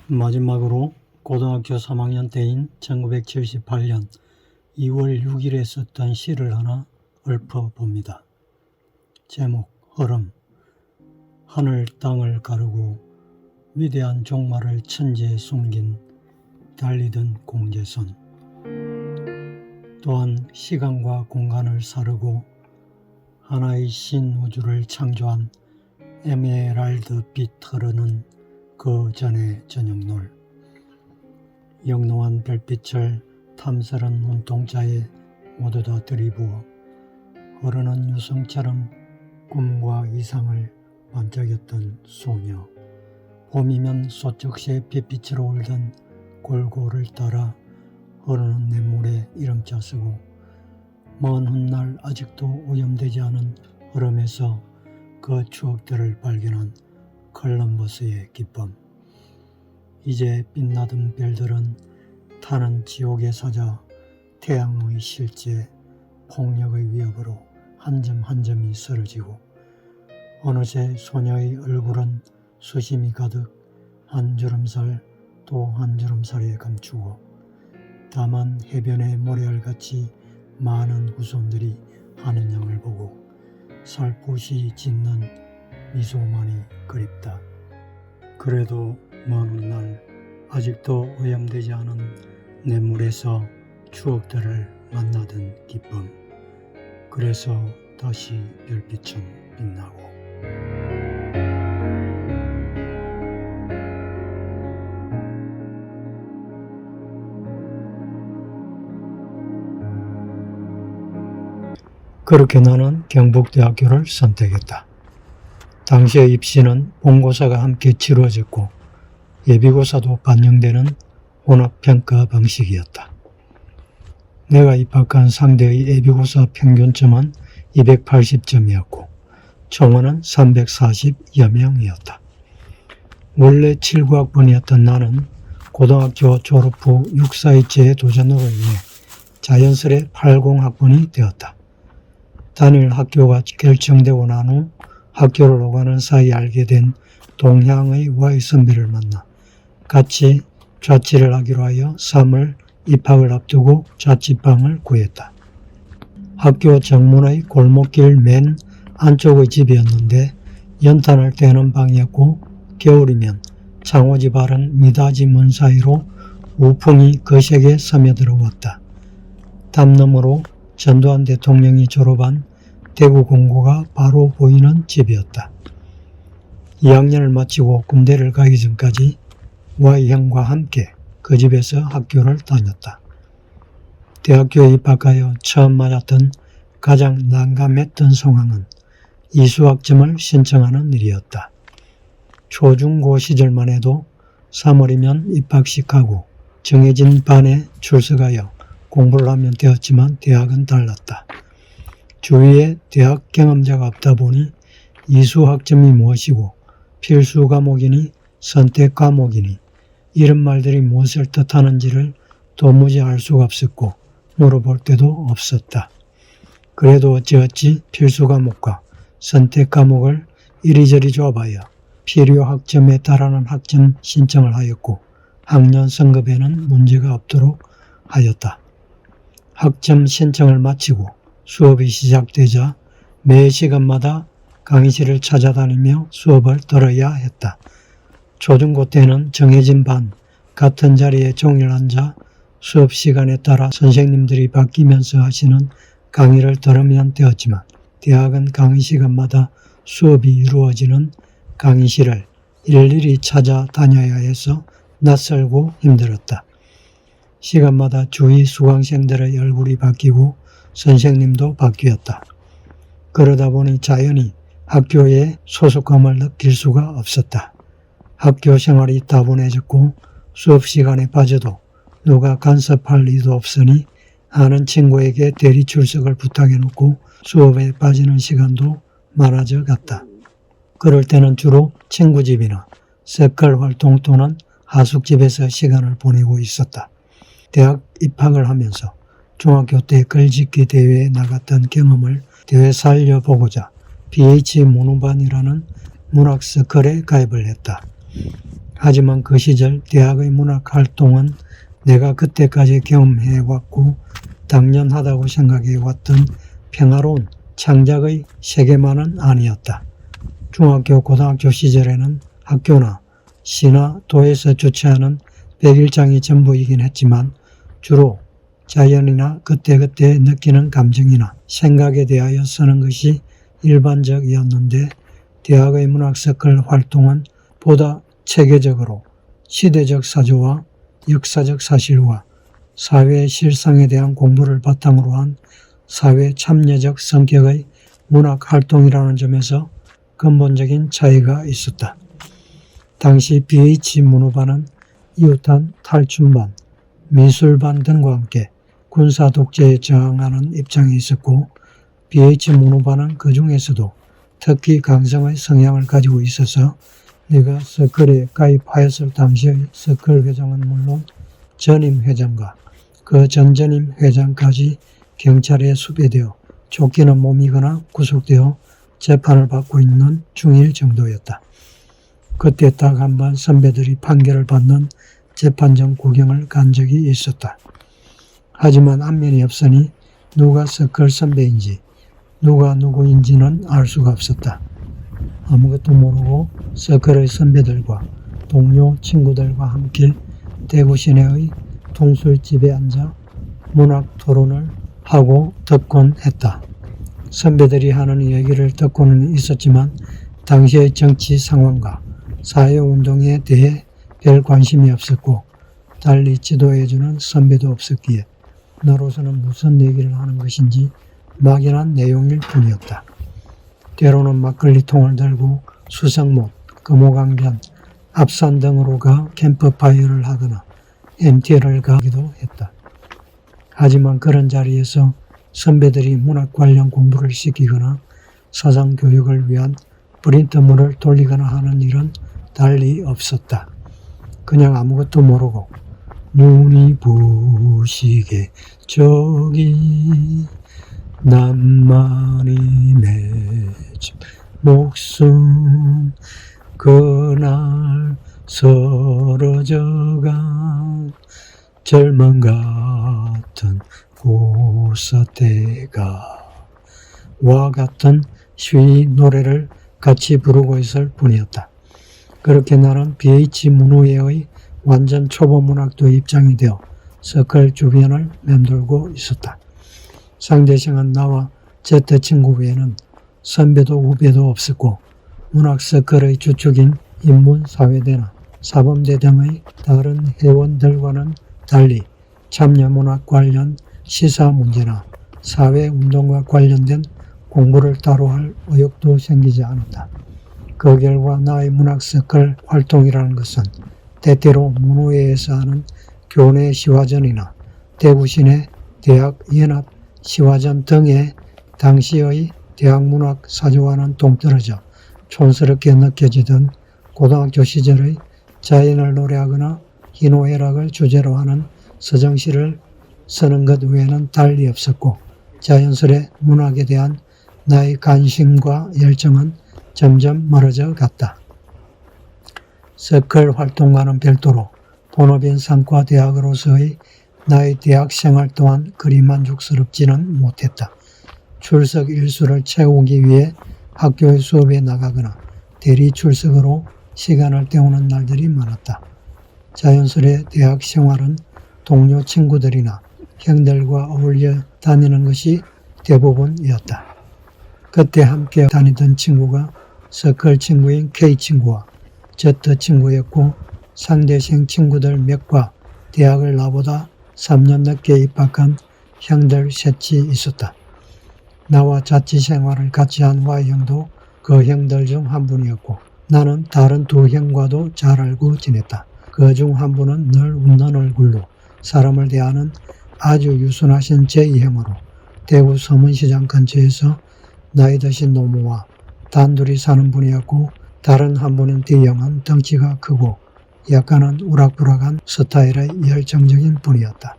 마지막으로 고등학교 3학년 때인 1978년 2월 6일에 썼던 시를 하나 읊어봅니다. 제목 흐름. 하늘 땅을 가르고 위대한 종말을 천지에 숨긴 달리던 공제선. 또한 시간과 공간을 사르고 하나의 신우주를 창조한 에메랄드빛 흐르는 그 전의 저녁놀. 영롱한 별빛을 탐스런 눈동자에 모두 다 들이부어 흐르는 유성처럼 꿈과 이상을 반짝였던 소녀. 봄이면 소쩍새 빛빛으로 울던 골고를 따라 흐르는 냇물에 이름자 쓰고 먼 훗날 아직도 오염되지 않은 흐름에서 그 추억들을 발견한 컬럼버스의 기쁨. 이제 빛나던 별들은 타는 지옥의 사자 태양의 실제 폭력의 위협으로 한 점 한 점이 쓰러지고 어느새 소녀의 얼굴은 수심이 가득 한 주름살 또 한 주름살에 감추고 다만 해변의 모래알같이 많은 후손들이 하는 양을 보고 살포시 짓는 미소만이 그립다. 그래도 먼 훗날 아직도 오염되지 않은 냇물에서 추억들을 만나던 기쁨. 그래서 다시 별빛은 빛나고. 그렇게 나는 경북대학교를 선택했다. 당시의 입시는 본고사가 함께 치루어졌고 예비고사도 반영되는 혼합평가 방식이었다. 내가 입학한 상대의 예비고사 평균점은 280점이었고 총원은 340여 명이었다. 원래 7구학번이었던 나는 고등학교 졸업 후 육사일제의 도전으로 인해 자연스레 80학번이 되었다. 다닐 학교가 결정되고 난 후 학교를 오가는 사이 알게 된 동향의 Y 선배를 만나 같이 자취를 하기로 하여 3월 입학을 앞두고 자취방을 구했다. 학교 정문의 골목길 맨 안쪽의 집이었는데 연탄을 떼는 방이었고 겨울이면 창호지 바른 미닫이 문 사이로 우풍이 거세게 스며들어왔다. 담 너머로 전두환 대통령이 졸업한 대구 공고가 바로 보이는 집이었다. 2학년을 마치고 군대를 가기 전까지 Y형과 함께 그 집에서 학교를 다녔다. 대학교에 입학하여 처음 맞았던 가장 난감했던 상황은 이수학점을 신청하는 일이었다. 초중고 시절만 해도 3월이면 입학식하고 정해진 반에 출석하여 공부를 하면 되었지만 대학은 달랐다. 주위에 대학 경험자가 없다 보니 이수학점이 무엇이고 필수 과목이니 선택 과목이니 이런 말들이 무엇을 뜻하는지를 도무지 알 수가 없었고 물어볼 데도 없었다. 그래도 어찌어찌 필수 과목과 선택 과목을 이리저리 줘봐야 필요 학점에 달하는 학점 신청을 하였고 학년 성급에는 문제가 없도록 하였다. 학점 신청을 마치고 수업이 시작되자 매 시간마다 강의실을 찾아다니며 수업을 들어야 했다. 초중고 때는 정해진 반, 같은 자리에 종일 앉아 수업 시간에 따라 선생님들이 바뀌면서 하시는 강의를 들으면 되었지만 대학은 강의 시간마다 수업이 이루어지는 강의실을 일일이 찾아다녀야 해서 낯설고 힘들었다. 시간마다 주위 수강생들의 얼굴이 바뀌고 선생님도 바뀌었다. 그러다 보니 자연히 학교에 소속감을 느낄 수가 없었다. 학교 생활이 다분해졌고 수업 시간에 빠져도 누가 간섭할 리도 없으니 아는 친구에게 대리 출석을 부탁해놓고 수업에 빠지는 시간도 많아져 갔다. 그럴 때는 주로 친구 집이나 서클 활동 또는 하숙집에서 시간을 보내고 있었다. 대학 입학을 하면서 중학교 때 글짓기 대회에 나갔던 경험을 되살려보고자 BH 문후반이라는 문학 서클에 가입을 했다. 하지만 그 시절 대학의 문학 활동은 내가 그때까지 경험해왔고 당연하다고 생각해왔던 평화로운 창작의 세계만은 아니었다. 중학교, 고등학교 시절에는 학교나 시나 도에서 주최하는 백일장이 전부이긴 했지만 주로 자연이나 그때그때 느끼는 감정이나 생각에 대하여 쓰는 것이 일반적이었는데 대학의 문학서클 활동은 보다 체계적으로 시대적 사조와 역사적 사실과 사회 실상에 대한 공부를 바탕으로 한 사회 참여적 성격의 문학 활동이라는 점에서 근본적인 차이가 있었다. 당시 BH 문후반은 이웃한 탈춤반, 미술반 등과 함께 군사 독재에 저항하는 입장에 있었고 BH 문후반은 그 중에서도 특히 강성의 성향을 가지고 있어서 내가 서클에 가입하였을 당시의 서클 회장은 물론 전임 회장과 그 전전임 회장까지 경찰에 수배되어 쫓기는 몸이거나 구속되어 재판을 받고 있는 중일 정도였다. 그때 딱 한 번 선배들이 판결을 받는 재판정 구경을 간 적이 있었다. 하지만 안면이 없으니 누가 서클 선배인지 누가 누구인지는 알 수가 없었다. 아무것도 모르고 서클의 선배들과 동료 친구들과 함께 대구 시내의 통술집에 앉아 문학 토론을 하고 듣곤 했다. 선배들이 하는 얘기를 듣고는 있었지만 당시의 정치 상황과 사회운동에 대해 별 관심이 없었고 달리 지도해주는 선배도 없었기에 나로서는 무슨 얘기를 하는 것인지 막연한 내용일 뿐이었다. 때로는 막걸리통을 들고 수성못, 금호강변, 앞산 등으로 가 캠프파이어를 하거나 MT를 가기도 했다. 하지만 그런 자리에서 선배들이 문학 관련 공부를 시키거나 서상 교육을 위한 프린트물을 돌리거나 하는 일은 달리 없었다. 그냥 아무것도 모르고 눈이 부시게 저기 나만이 맺은 목숨 그날 서러져간 절망 같은 고사태가 와 같은 시위 노래를 같이 부르고 있을 뿐이었다. 그렇게 나는 BH 문후회의 완전 초보 문학도 입장이 되어 서클 주변을 맴돌고 있었다. 상대성은 나와 Z 친구 외에는 선배도 후배도 없었고 문학 서클의 주축인 인문사회대나 사범대 등의 다른 회원들과는 달리 참여문학 관련 시사 문제나 사회운동과 관련된 공부를 따로 할 의욕도 생기지 않았다. 그 결과 나의 문학서클 활동이라는 것은 때때로 문후회에서 하는 교내 시화전이나 대구시내 대학연합 시화전 등의 당시의 대학문학 사조와는 동떨어져 촌스럽게 느껴지던 고등학교 시절의 자연을 노래하거나 희노애락을 주제로 하는 서정시를 쓰는 것 외에는 달리 없었고 자연스레 문학에 대한 나의 관심과 열정은 점점 멀어져 갔다. 서클 활동과는 별도로 본업인 상과대학으로서의 나의 대학 생활 또한 그리 만족스럽지는 못했다. 출석 일수를 채우기 위해 학교의 수업에 나가거나 대리 출석으로 시간을 때우는 날들이 많았다. 자연스레 대학 생활은 동료 친구들이나 형들과 어울려 다니는 것이 대부분이었다. 그때 함께 다니던 친구가 서클 친구인 K 친구와 Z 친구였고 상대생 친구들 몇과 대학을 나보다 3년 늦게 입학한 형들 셋이 있었다. 나와 자취 생활을 같이 한 Y 형도 그 형들 중 한 분이었고 나는 다른 두 형과도 잘 알고 지냈다. 그 중 한 분은 늘 웃는 얼굴로 사람을 대하는 아주 유순하신 제2형으로 대구 서문시장 근처에서 나이 드신 노모와 단둘이 사는 분이었고 다른 한 분인 D형은 덩치가 크고 약간은 우락부락한 스타일의 열정적인 분이었다.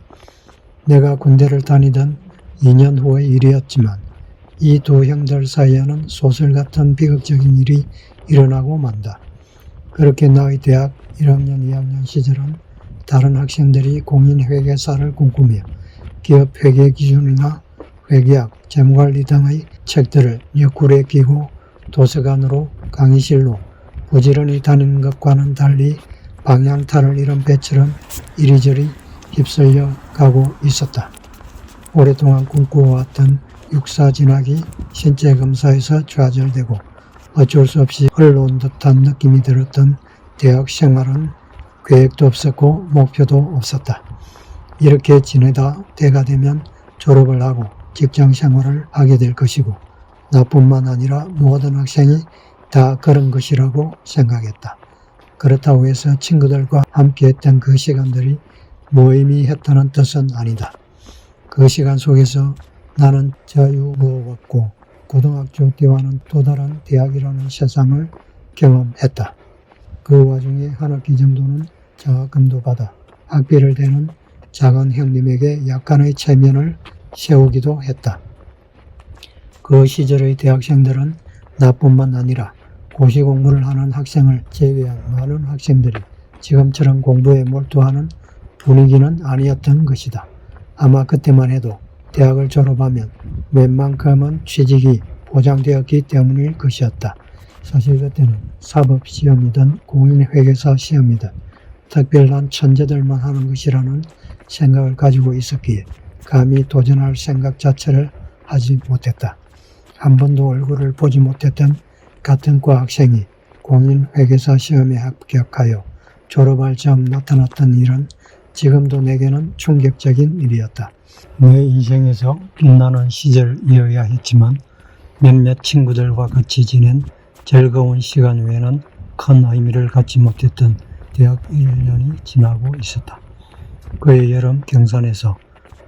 내가 군대를 다니던 2년 후의 일이었지만 이 두 형들 사이에는 소설 같은 비극적인 일이 일어나고 만다. 그렇게 나의 대학 1학년, 2학년 시절은 다른 학생들이 공인회계사를 꿈꾸며 기업 회계 기준이나 회계학, 재무관리 등의 책들을 옆구리에 끼고 도서관으로 강의실로 부지런히 다니는 것과는 달리 방향타를 잃은 배처럼 이리저리 휩쓸려 가고 있었다. 오랫동안 꿈꾸어왔던 육사 진학이 신체검사에서 좌절되고 어쩔 수 없이 흘러온 듯한 느낌이 들었던 대학 생활은 계획도 없었고 목표도 없었다. 이렇게 지내다 때가 되면 졸업을 하고 직장 생활을 하게 될 것이고 나뿐만 아니라 모든 학생이 다 그런 것이라고 생각했다. 그렇다고 해서 친구들과 함께했던 그 시간들이 무의미했다는 뜻은 아니다. 그 시간 속에서 나는 자유로웠고 고등학교 때와는 또 다른 대학이라는 세상을 경험했다. 그 와중에 한 학기 정도는 장학금도 받아 학비를 대는 작은 형님에게 약간의 체면을 세우기도 했다. 그 시절의 대학생들은 나뿐만 아니라 고시 공부를 하는 학생을 제외한 많은 학생들이 지금처럼 공부에 몰두하는 분위기는 아니었던 것이다. 아마 그때만 해도 대학을 졸업하면 웬만큼은 취직이 보장되었기 때문일 것이었다. 사실 그때는 사법시험이든 공인회계사 시험이든 특별한 천재들만 하는 것이라는 생각을 가지고 있었기에 감히 도전할 생각 자체를 하지 못했다. 한 번도 얼굴을 보지 못했던 같은 과 학생이 공인회계사 시험에 합격하여 졸업할 점 나타났던 일은 지금도 내게는 충격적인 일이었다. 내 인생에서 빛나는 시절이어야 했지만 몇몇 친구들과 같이 지낸 즐거운 시간 외에는 큰 의미를 갖지 못했던 대학 1년이 지나고 있었다. 그해 여름 경산에서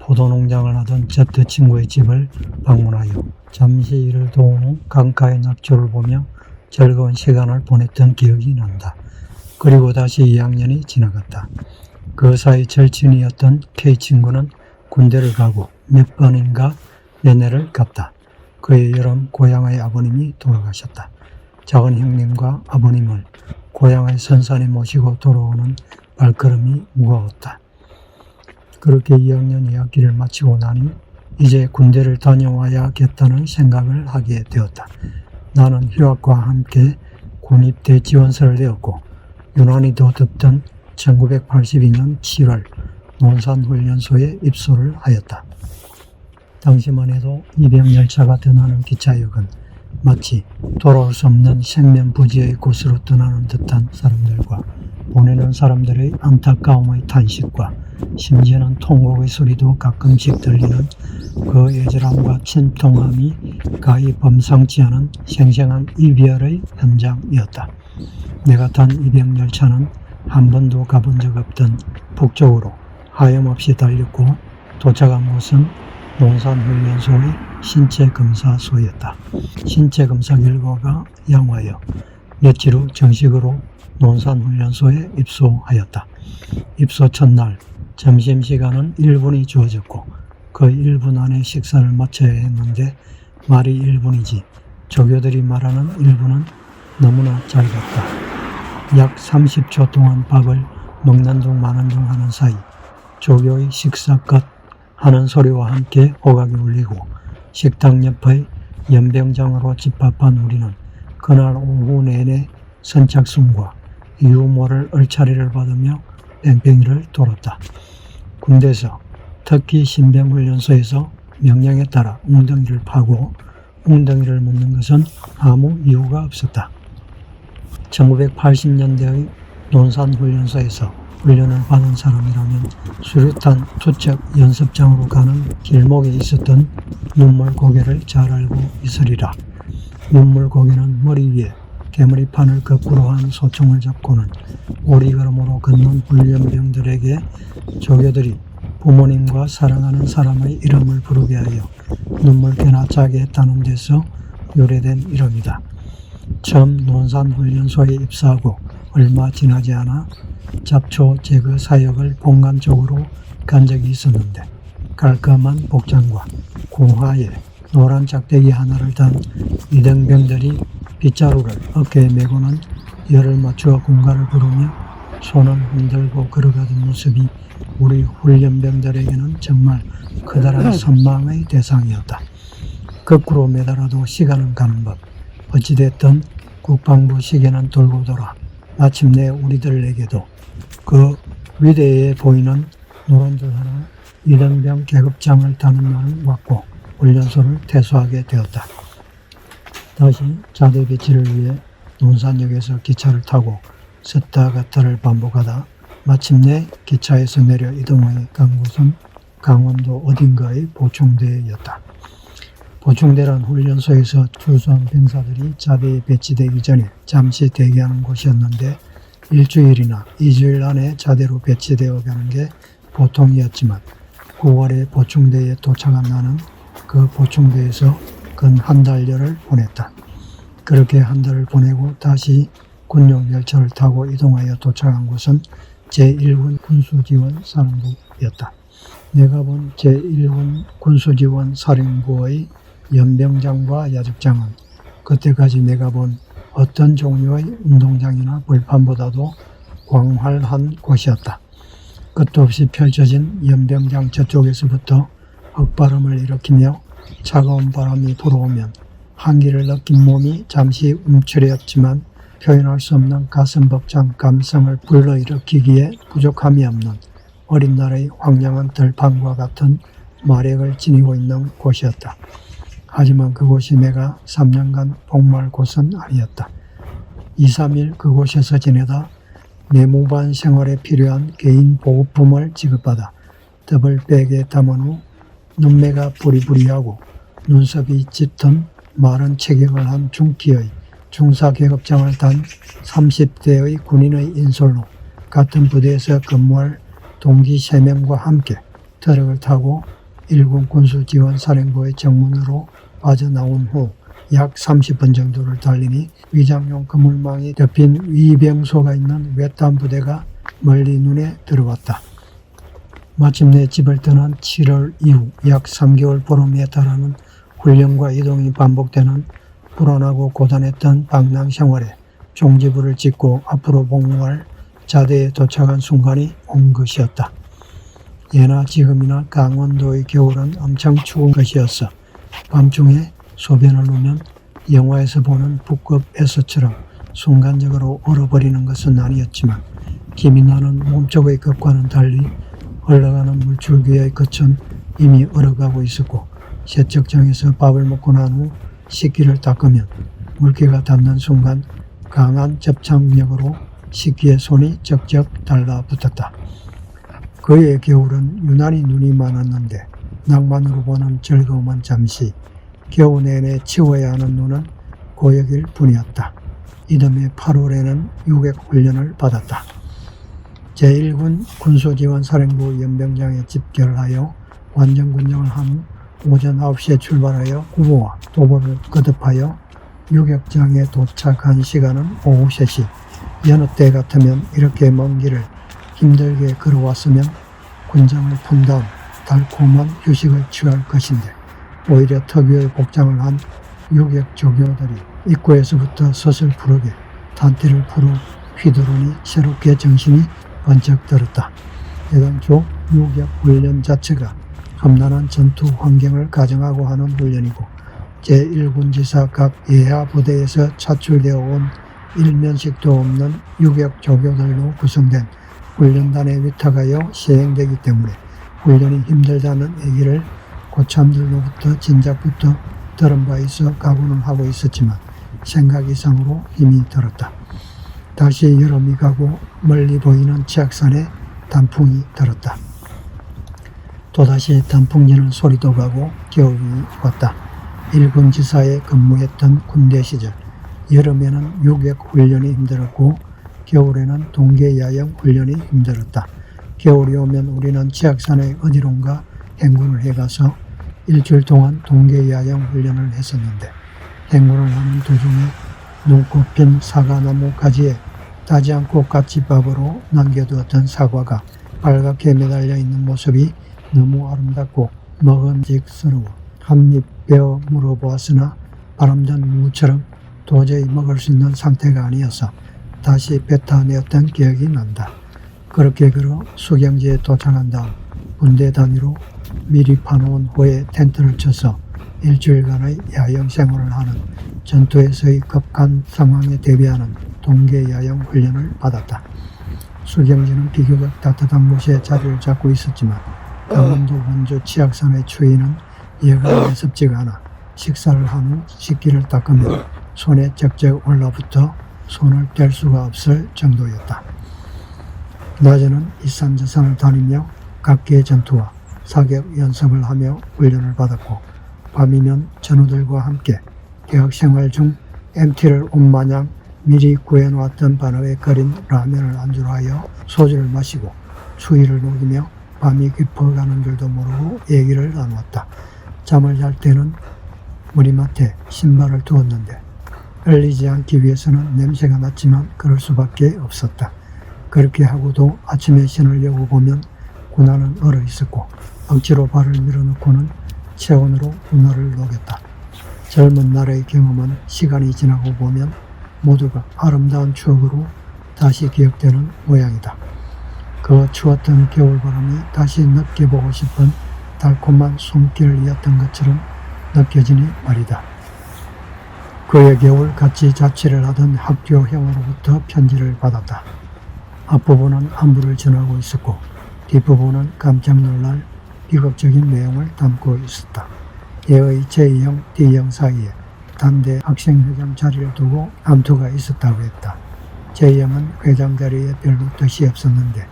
포도농장을 하던 제트 친구의 집을 방문하여 잠시 일을 도운 후 강가의 낙조를 보며 즐거운 시간을 보냈던 기억이 난다. 그리고 다시 2학년이 지나갔다. 그 사이 절친이었던 K 친구는 군대를 가고 몇 번인가 연애를 갔다. 그해 여름 고향의 아버님이 돌아가셨다. 작은 형님과 아버님을 고향의 선산에 모시고 돌아오는 발걸음이 무거웠다. 그렇게 2학년 2학기를 마치고 나니 이제 군대를 다녀와야겠다는 생각을 하게 되었다. 나는 휴학과 함께 군입대 지원서를 내었고 유난히 더 덥던 1982년 7월 논산훈련소에 입소를 하였다. 당시만 해도 입영열차가 떠나는 기차역은 마치 돌아올 수 없는 생면부지의 곳으로 떠나는 듯한 사람들과 보내는 사람들의 안타까움의 탄식과 심지어는 통곡의 소리도 가끔씩 들리는 그 애절함과 침통함이 가히 범상치 않은 생생한 이별의 현장이었다. 내가 탄 입영열차는 한 번도 가본 적 없던 북쪽으로 하염없이 달렸고 도착한 곳은 논산훈련소의 신체검사소였다. 신체검사 결과가 양호하여 며칠 후 정식으로 논산훈련소에 입소하였다. 입소 첫날 점심시간은 1분이 주어졌고 그 1분 안에 식사를 마쳐야 했는데 말이 1분이지 조교들이 말하는 1분은 너무나 짧았다. 약 30초 동안 밥을 먹는 둥 마는 둥 하는 사이 조교의 식사 끝 하는 소리와 함께 호각이 울리고 식당 옆의 연병장으로 집합한 우리는 그날 오후 내내 선착순과 유모를 얼차리를 받으며 뺑뺑이를 돌았다. 군대에서 특히 신병훈련소에서 명령에 따라 웅덩이를 파고 웅덩이를 묻는 것은 아무 이유가 없었다. 1980년대의 논산훈련소에서 훈련을 받은 사람이라면 수류탄 투척 연습장으로 가는 길목에 있었던 눈물고개를 잘 알고 있으리라. 눈물고개는 머리 위에 개머리판을 거꾸로 한 소총을 잡고는 오리걸음으로 걷는 훈련병들에게 조교들이 부모님과 사랑하는 사람의 이름을 부르게 하여 눈물개나 짜게 했다는 데서 유래된 이름이다. 처음 논산훈련소에 입사하고 얼마 지나지 않아 잡초 제거 사역을 본관 쪽으로 간 적이 있었는데 깔끔한 복장과 궁화에 노란 작대기 하나를 단 이등병들이 빗자루를 어깨에 메고는 열을 맞추어 군가를 부르며 손을 흔들고 걸어가던 모습이 우리 훈련병들에게는 정말 커다란 선망의 대상이었다. 거꾸로 매달아도 시간은 가는 법. 어찌됐든 국방부 시계는 돌고 돌아 마침내 우리들에게도 그 위대해 보이는 노란줄 하나 이등병 계급장을 타는 날은 왔고 훈련소를 퇴소하게 되었다. 다시 자대 배치를 위해 논산역에서 기차를 타고 섰다 갔다를 반복하다 마침내 기차에서 내려 이동해 간 곳은 강원도 어딘가의 보충대였다. 보충대란 훈련소에서 투수한 병사들이 자대에 배치되기 전에 잠시 대기하는 곳이었는데 일주일이나 2주일 안에 자대로 배치되어 가는 게 보통이었지만 9월에 보충대에 도착한 나는 그 보충대에서 근 한 달여를 보냈다. 그렇게 한 달을 보내고 다시 군용 열차를 타고 이동하여 도착한 곳은 제1군 군수지원 사령부였다. 내가 본 제1군 군수지원 사령부의 연병장과 야적장은 그때까지 내가 본 어떤 종류의 운동장이나 벌판보다도 광활한 곳이었다. 끝도 없이 펼쳐진 연병장 저쪽에서부터 흙바람을 일으키며 차가운 바람이 불어오면 한기를 느낀 몸이 잠시 움츠렸지만 표현할 수 없는 가슴 벅찬 감성을 불러일으키기에 부족함이 없는 어린 날의 황량한 들판과 같은 마력을 지니고 있는 곳이었다. 하지만 그곳이 내가 3년간 복무할 곳은 아니었다. 2, 3일 그곳에서 지내다 내무반 생활에 필요한 개인 보급품을 지급받아 더블백에 담은 후 눈매가 부리부리하고 눈썹이 짙은 마른 체격을 한 중기의 중사계급장을 단 30대의 군인의 인솔로 같은 부대에서 근무할 동기 3명과 함께 트럭을 타고 일군 군수지원사령부의 정문으로 빠져나온 후 약 30분 정도를 달리니 위장용 그물망이 덮인 위병소가 있는 외딴 부대가 멀리 눈에 들어왔다. 마침내 집을 떠난 7월 이후 약 3개월 보름에 달하는 훈련과 이동이 반복되는 불안하고 고단했던 방랑 생활에 종지부를 찍고 앞으로 복무할 자대에 도착한 순간이 온 것이었다. 예나 지금이나 강원도의 겨울은 엄청 추운 것이었어. 밤중에 소변을 누면 영화에서 보는 북극 에서처럼 순간적으로 얼어버리는 것은 아니었지만 김이 나는 몸쪽의 것과는 달리 흘러가는 물줄기의 끝은 이미 얼어가고 있었고 세척장에서 밥을 먹고 난 후 식기를 닦으면 물기가 닿는 순간 강한 접착력으로 식기에 손이 쩍쩍 달라붙었다. 그의 겨울은 유난히 눈이 많았는데 낭만으로 보는 즐거움은 잠시, 겨우 내내 치워야 하는 눈은 고역일 뿐이었다. 이듬해 8월에는 유격훈련을 받았다. 제1군 군수지원사령부 연병장에 집결하여 완전군정을 한 후 오전 9시에 출발하여 구보와 도보를 거듭하여 유격장에 도착한 시간은 오후 3시. 여느 때 같으면 이렇게 먼 길을 힘들게 걸어왔으면 군장을 푼 다음 달콤한 휴식을 취할 것인데 오히려 특유의 복장을 한 유격 조교들이 입구에서부터 서슬푸르게 단티를 풀어 휘두르니 새롭게 정신이 번쩍 들었다. 애당초 유격 훈련 자체가 험난한 전투 환경을 가정하고 하는 훈련이고 제1군지사 각 예하 부대에서 차출되어 온 일면식도 없는 유격 조교들로 구성된 훈련단에 위탁하여 시행되기 때문에 훈련이 힘들다는 얘기를 고참들로부터 진작부터 들은 바 있어 각오는 하고 있었지만 생각 이상으로 힘이 들었다. 다시 여름이 가고 멀리 보이는 지악산에 단풍이 들었다. 또다시 단풍 지는 소리도 가고 겨울이 왔다. 1군 지사에 근무했던 군대 시절 여름에는 유격 훈련이 힘들었고 겨울에는 동계 야영 훈련이 힘들었다. 겨울이 오면 우리는 지악산의 어디론가 행군을 해가서 일주일 동안 동계 야영 훈련을 했었는데 행군을 하는 도중에 눈꽃핀 사과나무 가지에 따지 않고 갓집밥으로 남겨두었던 사과가 빨갛게 매달려 있는 모습이 너무 아름답고 먹음직스러워 한입 베어 물어보았으나 바람전 무처럼 도저히 먹을 수 있는 상태가 아니어서 다시 뱉어내었던 기억이 난다. 그렇게 걸어 수경지에 도착한 다음 군대 단위로 미리 파놓은 호에 텐트를 쳐서 일주일간의 야영 생활을 하는 전투에서의 급한 상황에 대비하는 동계 야영 훈련을 받았다. 수경지는 비교적 따뜻한 곳에 자리를 잡고 있었지만 강원도 원주 치악산의 추위는 예가 매섭지가 않아 식사를 한 후 식기를 닦으면 손에 쩍쩍 올라붙어 손을 뗄 수가 없을 정도였다. 낮에는 이산저산을 다니며 각계의 전투와 사격 연습을 하며 훈련을 받았고 밤이면 전우들과 함께 대학생활 중 MT를 옷마냥 미리 구해놓았던 바늘에 끓인 라면을 안주로 하여 소주를 마시고 추위를 녹이며 밤이 깊어가는 줄도 모르고 얘기를 나누었다. 잠을 잘 때는 머리맡에 신발을 두었는데 흘리지 않기 위해서는 냄새가 났지만 그럴 수밖에 없었다. 그렇게 하고도 아침에 신으려고 보면 군화는 얼어 있었고 억지로 발을 밀어넣고는 체온으로 군화를 녹였다. 젊은 날의 경험은 시간이 지나고 보면 모두가 아름다운 추억으로 다시 기억되는 모양이다. 그 추웠던 겨울바람이 다시 느껴보고 싶은 달콤한 손길이었던 것처럼 느껴지니 말이다. 그의 겨울 같이 자취를 하던 학교 형으로부터 편지를 받았다. 앞부분은 안부를 전하고 있었고 뒷부분은 깜짝 놀랄 비극적인 내용을 담고 있었다. 얘의 제2형, D형 사이에 단대 학생회장 자리를 두고 암투가 있었다고 했다. J형은 회장 자리에 별로 뜻이 없었는데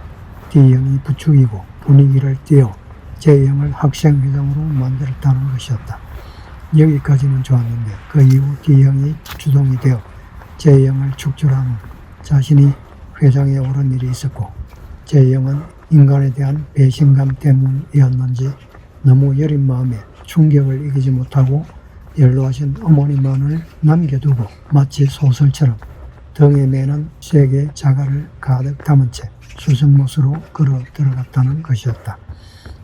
D형이 부추기고 분위기를 띄워 J형을 학생회장으로 만들었다는 것이었다. 여기까지는 좋았는데 그 이후 D형이 주동이 되어 J형을 축출한 후 자신이 회장에 오른 일이 있었고 J형은 인간에 대한 배신감 때문이었는지 너무 여린 마음에 충격을 이기지 못하고 연로하신 어머니만을 남겨두고 마치 소설처럼 등에 매는 쇠개 자갈을 가득 담은 채 수승못으로 걸어 들어갔다는 것이었다.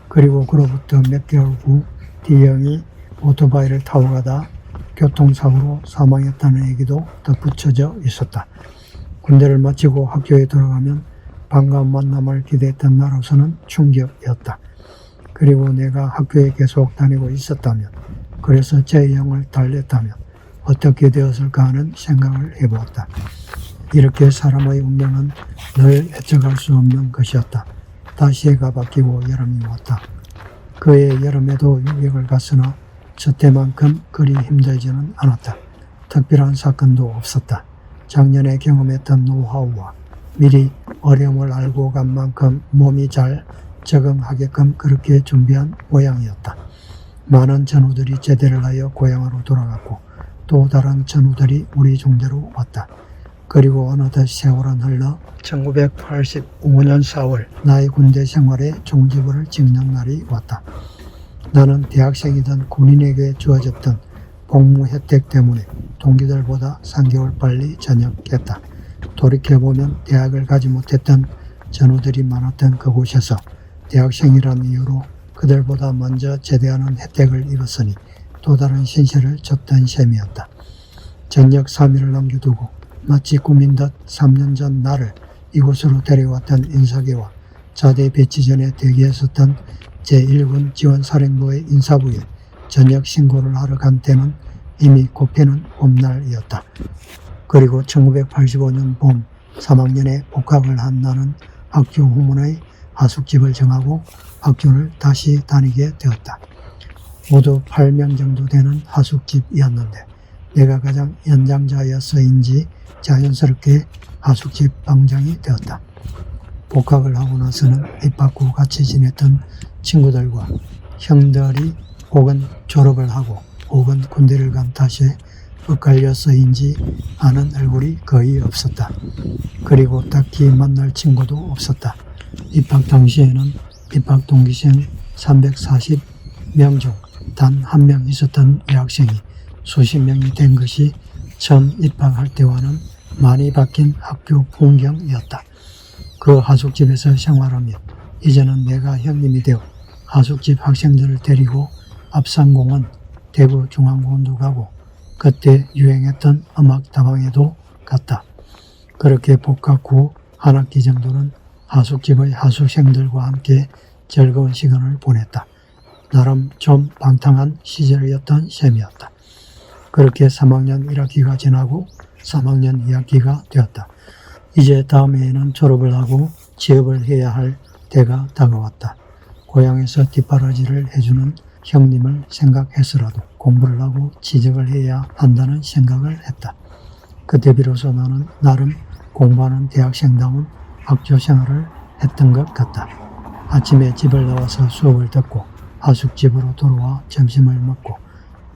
그리고 그로부터 몇 개월 후 D형이 오토바이를 타고 가다 교통사고로 사망했다는 얘기도 덧붙여져 있었다. 군대를 마치고 학교에 들어가면 반가운 만남을 기대했던 나로서는 충격이었다. 그리고 내가 학교에 계속 다니고 있었다면, 그래서 J형을 달랬다면 어떻게 되었을까 하는 생각을 해보았다. 이렇게 사람의 운명은 늘 예측할 수 없는 것이었다. 다시 해가 바뀌고 여름이 왔다. 그해 여름에도 유격을 갔으나 저 때만큼 그리 힘들지는 않았다. 특별한 사건도 없었다. 작년에 경험했던 노하우와 미리 어려움을 알고 간 만큼 몸이 잘 적응하게끔 그렇게 준비한 모양이었다. 많은 전우들이 제대를 하여 고향으로 돌아갔고 또 다른 전우들이 우리 중대로 왔다. 그리고 어느덧 세월은 흘러 1985년 4월 나의 군대 생활의 종지부를 찍는 날이 왔다. 나는 대학생이던 군인에게 주어졌던 복무 혜택 때문에 동기들보다 3개월 빨리 전역했다. 돌이켜보면 대학을 가지 못했던 전우들이 많았던 그곳에서 대학생이라는 이유로 그들보다 먼저 제대하는 혜택을 입었으니 또 다른 신세를 졌던 셈이었다. 전역 3일을 남겨두고 마치 꿈인 듯 3년 전 나를 이곳으로 데려왔던 인사계와 자대 배치 전에 대기했었던 제1군 지원사령부의 인사부에 전역 신고를 하러 간 때는 이미 꽃피는 봄날이었다. 그리고 1985년 봄 3학년에 복학을 한 나는 학교 후문의 하숙집을 정하고 학교를 다시 다니게 되었다. 모두 8명 정도 되는 하숙집이었는데 내가 가장 연장자였어인지 자연스럽게 하숙집 방장이 되었다. 복학을 하고 나서는 입학 후 같이 지냈던 친구들과 형들이 혹은 졸업을 하고 혹은 군대를 간 탓에 엇갈려서인지 아는 얼굴이 거의 없었다. 그리고 딱히 만날 친구도 없었다. 입학 당시에는 입학 동기생 340명 중 단 한 명 있었던 여학생이 수십 명이 된 것이 처음 입학할 때와는 많이 바뀐 학교 풍경이었다. 그 하숙집에서 생활하며 이제는 내가 형님이 되어 하숙집 학생들을 데리고 앞상공원, 대구 중앙공원도 가고 그때 유행했던 음악다방에도 갔다. 그렇게 복학 후 한 학기 정도는 하숙집의 하숙생들과 함께 즐거운 시간을 보냈다. 나름 좀 방탕한 시절이었던 셈이었다. 그렇게 3학년 1학기가 지나고 3학년 2학기가 되었다. 이제 다음 해에는 졸업을 하고 취업을 해야 할 때가 다가왔다. 고향에서 뒷바라지를 해주는 형님을 생각해서라도 공부를 하고 취직을 해야 한다는 생각을 했다. 그때 비로소 나는 나름 공부하는 대학생다운 학교 생활을 했던 것 같다. 아침에 집을 나와서 수업을 듣고 하숙집으로 돌아와 점심을 먹고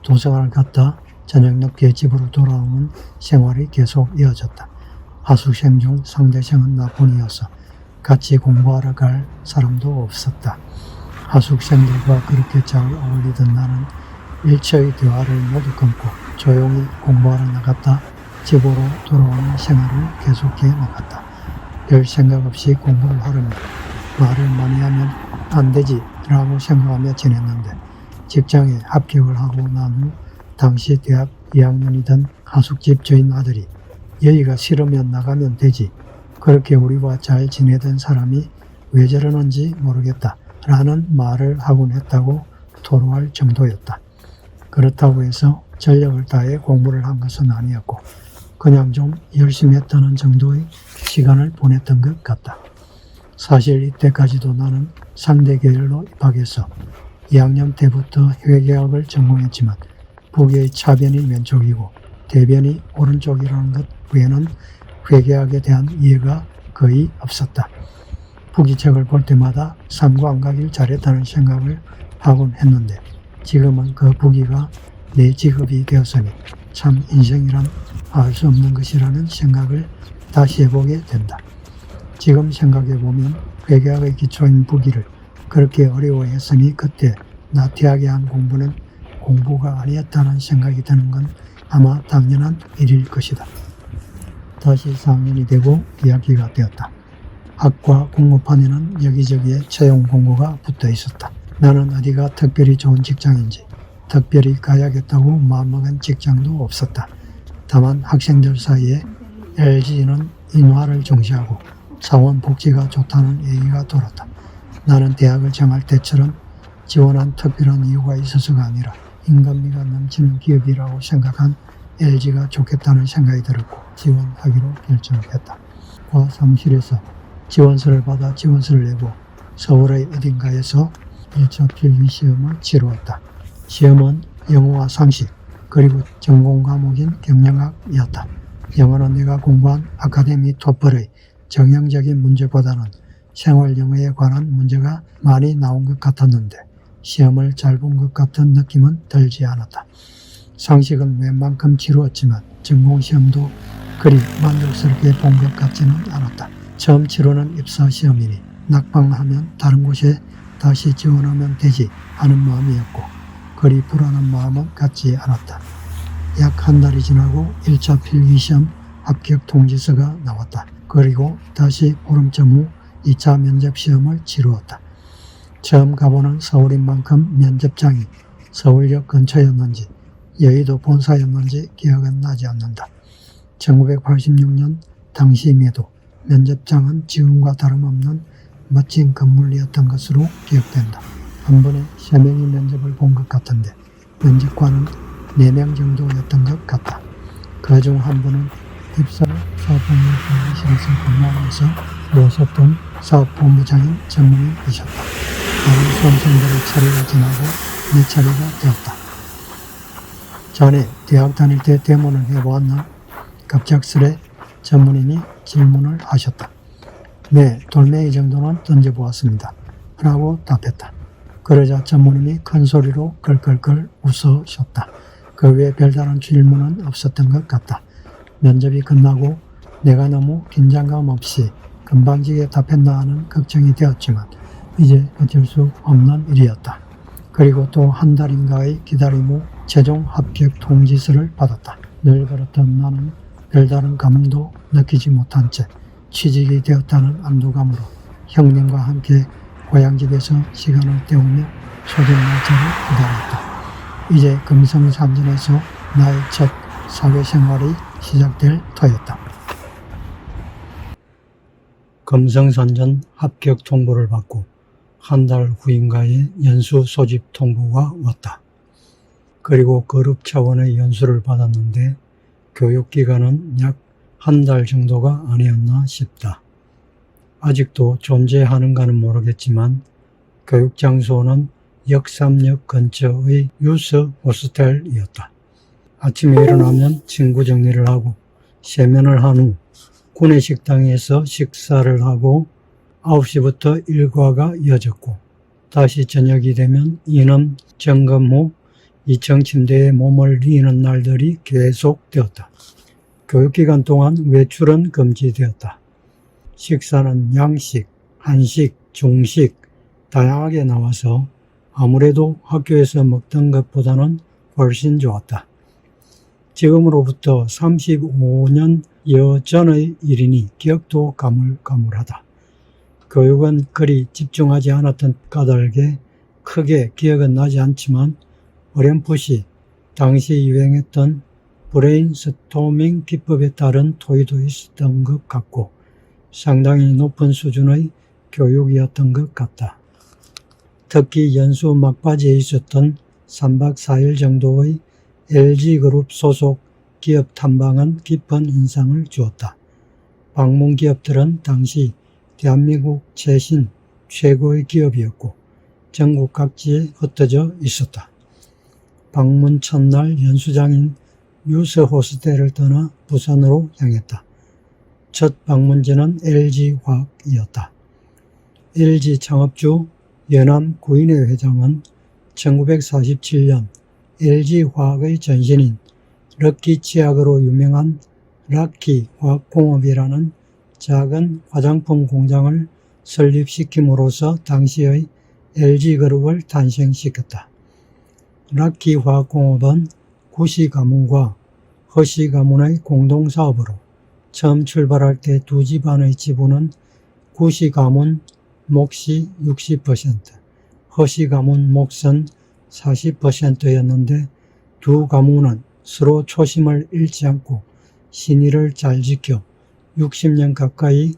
도서관을 갔다 저녁 늦게 집으로 돌아오는 생활이 계속 이어졌다. 하숙생 중 상대생은 나뿐이어서 같이 공부하러 갈 사람도 없었다. 하숙생들과 그렇게 잘 어울리던 나는 일처의 대화를 모두 끊고 조용히 공부하러 나갔다 집으로 돌아오는 생활을 계속해 나갔다. 별 생각 없이 공부를 하려면 말을 많이 하면 안 되지 라고 생각하며 지냈는데 직장에 합격을 하고 난 후 당시 대학 2학년이던 하숙집 주인 아들이 여기가 싫으면 나가면 되지 그렇게 우리와 잘 지내던 사람이 왜 저러는지 모르겠다 라는 말을 하곤 했다고 토로할 정도였다. 그렇다고 해서 전력을 다해 공부를 한 것은 아니었고 그냥 좀 열심히 했다는 정도의 시간을 보냈던 것 같다. 사실 이때까지도 나는 상대 계열로 입학해서 2학년 때부터 회계학을 전공했지만 부계의 차변이 왼쪽이고 대변이 오른쪽이라는 것 외에는 회계학에 대한 이해가 거의 없었다. 부기책을 볼 때마다 삼고 안 가길 잘했다는 생각을 하곤 했는데 지금은 그 부기가 내 직업이 되었으니 참 인생이란 알 수 없는 것이라는 생각을 다시 해보게 된다. 지금 생각해보면 회계학의 기초인 부기를 그렇게 어려워했으니 그때 나태하게 한 공부는 공부가 아니었다는 생각이 드는 건 아마 당연한 일일 것이다. 다시 4학년이 되고 2학기가 되었다. 학과 공고판에는 여기저기에 채용 공고가 붙어 있었다. 나는 어디가 특별히 좋은 직장인지 특별히 가야겠다고 마음먹은 직장도 없었다. 다만 학생들 사이에 LG는 인화를重시하고 사원복지가 좋다는 얘기가 돌았다. 나는 대학을 정할 때처럼 지원한 특별한 이유가 있어서가 아니라 인간미가 넘치는 기업이라고 생각한 LG가 좋겠다는 생각이 들었고 지원하기로 결정했다. 과 사무실에서 지원서를 받아 지원서를 내고 서울의 어딘가에서 1차 필기시험을 치루었다. 시험은 영어와 상식 그리고 전공 과목인 경영학이었다. 영어는 내가 공부한 아카데미 토플의 정형적인 문제보다는 생활 영어에 관한 문제가 많이 나온 것 같았는데 시험을 잘 본 것 같은 느낌은 들지 않았다. 상식은 웬만큼 치루었지만 전공시험도 그리 만족스럽게 본 것 같지는 않았다. 처음 치르는 입사시험이니 낙방하면 다른 곳에 다시 지원하면 되지 하는 마음이었고 그리 불안한 마음은 갖지 않았다. 약 한 달이 지나고 1차 필기시험 합격 통지서가 나왔다. 그리고 다시 보름쯤 후 2차 면접시험을 치루었다. 처음 가보는 서울인 만큼 면접장이 서울역 근처였는지 여의도 본사였는지 기억은 나지 않는다. 1986년 당시임에도 면접장은 지금과 다름없는 멋진 건물이었던 것으로 기억된다. 한 번에 3명이 면접을 본 것 같은데 면접관은 4명 정도였던 것 같다. 그 중 한 분은 입사 사업본부실에서 근무하면서 모셨던 사업본부장인 전문의이셨다. 다른 수험생들의 차례가 지나고 내 차례가 되었다. 자네 대학 다닐 때 대모를 해보았나? 갑작스레 전문인이 질문을 하셨다. 네, 돌멩이 정도는 던져보았습니다. 라고 답했다. 그러자 전문인이 큰 소리로 끌끌끌 웃으셨다. 그 외에 별다른 질문은 없었던 것 같다. 면접이 끝나고 내가 너무 긴장감 없이 금방지게 답했나 하는 걱정이 되었지만 이제 어쩔 수 없는 일이었다. 그리고 또 한 달인가의 기다림 후 최종 합격 통지서를 받았다. 늘 그렇던 나는 별다른 감흥도 느끼지 못한 채 취직이 되었다는 안도감으로 형님과 함께 고향집에서 시간을 때우며 소집 날짜를 기다렸다. 이제 금성산전에서 나의 첫 사회생활이 시작될 터였다. 금성산전 합격 통보를 받고 한 달 후인가에 연수 소집 통보가 왔다. 그리고 그룹 차원의 연수를 받았는데 교육기간은 약 한 달 정도가 아니었나 싶다. 아직도 존재하는가는 모르겠지만 교육장소는 역삼역 근처의 유스 호스텔이었다. 아침에 일어나면 친구 정리를 하고 세면을 한 후 구내식당에서 식사를 하고 9시부터 일과가 이어졌고 다시 저녁이 되면 인원 점검 후 2층 침대에 몸을 뉘는 날들이 계속되었다. 교육기간 동안 외출은 금지되었다. 식사는 양식, 한식, 중식 다양하게 나와서 아무래도 학교에서 먹던 것보다는 훨씬 좋았다. 지금으로부터 35년여 전의 일이니 기억도 가물가물하다. 교육은 그리 집중하지 않았던 까닭에 크게 기억은 나지 않지만 어렴풋이 당시 유행했던 브레인스토밍 기법에 따른 토의도 있었던 것 같고 상당히 높은 수준의 교육이었던 것 같다. 특히 연수 막바지에 있었던 3박 4일 정도의 LG그룹 소속 기업 탐방은 깊은 인상을 주었다. 방문 기업들은 당시 대한민국 최신 최고의 기업이었고 전국 각지에 흩어져 있었다. 방문 첫날 연수장인 유스 호스텔을 떠나 부산으로 향했다. 첫 방문지는 LG화학이었다. LG 창업주 연암 구인회 회장은 1947년 LG화학의 전신인 럭키 치약으로 유명한 락키 화학공업이라는 작은 화장품 공장을 설립시킴으로써 당시의 LG그룹을 탄생시켰다. 락키 화학공업은 구시 가문과 허시 가문의 공동사업으로 처음 출발할 때 두 집안의 지분은 구시 가문 몫이 60%, 허시 가문 몫은 40%였는데 두 가문은 서로 초심을 잃지 않고 신의를 잘 지켜 60년 가까이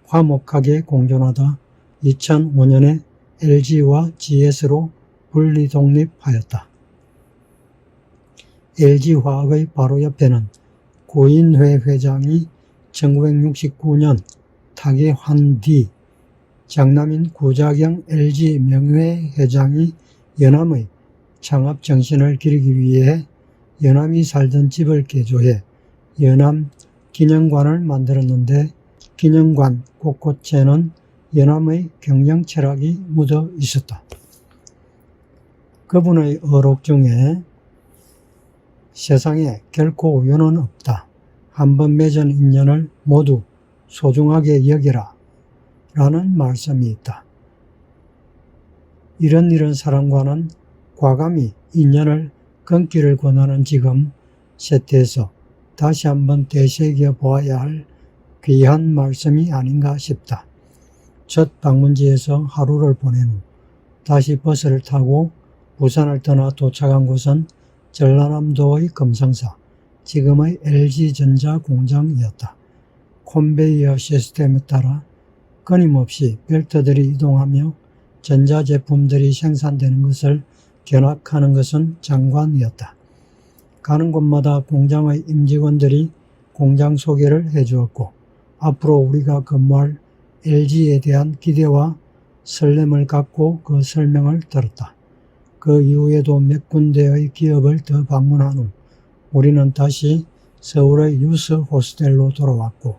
화목하게 공존하다 2005년에 LG와 GS로 분리 독립하였다. LG화학의 바로 옆에는 구인회 회장이 1969년 타계환 뒤 장남인 구자경 LG 명회 회장이 연암의 창업 정신을 기리기 위해 연암이 살던 집을 개조해 연암 기념관을 만들었는데 기념관 곳곳에는 연암의 경영 철학이 묻어 있었다. 그분의 어록 중에 세상에 결코 우연은 없다. 한번 맺은 인연을 모두 소중하게 여기라 라는 말씀이 있다. 이런 사람과는 과감히 인연을 끊기를 권하는 지금 세태에서 다시 한번 되새겨 보아야 할 귀한 말씀이 아닌가 싶다. 첫 방문지에서 하루를 보낸 후 다시 버스를 타고 부산을 떠나 도착한 곳은 전라남도의 금성사, 지금의 LG전자 공장이었다. 컨베이어 시스템에 따라 끊임없이 벨트들이 이동하며 전자제품들이 생산되는 것을 견학하는 것은 장관이었다. 가는 곳마다 공장의 임직원들이 공장 소개를 해주었고 앞으로 우리가 근무할 LG에 대한 기대와 설렘을 갖고 그 설명을 들었다. 그 이후에도 몇 군데의 기업을 더 방문한 후 우리는 다시 서울의 유스 호스텔로 돌아왔고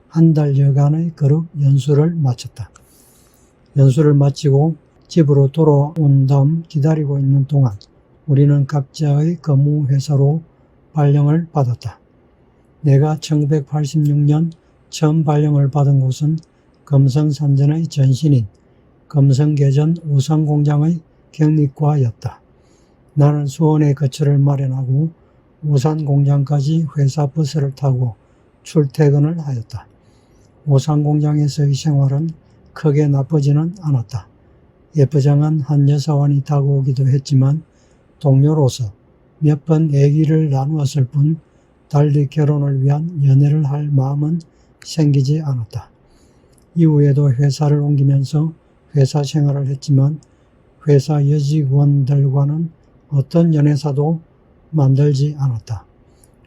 한 달여간의 거룩 연수를 마쳤다. 연수를 마치고 집으로 돌아온 다음 기다리고 있는 동안 우리는 각자의 근무회사로 발령을 받았다. 내가 1986년 처음 발령을 받은 곳은 금성산전의 전신인 금성계전 우산공장의 격리과였다. 나는 수원에 거처를 마련하고 우산공장까지 회사 버스를 타고 출퇴근을 하였다. 우산공장에서의 생활은 크게 나쁘지는 않았다. 예쁘장한 한 여사원이 다가오기도 했지만 동료로서 몇 번 얘기를 나누었을 뿐 달리 결혼을 위한 연애를 할 마음은 생기지 않았다. 이후에도 회사를 옮기면서 회사 생활을 했지만 회사 여직원들과는 어떤 연애사도 만들지 않았다.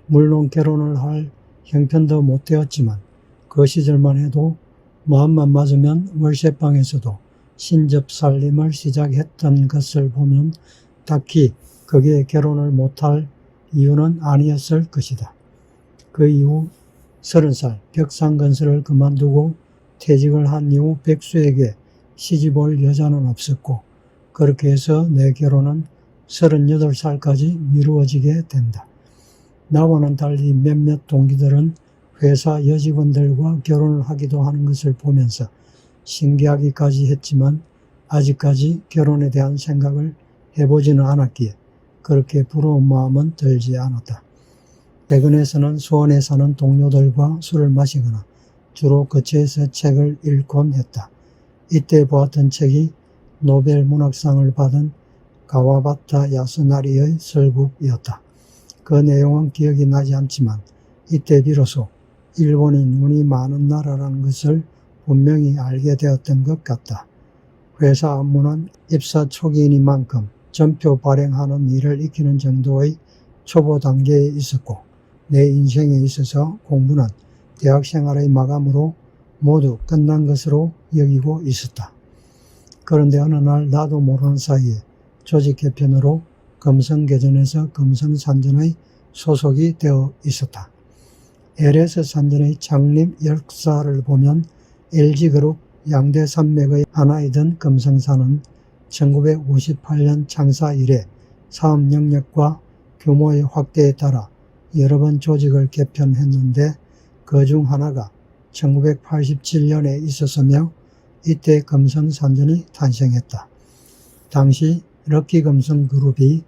물론 결혼을 할 형편도 못 되었지만 그 시절만 해도 마음만 맞으면 월세방에서도 신접살림을 시작했던 것을 보면 딱히 그게 결혼을 못할 이유는 아니었을 것이다. 그 이후 30살 벽상건설을 그만두고 퇴직을 한 이후 백수에게 시집올 여자는 없었고 그렇게 해서 내 결혼은 38살까지 미루어지게 된다. 나와는 달리 몇몇 동기들은 회사 여직원들과 결혼을 하기도 하는 것을 보면서 신기하기까지 했지만 아직까지 결혼에 대한 생각을 해보지는 않았기에 그렇게 부러운 마음은 들지 않았다. 최근에서는 수원에 사는 동료들과 술을 마시거나 주로 거처에서 책을 읽곤 했다. 이때 보았던 책이 노벨 문학상을 받은 가와바타 야스나리의 설국이었다. 그 내용은 기억이 나지 않지만 이때 비로소 일본이 눈이 많은 나라라는 것을 분명히 알게 되었던 것 같다. 회사 업무는 입사 초기이니만큼 전표 발행하는 일을 익히는 정도의 초보 단계에 있었고 내 인생에 있어서 공부는 대학생활의 마감으로 모두 끝난 것으로 여기고 있었다. 그런데 어느 날 나도 모르는 사이에 조직 개편으로 금성계전에서 금성산전의 소속이 되어 있었다. LS 산전의 창립 역사를 보면 LG그룹 양대 산맥의 하나이던 금성사는 1958년 창사 이래 사업 영역과 규모의 확대에 따라 여러 번 조직을 개편했는데 그 중 하나가 1987년에 있었으며 이때 금성산전이 탄생했다. 당시 럭키금성그룹이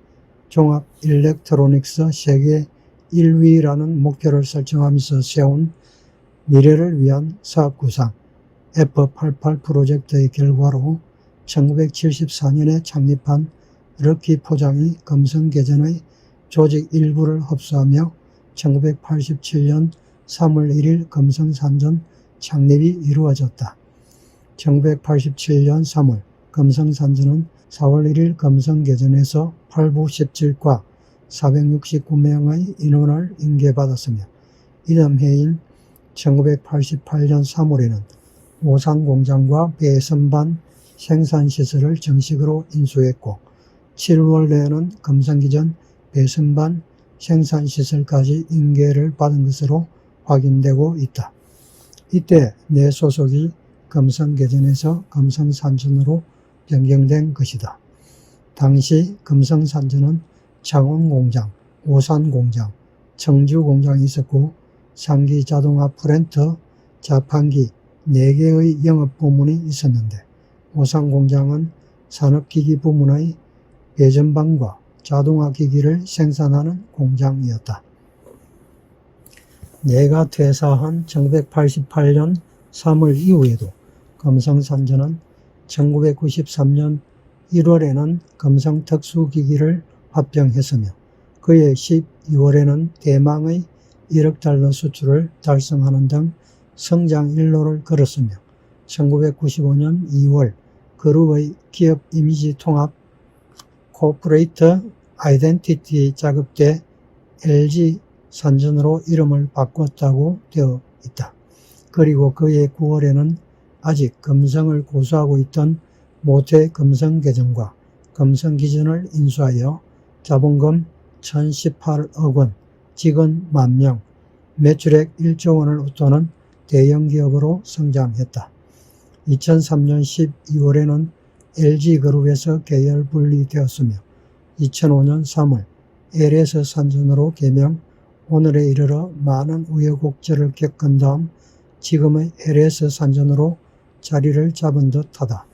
종합 일렉트로닉스 세계 1위라는 목표를 설정하면서 세운 미래를 위한 사업구상 F88 프로젝트의 결과로 1974년에 창립한 럭키 포장이 금성개전의 조직 일부를 흡수하며 1987년 3월 1일 금성산전 창립이 이루어졌다. 1987년 3월 금성산전은 4월 1일 금성개전에서 8부 17과 469명의 인원을 인계받았으며 이듬 해인 1988년 3월에는 오산공장과 배선반 생산시설을 정식으로 인수했고 7월 내에는 금성기전 배선반 생산시설까지 인계를 받은 것으로 확인되고 있다. 이때 내 소속이 금성개전에서 금성산전으로 변경된 것이다. 당시 금성산전은 창원공장, 오산공장, 청주공장이 있었고 상기자동화 플랜트, 자판기 4개의 영업부문이 있었는데 오산공장은 산업기기 부문의 배전반과 자동화기기를 생산하는 공장이었다. 내가 퇴사한 1988년 3월 이후에도 금성산전은 1993년 1월에는 금성특수기기를 합병했으며 그해 12월에는 대망의 1억 달러 수출을 달성하는 등 성장 일로를 걸었으며 1995년 2월 그룹의 기업 이미지 통합 코퍼레이트 아이덴티티 작업 때 LG 산전으로 이름을 바꿨다고 되어 있다. 그리고 그해 9월에는 아직 금성을 고수하고 있던 모태 금성개전과 금성기전을 인수하여 자본금 1018억 원, 직원 10,000명, 매출액 1조 원을 웃도는 대형기업으로 성장했다. 2003년 12월에는 LG그룹에서 계열 분리되었으며 2005년 3월 LS 산전으로 개명, 오늘에 이르러 많은 우여곡절을 겪은 다음 지금의 LS 산전으로 자리를 잡은 듯하다.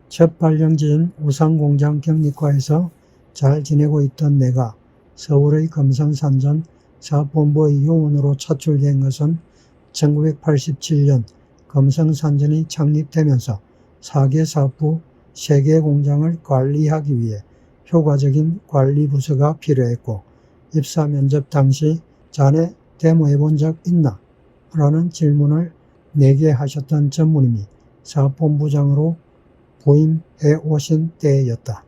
첫 발령지인 오산공장 격리과에서 잘 지내고 있던 내가 서울의 금성산전 사업본부의 요원으로 차출된 것은 1987년 금성산전이 창립되면서 4개 사업부 3개 공장을 관리하기 위해 효과적인 관리부서가 필요했고 입사 면접 당시 자네 데모해본 적 있나? 라는 질문을 내게 하셨던 전무님이 사업본부장으로 부임해 오신 때였다.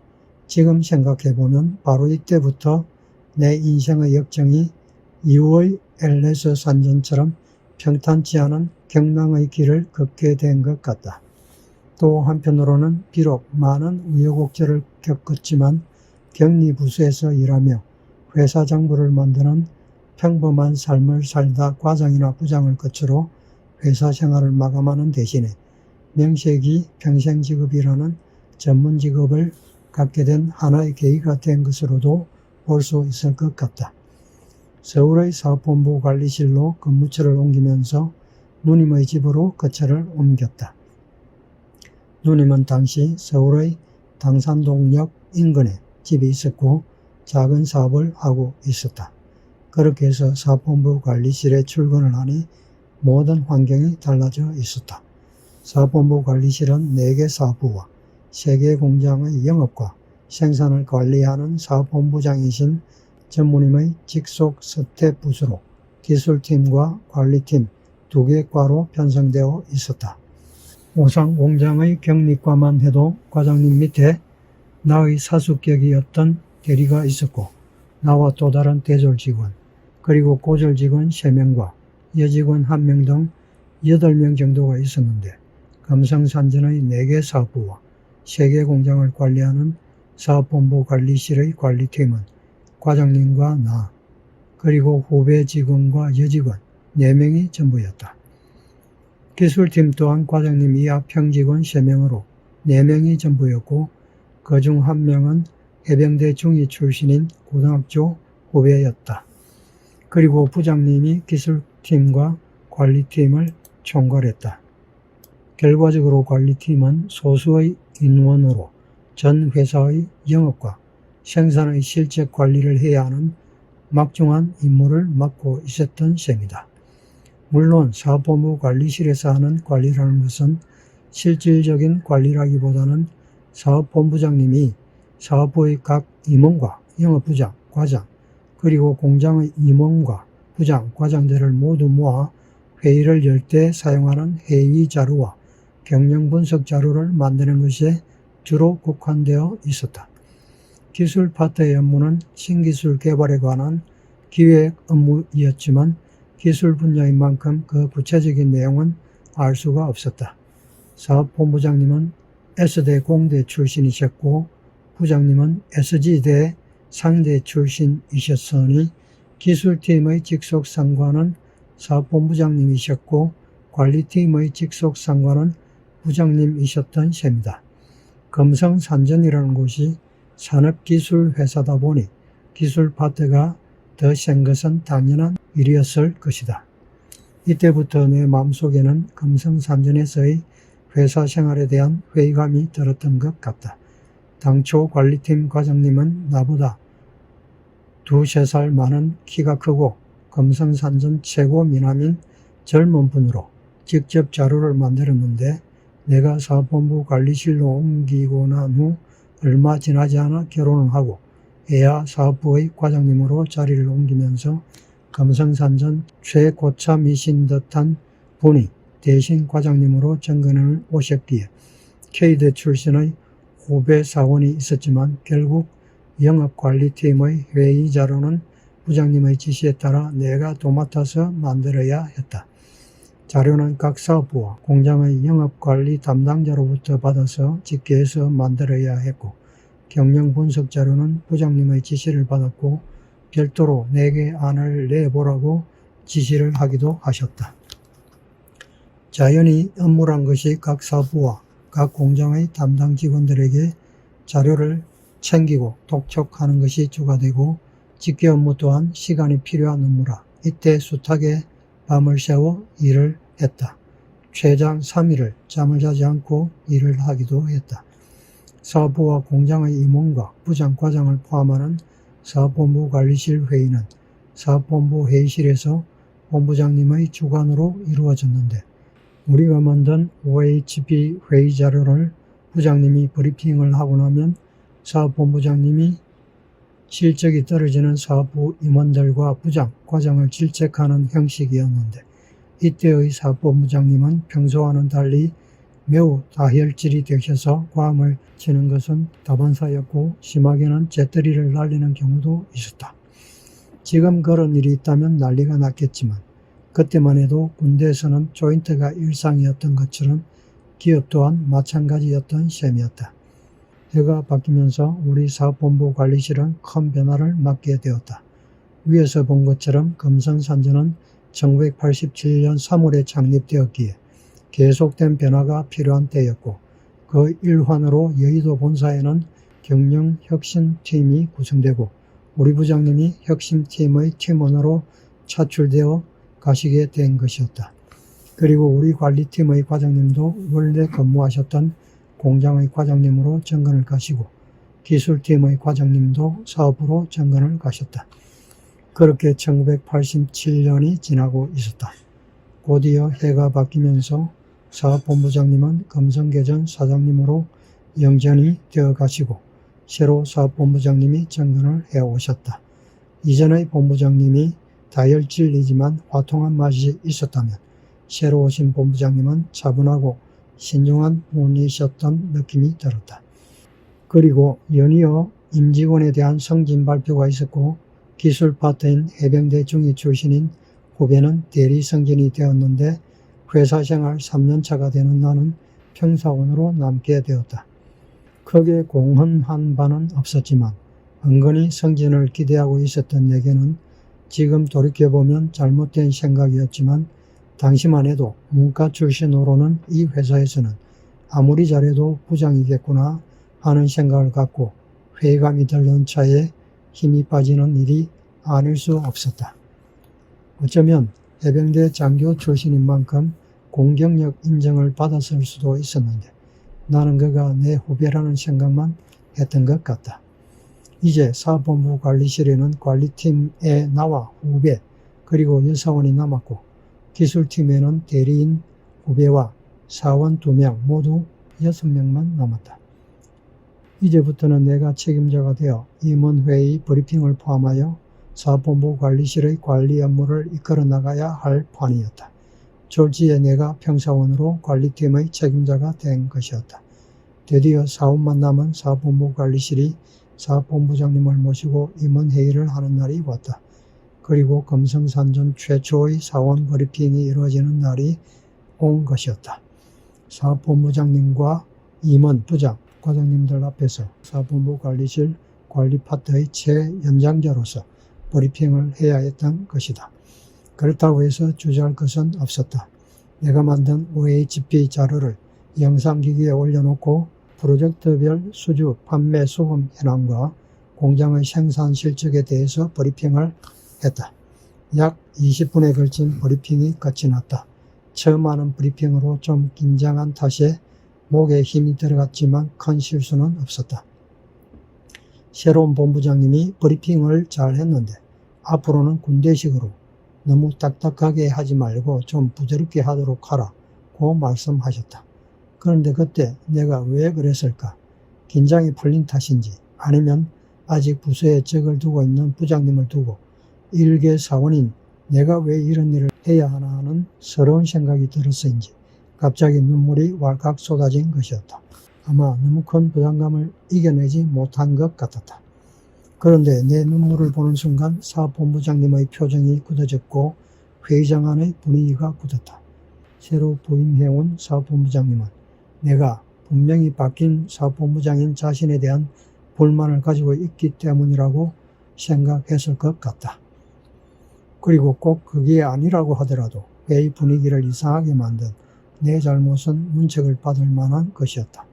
지금 생각해보면 바로 이때부터 내 인생의 역정이 이후의 LS 산전처럼 평탄치 않은 경랑의 길을 걷게 된 것 같다. 또 한편으로는 비록 많은 우여곡절을 겪었지만 격리부서에서 일하며 회사 장부를 만드는 평범한 삶을 살다 과장이나 부장을 거쳐로 회사 생활을 마감하는 대신에 명색이 평생직업이라는 전문직업을 갖게 된 하나의 계기가 된 것으로도 볼 수 있을 것 같다. 서울의 사업본부 관리실로 근무처를 옮기면서 누님의 집으로 거처를 옮겼다. 누님은 당시 서울의 당산동역 인근에 집이 있었고 작은 사업을 하고 있었다. 그렇게 해서 사업본부 관리실에 출근을 하니 모든 환경이 달라져 있었다. 사업본부 관리실은 4개 사업부와 3개 공장의 영업과 생산을 관리하는 사업본부장이신 전무님의 직속 스텝부서로 기술팀과 관리팀 2개 과로 편성되어 있었다. 오산공장의 격리과만 해도 과장님 밑에 나의 사수격이었던 대리가 있었고 나와 또 다른 대졸 직원 그리고 고졸 직원 3명과 여직원 1명 등 8명 정도가 있었는데 금성산전의 4개 사업부와 3개 공장을 관리하는 사업본부 관리실의 관리팀은 과장님과 나 그리고 후배 직원과 여직원 4명이 전부였다. 기술팀 또한 과장님 이하 평직원 3명으로 4명이 전부였고 그중 1명은 해병대 중위 출신인 고등학교 후배였다. 그리고 부장님이 기술팀과 관리팀을 총괄했다. 결과적으로 관리팀은 소수의 인원으로 전 회사의 영업과 생산의 실적 관리를 해야 하는 막중한 임무를 맡고 있었던 셈이다. 물론 사업본부 관리실에서 하는 관리라는 것은 실질적인 관리라기보다는 사업본부장님이 사업부의 각 임원과 영업부장, 과장, 그리고 공장의 임원과 부장, 과장들을 모두 모아 회의를 열 때 사용하는 회의 자료와 경영 분석 자료를 만드는 것에 주로 국한되어 있었다. 기술 파트의 업무는 신기술 개발에 관한 기획 업무이었지만 기술 분야인 만큼 그 구체적인 내용은 알 수가 없었다. 사업본부장님은 S대 공대 출신이셨고 부장님은 SG대 상대 출신이셨으니 기술팀의 직속 상관은 사업본부장님이셨고 관리팀의 직속 상관은 부장님이셨던 셈이다. 금성산전이라는 곳이 산업기술회사다 보니 기술 파트가 더 센 것은 당연한 일이었을 것이다. 이때부터 내 마음속에는 금성산전에서의 회사 생활에 대한 회의감이 들었던 것 같다. 당초 관리팀 과장님은 나보다 2~3살 많은 키가 크고 금성산전 최고 미남인 젊은 분으로 직접 자료를 만들었는데 내가 사업본부 관리실로 옮기고 난 후 얼마 지나지 않아 결혼을 하고 애야 사업부의 과장님으로 자리를 옮기면서 금성산전 최고참이신 듯한 분이 대신 과장님으로 정근을 오셨기에 K대 출신의 후배 사원이 있었지만 결국 영업관리팀의 회의 자료는 부장님의 지시에 따라 내가 도맡아서 만들어야 했다. 자료는 각 사업부와 공장의 영업관리 담당자로부터 받아서 집계해서 만들어야 했고 경영 분석 자료는 부장님의 지시를 받았고 별도로 내게 안을 내보라고 지시를 하기도 하셨다. 자연히 업무란 것이 각 사업부와 각 공장의 담당 직원들에게 자료를 챙기고 독촉하는 것이 주가 되고 집계 업무 또한 시간이 필요한 업무라 이때 숱하게 밤을 새워 일을 했다. 최장 3일을 잠을 자지 않고 일을 하기도 했다. 사업부와 공장의 임원과 부장, 과장을 포함하는 사업본부 관리실 회의는 사업본부 회의실에서 본부장님의 주관으로 이루어졌는데 우리가 만든 OHB 회의 자료를 부장님이 브리핑을 하고 나면 사업본부장님이 실적이 떨어지는 사업부 임원들과 부장, 과장을 질책하는 형식이었는데 이때의 사업본부장님은 평소와는 달리 매우 다혈질이 되셔서 과음을 치는 것은 다반사였고 심하게는 재떨이를 날리는 경우도 있었다. 지금 그런 일이 있다면 난리가 났겠지만 그때만 해도 군대에서는 조인트가 일상이었던 것처럼 기업 또한 마찬가지였던 셈이었다. 해가 바뀌면서 우리 사업본부 관리실은 큰 변화를 맞게 되었다. 위에서 본 것처럼 금성산전은 1987년 3월에 창립되었기에 계속된 변화가 필요한 때였고 그 일환으로 여의도 본사에는 경영혁신팀이 구성되고 우리 부장님이 혁신팀의 팀원으로 차출되어 가시게 된 것이었다. 그리고 우리 관리팀의 과장님도 원래 근무하셨던 공장의 과장님으로 정근을 가시고 기술팀의 과장님도 사업부로 정근을 가셨다. 그렇게 1987년이 지나고 있었다. 곧이어 해가 바뀌면서 사업본부장님은 금성개전 사장님으로 영전이 되어 가시고 새로 사업본부장님이 정근을 해오셨다. 이전의 본부장님이 다혈질이지만 화통한 맛이 있었다면 새로 오신 본부장님은 차분하고 신중한 분이셨던 느낌이 들었다. 그리고 연이어 임직원에 대한 승진 발표가 있었고 기술 파트인 해병대 중위 출신인 후배는 대리 승진이 되었는데 회사 생활 3년차가 되는 나는 평사원으로 남게 되었다. 크게 공헌한 바는 없었지만 은근히 승진을 기대하고 있었던 내게는 지금 돌이켜보면 잘못된 생각이었지만 당시만 해도 문과 출신으로는 이 회사에서는 아무리 잘해도 부장이겠구나 하는 생각을 갖고 회의감이 들던 차에 힘이 빠지는 일이 아닐 수 없었다. 어쩌면 해병대 장교 출신인 만큼 공격력 인정을 받았을 수도 있었는데 나는 그가 내 후배라는 생각만 했던 것 같다. 이제 사본부 관리실에는 관리팀에 나와 후배 그리고 여사원이 남았고 기술팀에는 대리인 후배와 사원 2명 모두 6명만 남았다. 이제부터는 내가 책임자가 되어 임원회의 브리핑을 포함하여 사본부 관리실의 관리 업무를 이끌어 나가야 할 판이었다. 졸지에 내가 평사원으로 관리팀의 책임자가 된 것이었다. 드디어 사원만 남은 사본부 관리실이 사본부장님을 모시고 임원회의를 하는 날이 왔다. 그리고 금성산전 최초의 사원 브리핑이 이루어지는 날이 온 것이었다. 사본부장님과 임원, 부장, 과장님들 앞에서 사본부 관리실 관리 파트의 최연장자로서 브리핑을 해야 했던 것이다. 그렇다고 해서 주저할 것은 없었다. 내가 만든 OHP 자료를 영상기기에 올려놓고 프로젝트별 수주, 판매, 수급 현황과 공장의 생산 실적에 대해서 브리핑을 했다. 약 20분에 걸친 브리핑이 끝이 났다. 처음 하는 브리핑으로 좀 긴장한 탓에 목에 힘이 들어갔지만 큰 실수는 없었다. 새로운 본부장님이 브리핑을 잘 했는데 앞으로는 군대식으로 너무 딱딱하게 하지 말고 좀 부드럽게 하도록 하라고 말씀하셨다. 그런데 그때 내가 왜 그랬을까? 긴장이 풀린 탓인지 아니면 아직 부서에 적을 두고 있는 부장님을 두고 일개 사원인 내가 왜 이런 일을 해야 하나 하는 서러운 생각이 들었어인지 갑자기 눈물이 왈칵 쏟아진 것이었다. 아마 너무 큰 부담감을 이겨내지 못한 것 같았다. 그런데 내 눈물을 보는 순간 사본부장님의 표정이 굳어졌고 회의장 안의 분위기가 굳었다. 새로 부임해온 사본부장님은 내가 분명히 바뀐 사본부장인 자신에 대한 불만을 가지고 있기 때문이라고 생각했을 것 같다. 그리고 꼭 그게 아니라고 하더라도 회의 분위기를 이상하게 만든 내 잘못은 문책을 받을 만한 것이었다.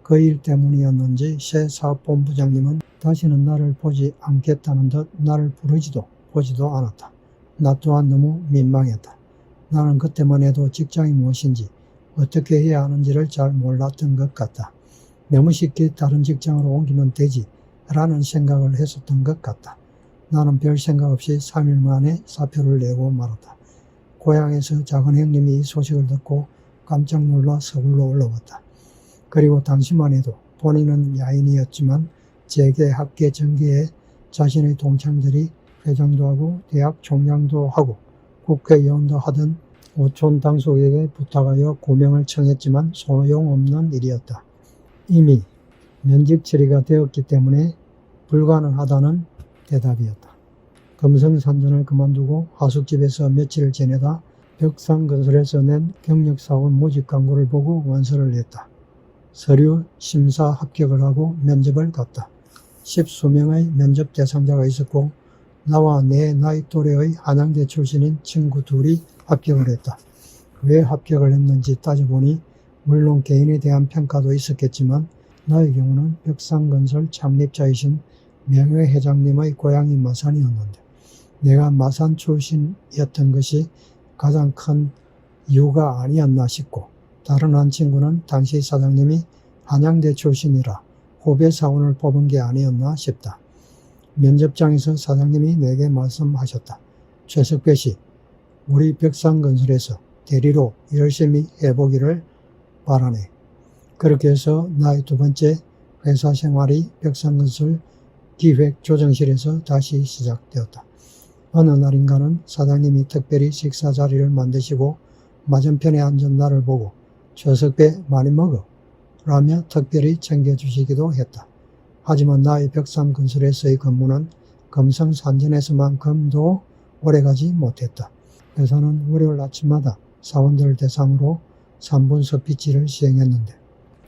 그 일 때문이었는지 새 사본부장님은 다시는 나를 보지 않겠다는 듯 나를 부르지도 보지도 않았다. 나 또한 너무 민망했다. 나는 그때만 해도 직장이 무엇인지 어떻게 해야 하는지를 잘 몰랐던 것 같다. 너무 쉽게 다른 직장으로 옮기면 되지 라는 생각을 했었던 것 같다. 나는 별 생각 없이 3일 만에 사표를 내고 말았다. 고향에서 작은 형님이 이 소식을 듣고 깜짝 놀라 서울로 올라왔다. 그리고 당시만 해도 본인은 야인이었지만 재계, 학계, 정계에 자신의 동창들이 회장도 하고 대학 총장도 하고 국회의원도 하던 오촌 당숙에게 부탁하여 고명을 청했지만 소용없는 일이었다. 이미 면직 처리가 되었기 때문에 불가능하다는 대답이었다. 금성산전을 그만두고 하숙집에서 며칠을 지내다 벽상건설에서 낸 경력사원 모집 광고를 보고 원서를 냈다. 서류 심사 합격을 하고 면접을 갔다. 10수명의 면접 대상자가 있었고 나와 내 나이 또래의 한양대 출신인 친구 둘이 합격을 했다. 왜 합격을 했는지 따져보니 물론 개인에 대한 평가도 있었겠지만 나의 경우는 벽상건설 창립자이신 명예회장님의 고향이 마산이었는데 내가 마산 출신이었던 것이 가장 큰 이유가 아니었나 싶고 다른 한 친구는 당시 사장님이 한양대 출신이라 후배 사원을 뽑은 게 아니었나 싶다. 면접장에서 사장님이 내게 말씀하셨다. 최석배 씨, 우리 벽상건설에서 대리로 열심히 해보기를 바라네. 그렇게 해서 나의 두 번째 회사 생활이 벽상건설 기획조정실에서 다시 시작되었다. 어느 날인가는 사장님이 특별히 식사 자리를 만드시고 맞은편에 앉은 나를 보고 최석배 많이 먹어 라며 특별히 챙겨주시기도 했다. 하지만 나의 벽상건설에서의 근무는 금성산전에서만큼도 오래가지 못했다. 회사는 월요일 아침마다 사원들 대상으로 3분 스피치를 시행했는데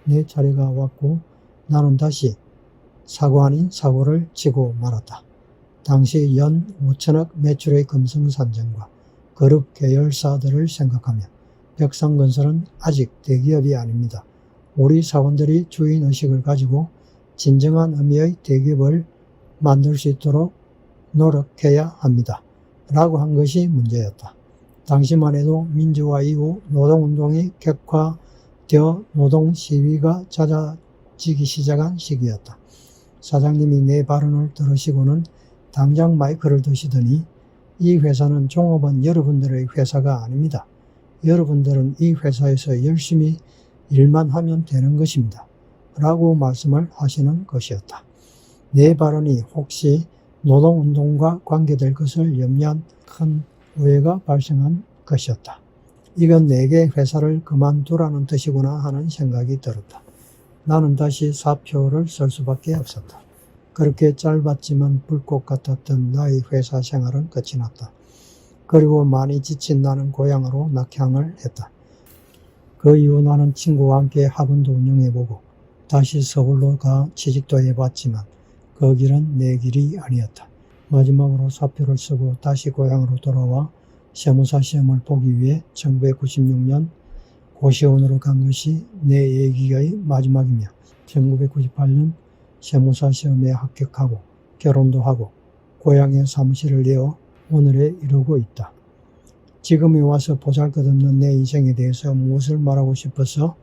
내 차례가 왔고 나는 다시 사고 아닌 사고를 치고 말았다. 당시 연 5천억 매출의 금성산정과 그룹 계열사들을 생각하며 벽상건설은 아직 대기업이 아닙니다. 우리 사원들이 주인의식을 가지고 진정한 의미의 대기업을 만들 수 있도록 노력해야 합니다. 라고 한 것이 문제였다. 당시만 해도 민주화 이후 노동운동이 격화되어 노동시위가 잦아지기 시작한 시기였다. 사장님이 내 발언을 들으시고는 당장 마이크를 드시더니 이 회사는 종업원 여러분들의 회사가 아닙니다. 여러분들은 이 회사에서 열심히 일만 하면 되는 것입니다. 라고 말씀을 하시는 것이었다. 내 발언이 혹시 노동운동과 관계될 것을 염려한 큰 오해가 발생한 것이었다. 이건 내게 회사를 그만두라는 뜻이구나 하는 생각이 들었다. 나는 다시 사표를 쓸 수밖에 없었다. 그렇게 짧았지만 불꽃 같았던 나의 회사 생활은 끝이 났다. 그리고 많이 지친 나는 고향으로 낙향을 했다. 그 이후 나는 친구와 함께 학원도 운영해보고 다시 서울로 가 취직도 해봤지만 그 길은 내 길이 아니었다. 마지막으로 사표를 쓰고 다시 고향으로 돌아와 세무사 시험을 보기 위해 1996년 고시원으로 간 것이 내 얘기의 마지막이며 1998년 세무사 시험에 합격하고 결혼도 하고 고향에 사무실을 내어 오늘에 이르고 있다. 지금에 와서 보잘것없는 내 인생에 대해서 무엇을 말하고 싶어서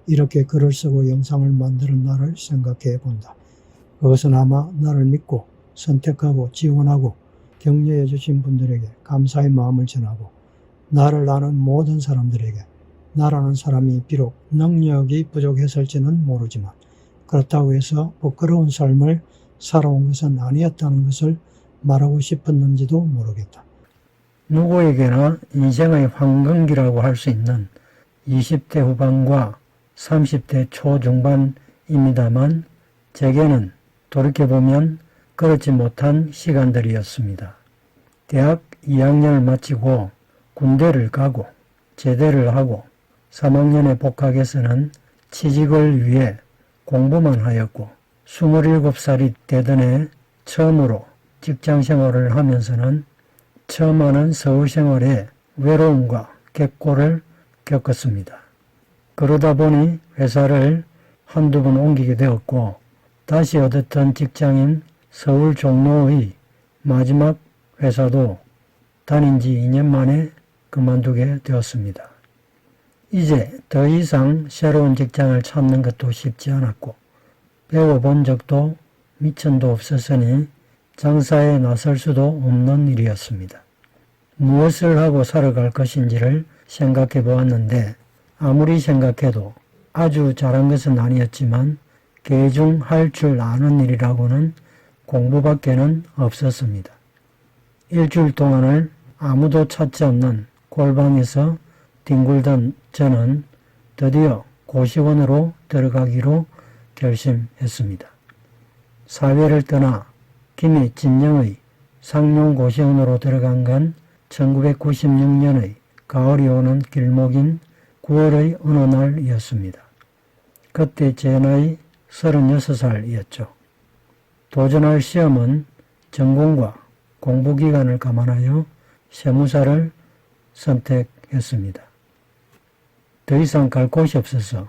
이렇게 글을 쓰고 영상을 만드는 나를 생각해 본다. 그것은 아마 나를 믿고 선택하고 지원하고 격려해 주신 분들에게 감사의 마음을 전하고 나를 아는 모든 사람들에게 나라는 사람이 비록 능력이 부족했을지는 모르지만 그렇다고 해서 부끄러운 삶을 살아온 것은 아니었다는 것을 말하고 싶었는지도 모르겠다. 누구에게나 인생의 황금기라고 할 수 있는 20대 후반과 30대 초중반입니다만 제게는 돌이켜보면 그렇지 못한 시간들이었습니다. 대학 2학년을 마치고 군대를 가고 제대를 하고 3학년에 복학해서는 취직을 위해 공부만 하였고 27살이 되던 해 처음으로 직장생활을 하면서는 처음 하는 서울생활에 외로움과 객고를 겪었습니다. 그러다 보니 회사를 한두 번 옮기게 되었고 다시 얻었던 직장인 서울 종로의 마지막 회사도 다닌 지 2년 만에 그만두게 되었습니다. 이제 더 이상 새로운 직장을 찾는 것도 쉽지 않았고 배워본 적도 미천도 없었으니 장사에 나설 수도 없는 일이었습니다. 무엇을 하고 살아갈 것인지를 생각해 보았는데 아무리 생각해도 아주 잘한 것은 아니었지만 계중할 줄 아는 일이라고는 공부밖에는 없었습니다. 일주일 동안을 아무도 찾지 않는 골방에서 뒹굴던 저는 드디어 고시원으로 들어가기로 결심했습니다. 사회를 떠나 김해 진영의 상룡고시원으로 들어간 건 1996년의 가을이 오는 길목인 9월의 어느 날이었습니다. 그때 제 나이 36살이었죠. 도전할 시험은 전공과 공부기간을 감안하여 세무사를 선택했습니다. 더 이상 갈 곳이 없어서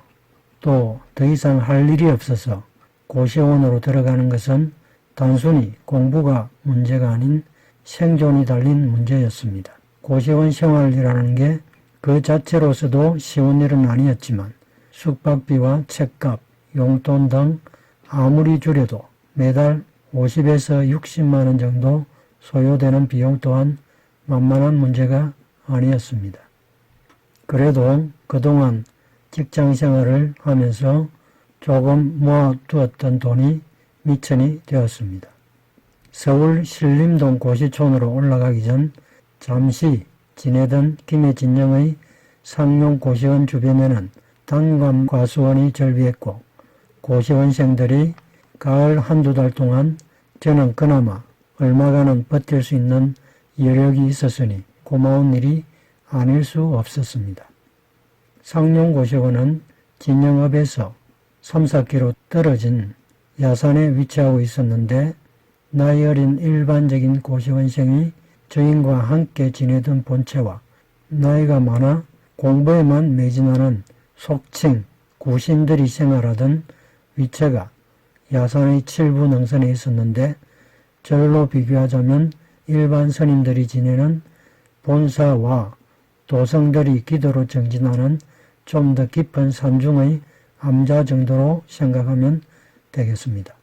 또 더 이상 할 일이 없어서 고시원으로 들어가는 것은 단순히 공부가 문제가 아닌 생존이 달린 문제였습니다. 고시원 생활이라는 게 그 자체로서도 쉬운 일은 아니었지만 숙박비와 책값, 용돈 등 아무리 줄여도 매달 50에서 60만 원 정도 소요되는 비용 또한 만만한 문제가 아니었습니다. 그래도 그동안 직장생활을 하면서 조금 모아두었던 돈이 미천이 되었습니다. 서울 신림동 고시촌으로 올라가기 전 잠시 지내던 김해 진영의 상룡고시원 주변에는 단감과수원이 절비했고 고시원생들이 가을 한두 달 동안 저는 그나마 얼마간은 버틸 수 있는 여력이 있었으니 고마운 일이 아닐 수 없었습니다. 상룡고시원은 진영읍에서 3-4km 떨어진 야산에 위치하고 있었는데 나이 어린 일반적인 고시원생이 주인과 함께 지내던 본체와 나이가 많아 공부에만 매진하는 속칭 구신들이 생활하던 위체가 야산의 칠부 능선에 있었는데, 절로 비교하자면 일반 선임들이 지내는 본사와 도성들이 기도로 정진하는 좀 더 깊은 산중의 암자 정도로 생각하면 되겠습니다.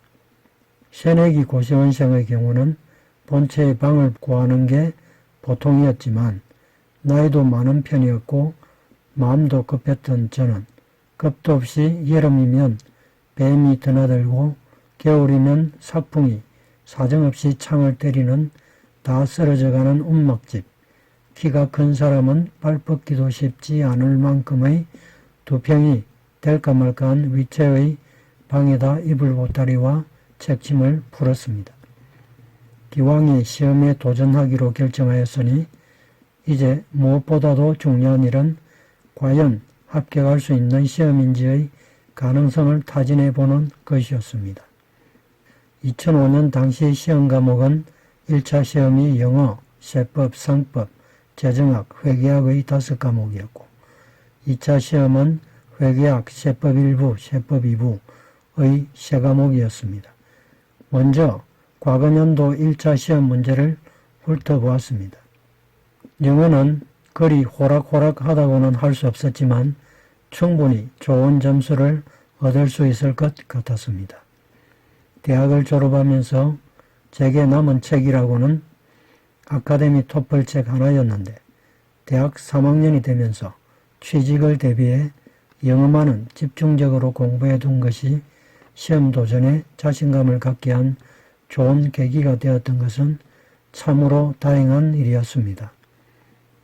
새내기 고시원생의 경우는 본체의 방을 구하는 게 보통이었지만 나이도 많은 편이었고 마음도 급했던 저는 겁도 없이 여름이면 뱀이 드나들고 겨울이면 사풍이 사정없이 창을 때리는 다 쓰러져가는 움막집, 키가 큰 사람은 발 뻗기도 쉽지 않을 만큼의 두 평이 될까 말까한 위체의 방에다 이불 보따리와 책침을 풀었습니다. 기왕에 시험에 도전하기로 결정하였으니 이제 무엇보다도 중요한 일은 과연 합격할 수 있는 시험인지의 가능성을 타진해보는 것이었습니다. 2005년 당시 시험 과목은 1차 시험이 영어, 세법, 상법, 재정학, 회계학의 5과목이었고 2차 시험은 회계학, 세법 1부, 세법 2부의 3과목이었습니다. 먼저 과거년도 1차 시험 문제를 훑어보았습니다. 영어는 그리 호락호락하다고는 할 수 없었지만 충분히 좋은 점수를 얻을 수 있을 것 같았습니다. 대학을 졸업하면서 제게 남은 책이라고는 아카데미 토플 책 하나였는데 대학 3학년이 되면서 취직을 대비해 영어만은 집중적으로 공부해 둔 것이 시험 도전에 자신감을 갖게 한 좋은 계기가 되었던 것은 참으로 다행한 일이었습니다.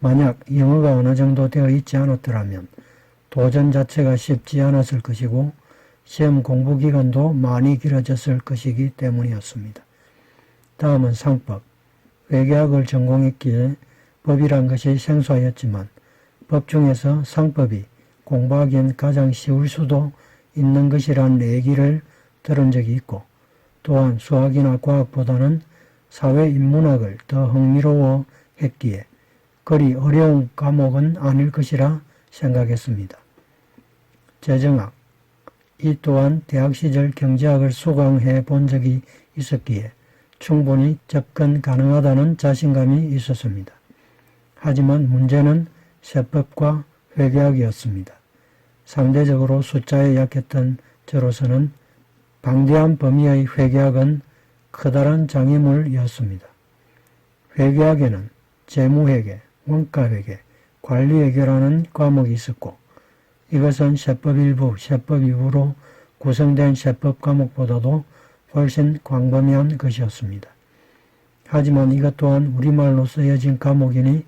만약 영어가 어느 정도 되어 있지 않았더라면 도전 자체가 쉽지 않았을 것이고 시험 공부 기간도 많이 길어졌을 것이기 때문이었습니다. 다음은 상법. 회계학을 전공했기에 법이란 것이 생소하였지만 법 중에서 상법이 공부하기엔 가장 쉬울 수도 있는 것이란 얘기를 들은 적이 있고 또한 수학이나 과학보다는 사회인문학을 더 흥미로워 했기에 그리 어려운 과목은 아닐 것이라 생각했습니다. 재정학. 이 또한 대학 시절 경제학을 수강해 본 적이 있었기에 충분히 접근 가능하다는 자신감이 있었습니다. 하지만 문제는 세법과 회계학이었습니다. 상대적으로 숫자에 약했던 저로서는 방대한 범위의 회계학은 커다란 장애물이었습니다. 회계학에는 재무회계, 원가회계, 관리회계라는 과목이 있었고 이것은 세법 1부, 세법 2부로 구성된 세법 과목보다도 훨씬 광범위한 것이었습니다. 하지만 이것 또한 우리말로 쓰여진 과목이니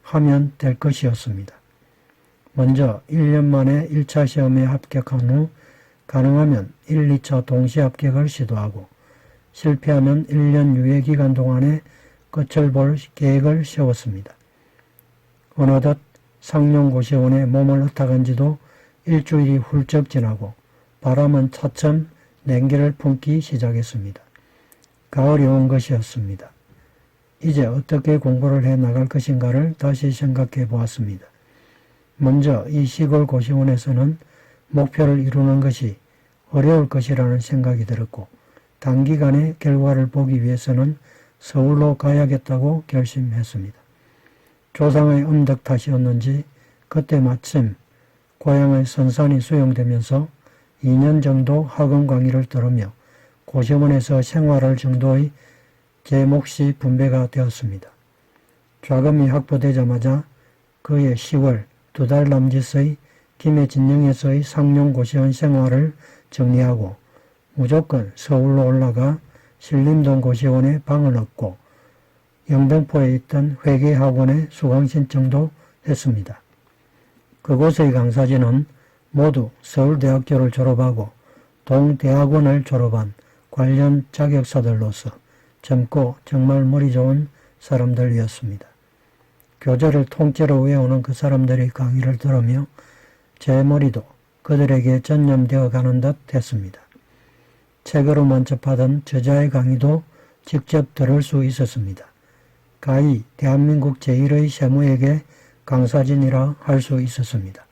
하면 될 것이었습니다. 먼저 1년 만에 1차 시험에 합격한 후 가능하면 1, 2차 동시 합격을 시도하고 실패하면 1년 유예 기간 동안에 끝을 볼 계획을 세웠습니다. 어느덧 상용고시원에 몸을 흩어간 지도 일주일이 훌쩍 지나고 바람은 차츰 냉기를 품기 시작했습니다. 가을이 온 것이었습니다. 이제 어떻게 공부를 해 나갈 것인가를 다시 생각해 보았습니다. 먼저 이 시골 고시원에서는 목표를 이루는 것이 어려울 것이라는 생각이 들었고 단기간에 결과를 보기 위해서는 서울로 가야겠다고 결심했습니다. 조상의 음덕 탓이었는지 그때 마침 고향의 선산이 수용되면서 2년 정도 학원 강의를 들으며 고시원에서 생활할 정도의 제 몫이 분배가 되었습니다. 좌금이 확보되자마자 그해 10월 2달 남짓의 김해진영에서의 상용고시원 생활을 정리하고 무조건 서울로 올라가 신림동 고시원에 방을 얻고 영등포에 있던 회계학원에 수강신청도 했습니다. 그곳의 강사진은 모두 서울대학교를 졸업하고 동대학원을 졸업한 관련 자격사들로서 젊고 정말 머리 좋은 사람들이었습니다. 교재를 통째로 외우는 그 사람들의 강의를 들으며 제 머리도 그들에게 전념되어 가는 듯 했습니다. 책으로만 접하던 저자의 강의도 직접 들을 수 있었습니다. 가히 대한민국 제1의 세무에게 강사진이라 할 수 있었습니다.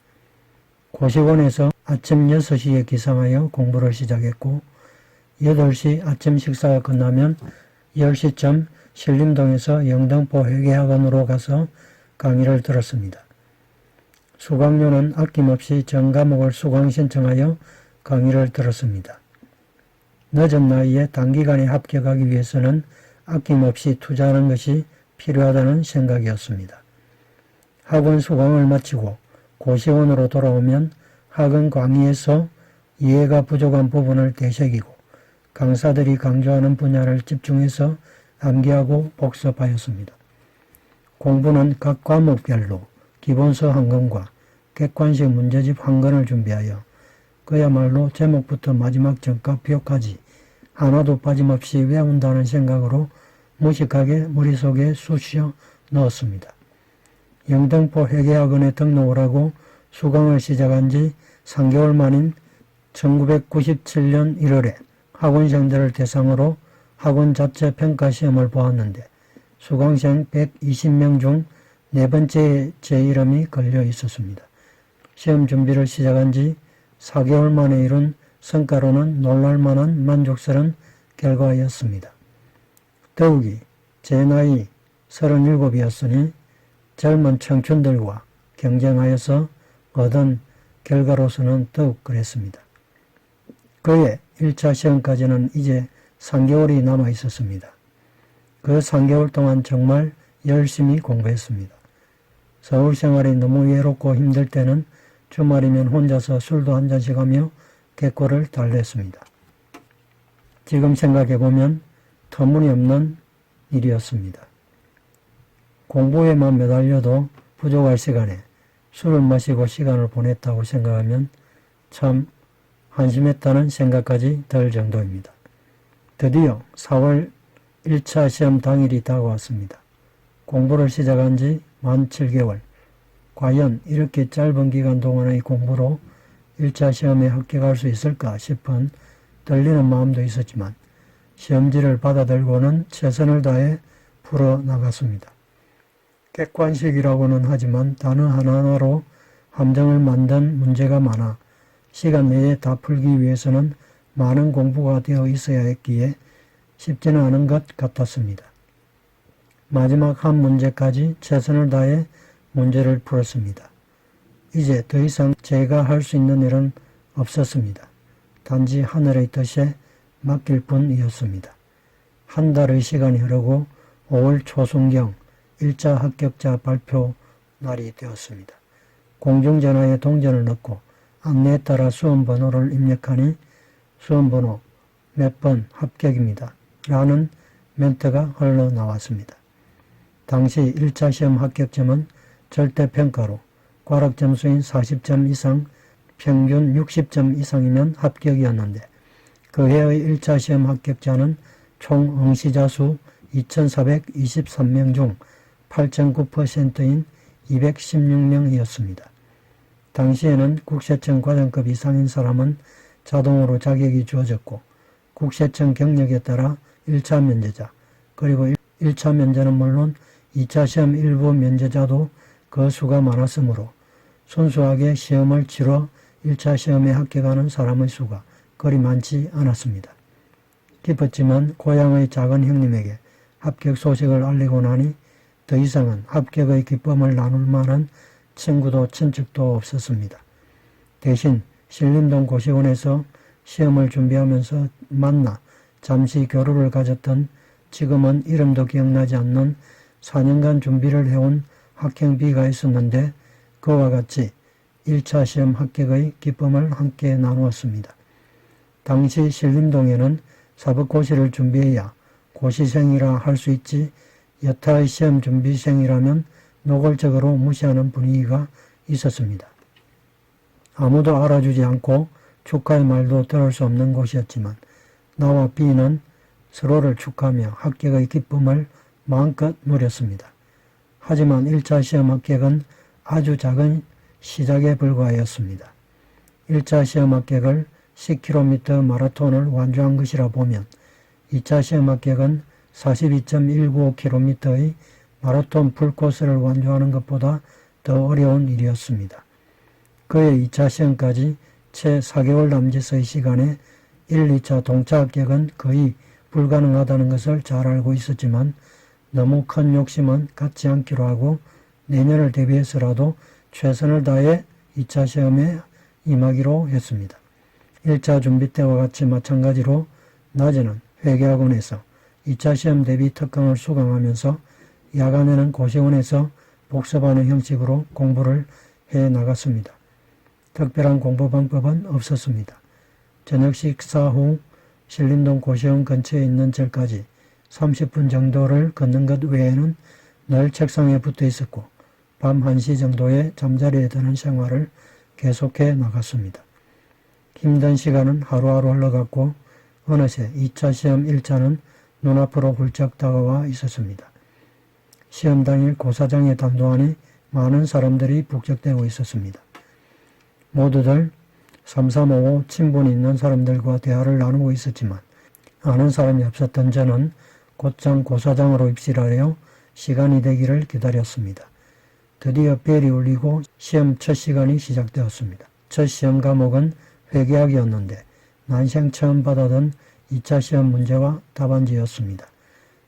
고시원에서 아침 6시에 기상하여 공부를 시작했고 8시 아침 식사가 끝나면 10시쯤 신림동에서 영등포 회계학원으로 가서 강의를 들었습니다. 수강료는 아낌없이 전 과목을 수강 신청하여 강의를 들었습니다. 늦은 나이에 단기간에 합격하기 위해서는 아낌없이 투자하는 것이 필요하다는 생각이었습니다. 학원 수강을 마치고 고시원으로 돌아오면 학원 강의에서 이해가 부족한 부분을 되새기고 강사들이 강조하는 분야를 집중해서 암기하고 복습하였습니다. 공부는 각 과목별로 기본서 한 권과 객관식 문제집 한 권을 준비하여 그야말로 제목부터 마지막 전과표까지 하나도 빠짐없이 외운다는 생각으로 무식하게 머릿속에 쑤셔 넣었습니다. 영등포 회계학원에 등록을 하고 수강을 시작한 지 3개월 만인 1997년 1월에 학원생들을 대상으로 학원 자체 평가 시험을 보았는데 수강생 120명 중 4번째에 제 이름이 걸려 있었습니다. 시험 준비를 시작한 지 4개월 만에 이룬 성과로는 놀랄만한 만족스러운 결과였습니다. 더욱이 제 나이 37이었으니 젊은 청춘들과 경쟁하여서 얻은 결과로서는 더욱 그랬습니다. 그의 1차 시험까지는 이제 3개월이 남아 있었습니다. 그 3개월 동안 정말 열심히 공부했습니다. 서울 생활이 너무 외롭고 힘들 때는 주말이면 혼자서 술도 한잔씩 하며 객고를 달랬습니다. 지금 생각해보면 터무니없는 일이었습니다. 공부에만 매달려도 부족할 시간에 술을 마시고 시간을 보냈다고 생각하면 참 한심했다는 생각까지 들 정도입니다. 드디어 4월 1차 시험 당일이 다가왔습니다. 공부를 시작한 지 만 7개월. 과연 이렇게 짧은 기간 동안의 공부로 1차 시험에 합격할 수 있을까 싶은 떨리는 마음도 있었지만 시험지를 받아들고는 최선을 다해 풀어나갔습니다. 객관식이라고는 하지만 단어 하나하나로 함정을 만든 문제가 많아 시간 내에 다 풀기 위해서는 많은 공부가 되어 있어야 했기에 쉽지는 않은 것 같았습니다. 마지막 한 문제까지 최선을 다해 문제를 풀었습니다. 이제 더 이상 제가 할 수 있는 일은 없었습니다. 단지 하늘의 뜻에 맡길 뿐이었습니다. 한 달의 시간이 흐르고 5월 초순경 1차 합격자 발표 날이 되었습니다. 공중전화에 동전을 넣고 안내에 따라 수험번호를 입력하니 수험번호 몇 번 합격입니다. 라는 멘트가 흘러나왔습니다. 당시 1차 시험 합격점은 절대평가로 과락점수인 40점 이상, 평균 60점 이상이면 합격이었는데 그 해의 1차 시험 합격자는 총 응시자 수 2,423명 중 8.9%인 216명이었습니다. 당시에는 국세청 과장급 이상인 사람은 자동으로 자격이 주어졌고 국세청 경력에 따라 1차 면제자, 그리고 1차 면제는 물론 2차 시험 일부 면제자도 그 수가 많았으므로 순수하게 시험을 치러 1차 시험에 합격하는 사람의 수가 그리 많지 않았습니다. 기뻤지만 고향의 작은 형님에게 합격 소식을 알리고 나니 더 이상은 합격의 기쁨을 나눌 만한 친구도 친척도 없었습니다. 대신 신림동 고시원에서 시험을 준비하면서 만나 잠시 교류를 가졌던 지금은 이름도 기억나지 않는 4년간 준비를 해온 학행비가 있었는데 그와 같이 1차 시험 합격의 기쁨을 함께 나누었습니다. 당시 신림동에는 사법고시를 준비해야 고시생이라 할 수 있지 여타의 시험 준비생이라면 노골적으로 무시하는 분위기가 있었습니다. 아무도 알아주지 않고 축하의 말도 들을 수 없는 곳이었지만 나와 B는 서로를 축하하며 합격의 기쁨을 마음껏 누렸습니다. 하지만 1차 시험 합격은 아주 작은 시작에 불과하였습니다. 1차 시험 합격을 10km 마라톤을 완주한 것이라 보면 2차 시험 합격은 42.195km의 마라톤 풀코스를 완주하는 것보다 더 어려운 일이었습니다. 그의 2차 시험까지 채 4개월 남짓의 시간에 1, 2차 동차 합격은 거의 불가능하다는 것을 잘 알고 있었지만 너무 큰 욕심은 갖지 않기로 하고 내년을 대비해서라도 최선을 다해 2차 시험에 임하기로 했습니다. 1차 준비 때와 같이 마찬가지로 낮에는 회계학원에서 2차 시험 대비 특강을 수강하면서 야간에는 고시원에서 복습하는 형식으로 공부를 해 나갔습니다. 특별한 공부 방법은 없었습니다. 저녁 식사 후 신림동 고시원 근처에 있는 절까지 30분 정도를 걷는 것 외에는 늘 책상에 붙어 있었고 밤 1시 정도에 잠자리에 드는 생활을 계속해 나갔습니다. 힘든 시간은 하루하루 흘러갔고 어느새 2차 시험 1차는 눈앞으로 훌쩍 다가와 있었습니다. 시험 당일 고사장의 단도안에 많은 사람들이 북적대고 있었습니다. 모두들 3355 친분이 있는 사람들과 대화를 나누고 있었지만 아는 사람이 없었던 저는 곧장 고사장으로 입실하려 시간이 되기를 기다렸습니다. 드디어 벨이 울리고 시험 첫 시간이 시작되었습니다. 첫 시험 과목은 회계학이었는데 난생 처음 받아던 2차 시험 문제와 답안지였습니다.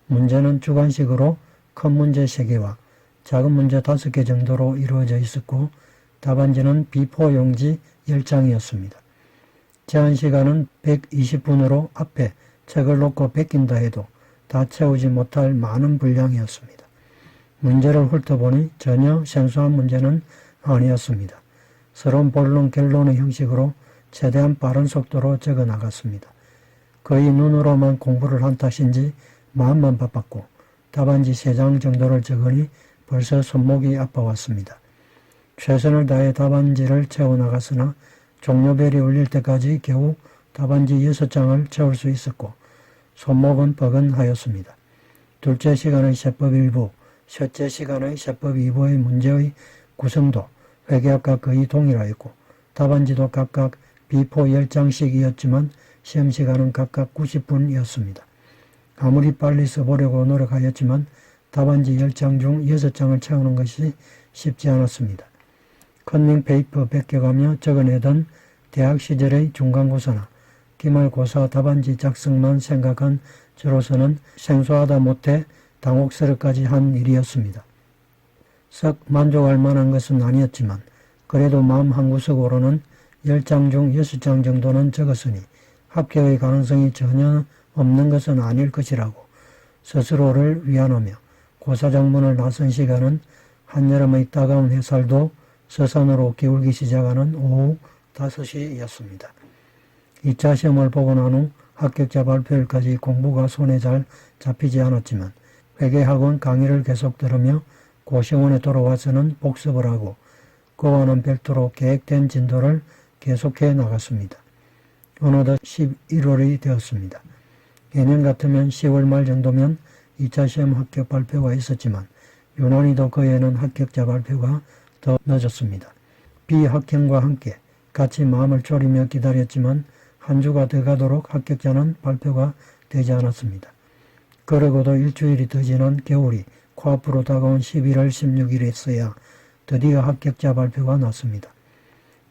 문제는 주관식으로 큰 문제 3개와 작은 문제 5개 정도로 이루어져 있었고 답안지는 B4 용지 10장이었습니다. 제한 시간은 120분으로 앞에 책을 놓고 베낀다 해도 다 채우지 못할 많은 분량이었습니다. 문제를 훑어보니 전혀 생소한 문제는 아니었습니다. 서론 본론 결론의 형식으로 최대한 빠른 속도로 적어 나갔습니다. 거의 눈으로만 공부를 한 탓인지 마음만 바빴고 답안지 3장 정도를 적으니 벌써 손목이 아파왔습니다. 최선을 다해 답안지를 채워나갔으나 종료벨이 울릴 때까지 겨우 답안지 6장을 채울 수 있었고 손목은 뻐근하였습니다. 둘째 시간의 세법 1부, 셋째 시간의 세법 2부의 문제의 구성도 회계학과 거의 동일하였고 답안지도 각각 B4 10장씩이었지만 시험 시간은 각각 90분이었습니다. 아무리 빨리 써보려고 노력하였지만 답안지 10장 중 6장을 채우는 것이 쉽지 않았습니다. 컨닝 페이퍼 베껴가며 적어내던 대학 시절의 중간고사나 기말고사 답안지 작성만 생각한 저로서는 생소하다 못해 당혹스럽까지 한 일이었습니다. 썩 만족할 만한 것은 아니었지만 그래도 마음 한구석으로는 10장 중 6장 정도는 적었으니 합격의 가능성이 전혀 없는 것은 아닐 것이라고 스스로를 위안하며 고사장문을 나선 시간은 한여름의 따가운 햇살도 서산으로 기울기 시작하는 오후 5시였습니다. 2차 시험을 보고 난 후 합격자 발표일까지 공부가 손에 잘 잡히지 않았지만 회계학원 강의를 계속 들으며 고시원에 돌아와서는 복습을 하고 그와는 별도로 계획된 진도를 계속해 나갔습니다. 어느덧 11월이 되었습니다. 예년 같으면 10월 말 정도면 2차 시험 합격 발표가 있었지만 유난히도 그 해는 합격자 발표가 더 늦었습니다. 비합격과 함께 같이 마음을 졸이며 기다렸지만 한 주가 더 가도록 합격자는 발표가 되지 않았습니다. 그러고도 일주일이 더 지난 겨울이 코앞으로 다가온 11월 16일에서야 드디어 합격자 발표가 났습니다.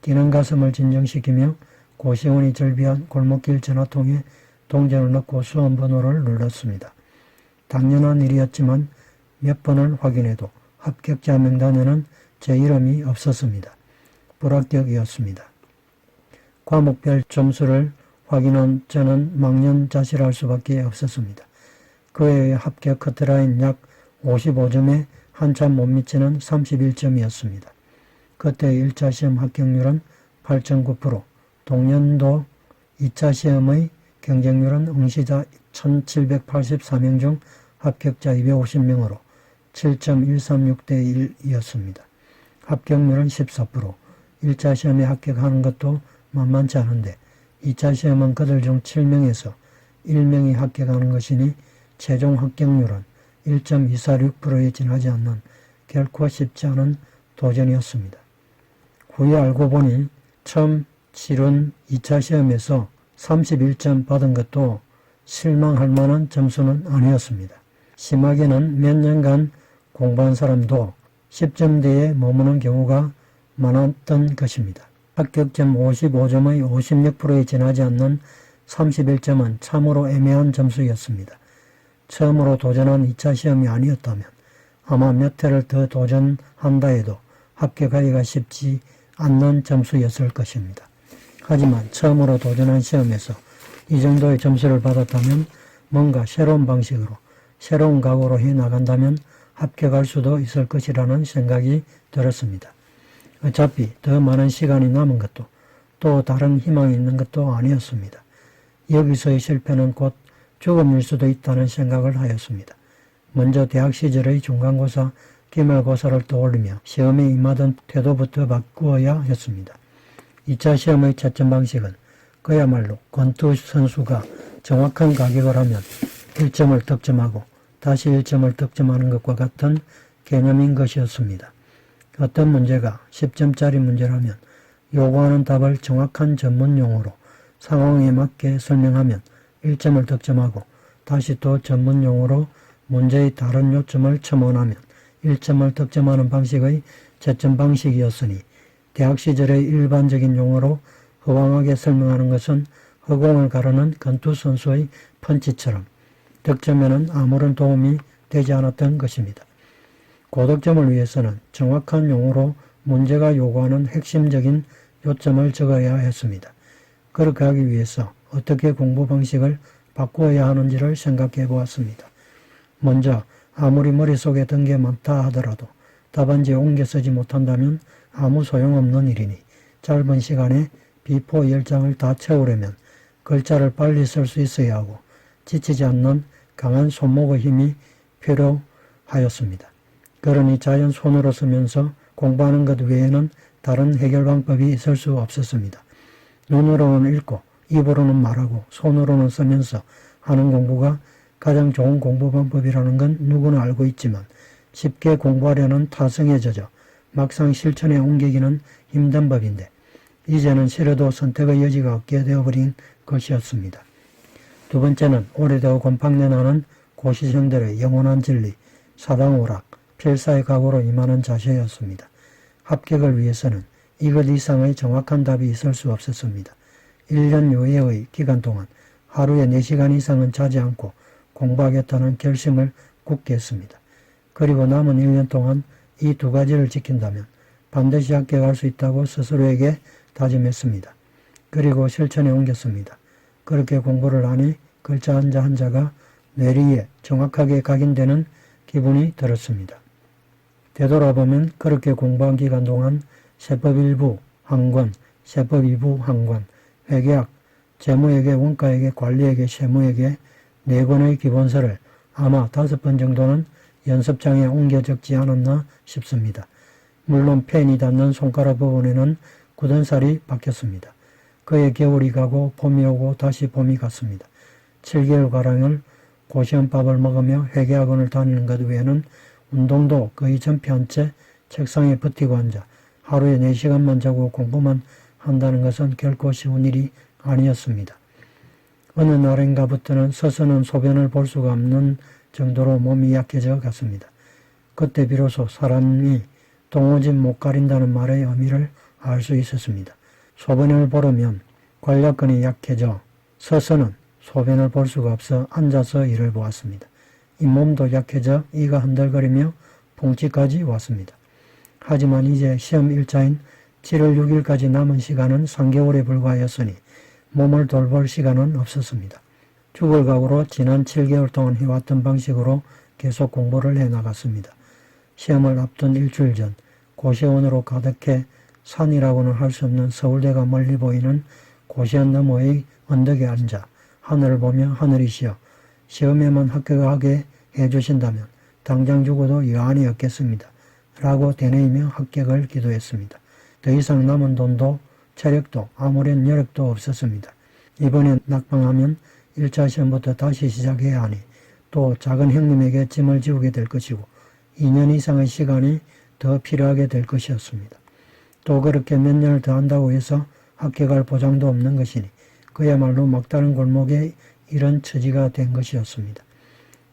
뛰는 가슴을 진정시키며 고시원이 절비한 골목길 전화통에 동전을 넣고 수험번호를 눌렀습니다. 당연한 일이었지만 몇 번을 확인해도 합격자 명단에는 제 이름이 없었습니다. 불합격이었습니다. 과목별 점수를 확인한 저는 망연자실할 수밖에 없었습니다. 그 해의 합격 커트라인 약 55점에 한참 못 미치는 31점이었습니다. 그때의 1차 시험 합격률은 8.9%, 동년도 2차 시험의 경쟁률은 응시자 1784명 중 합격자 250명으로 7.136대 1이었습니다. 합격률은 14%, 1차 시험에 합격하는 것도 만만치 않은데 2차 시험은 그들 중 7명에서 1명이 합격하는 것이니 최종 합격률은 1.246%에 지나지 않는 결코 쉽지 않은 도전이었습니다. 후에 알고 보니 처음 치른 2차 시험에서 31점 받은 것도 실망할 만한 점수는 아니었습니다. 심하게는 몇 년간 공부한 사람도 10점대에 머무는 경우가 많았던 것입니다. 합격점 55점의 56%에 지나지 않는 31점은 참으로 애매한 점수였습니다. 처음으로 도전한 2차 시험이 아니었다면 아마 몇 회를 더 도전한다 해도 합격하기가 쉽지 않는 점수였을 것입니다. 하지만 처음으로 도전한 시험에서 이 정도의 점수를 받았다면 뭔가 새로운 방식으로 새로운 각오로 해나간다면 합격할 수도 있을 것이라는 생각이 들었습니다. 어차피 더 많은 시간이 남은 것도 또 다른 희망이 있는 것도 아니었습니다. 여기서의 실패는 곧 죽음일 수도 있다는 생각을 하였습니다. 먼저 대학 시절의 중간고사, 기말고사를 떠올리며 시험에 임하던 태도부터 바꾸어야 했습니다. 2차 시험의 채점 방식은 그야말로 권투 선수가 정확한 가격을 하면 1점을 득점하고 다시 1점을 득점하는 것과 같은 개념인 것이었습니다. 어떤 문제가 10점짜리 문제라면 요구하는 답을 정확한 전문 용어로 상황에 맞게 설명하면 1점을 득점하고 다시 또 전문 용어로 문제의 다른 요점을 첨언하면 1점을 득점하는 방식의 채점 방식이었으니 대학 시절의 일반적인 용어로 허황하게 설명하는 것은 허공을 가르는 권투 선수의 펀치처럼 득점에는 아무런 도움이 되지 않았던 것입니다. 고득점을 위해서는 정확한 용어로 문제가 요구하는 핵심적인 요점을 적어야 했습니다. 그렇게 하기 위해서 어떻게 공부 방식을 바꾸어야 하는지를 생각해 보았습니다. 먼저 아무리 머릿속에 든 게 많다 하더라도 답안지에 옮겨 쓰지 못한다면 아무 소용없는 일이니 짧은 시간에 비포 10장을 다 채우려면 글자를 빨리 쓸 수 있어야 하고 지치지 않는 강한 손목의 힘이 필요하였습니다. 그러니 자연 손으로 쓰면서 공부하는 것 외에는 다른 해결 방법이 있을 수 없었습니다. 눈으로는 읽고 입으로는 말하고 손으로는 쓰면서 하는 공부가 가장 좋은 공부 방법이라는 건 누구나 알고 있지만 쉽게 공부하려는 타성에 젖어 막상 실천에 옮기기는 힘든 법인데 이제는 싫어도 선택의 여지가 없게 되어버린 것이었습니다. 두 번째는 오래되고 곰팡내나는 고시생들의 영원한 진리, 사당오락, 필사의 각오로 임하는 자세였습니다. 합격을 위해서는 이것 이상의 정확한 답이 있을 수 없었습니다. 1년 이외의 기간 동안 하루에 4시간 이상은 자지 않고 공부하겠다는 결심을 굳게 했습니다. 그리고 남은 1년 동안 이 두 가지를 지킨다면 반드시 합격할 수 있다고 스스로에게 다짐했습니다. 그리고 실천에 옮겼습니다. 그렇게 공부를 하니 글자 한자 한자가 뇌리에 정확하게 각인되는 기분이 들었습니다. 되돌아보면 그렇게 공부한 기간 동안 세법 1부 한 권, 세법 2부 한 권, 회계학, 재무회계, 원가회계, 관리회계, 세무회계 4권의 기본서를 아마 5번 정도는 연습장에 옮겨 적지 않았나 싶습니다. 물론 펜이 닿는 손가락 부분에는 굳은 살이 박혔습니다. 그의 겨울이 가고 봄이 오고 다시 봄이 갔습니다. 7개월가량을 고시원밥을 먹으며 회계학원을 다니는 것 외에는 운동도 거의 전폐한 채 책상에 버티고 앉아 하루에 4시간만 자고 공부만 한다는 것은 결코 쉬운 일이 아니었습니다. 어느 날인가부터는 서서는 소변을 볼 수가 없는 정도로 몸이 약해져 갔습니다. 그때 비로소 사람이 동호집 못 가린다는 말의 의미를 알 수 있었습니다. 소변을 보려면 관략근이 약해져 서서는 소변을 볼 수가 없어 앉아서 일을 보았습니다. 잇몸도 약해져 이가 흔들거리며 풍치까지 왔습니다. 하지만 이제 시험 1차인 7월 6일까지 남은 시간은 3개월에 불과하였으니 몸을 돌볼 시간은 없었습니다. 죽을 각오로 지난 7개월 동안 해왔던 방식으로 계속 공부를 해나갔습니다. 시험을 앞둔 일주일 전 고시원으로 가득해 산이라고는 할 수 없는 서울대가 멀리 보이는 고시원 너머의 언덕에 앉아 하늘을 보며 하늘이시여 시험에만 합격하게 해주신다면 당장 죽어도 여한이 없겠습니다. 라고 되뇌이며 합격을 기도했습니다. 더 이상 남은 돈도 체력도 아무런 여력도 없었습니다. 이번엔 낙방하면 1차 시험부터 다시 시작해야 하니 또 작은 형님에게 짐을 지우게 될 것이고 2년 이상의 시간이 더 필요하게 될 것이었습니다. 또 그렇게 몇 년을 더 한다고 해서 합격할 보장도 없는 것이니 그야말로 막다른 골목에 이런 처지가 된 것이었습니다.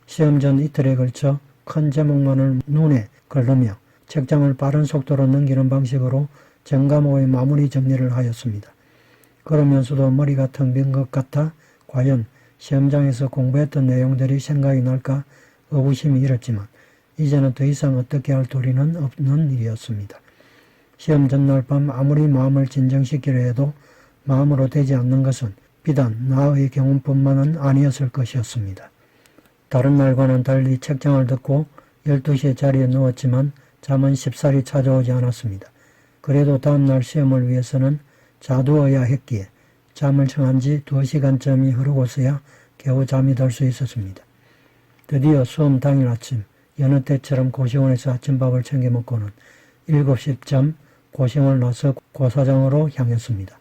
시험 전 이틀에 걸쳐 큰 제목만을 눈에 걸르며 책장을 빠른 속도로 넘기는 방식으로 전 과목의 마무리 정리를 하였습니다. 그러면서도 머리가 텅 빈 것 같아 과연 시험장에서 공부했던 내용들이 생각이 날까 의구심이 일었지만 이제는 더 이상 어떻게 할 도리는 없는 일이었습니다. 시험 전날 밤 아무리 마음을 진정시키려 해도 마음으로 되지 않는 것은 비단 나의 경우뿐만은 아니었을 것이었습니다. 다른 날과는 달리 책장을 덮고 12시에 자리에 누웠지만 잠은 쉽사리 찾아오지 않았습니다. 그래도 다음날 시험을 위해서는 자두어야 했기에 잠을 청한 지 2시간쯤이 흐르고서야 겨우 잠이 들 수 있었습니다. 드디어 수험 당일 아침 여느 때처럼 고시원에서 아침밥을 챙겨 먹고는 7시쯤 고시원을 나서 고사장으로 향했습니다.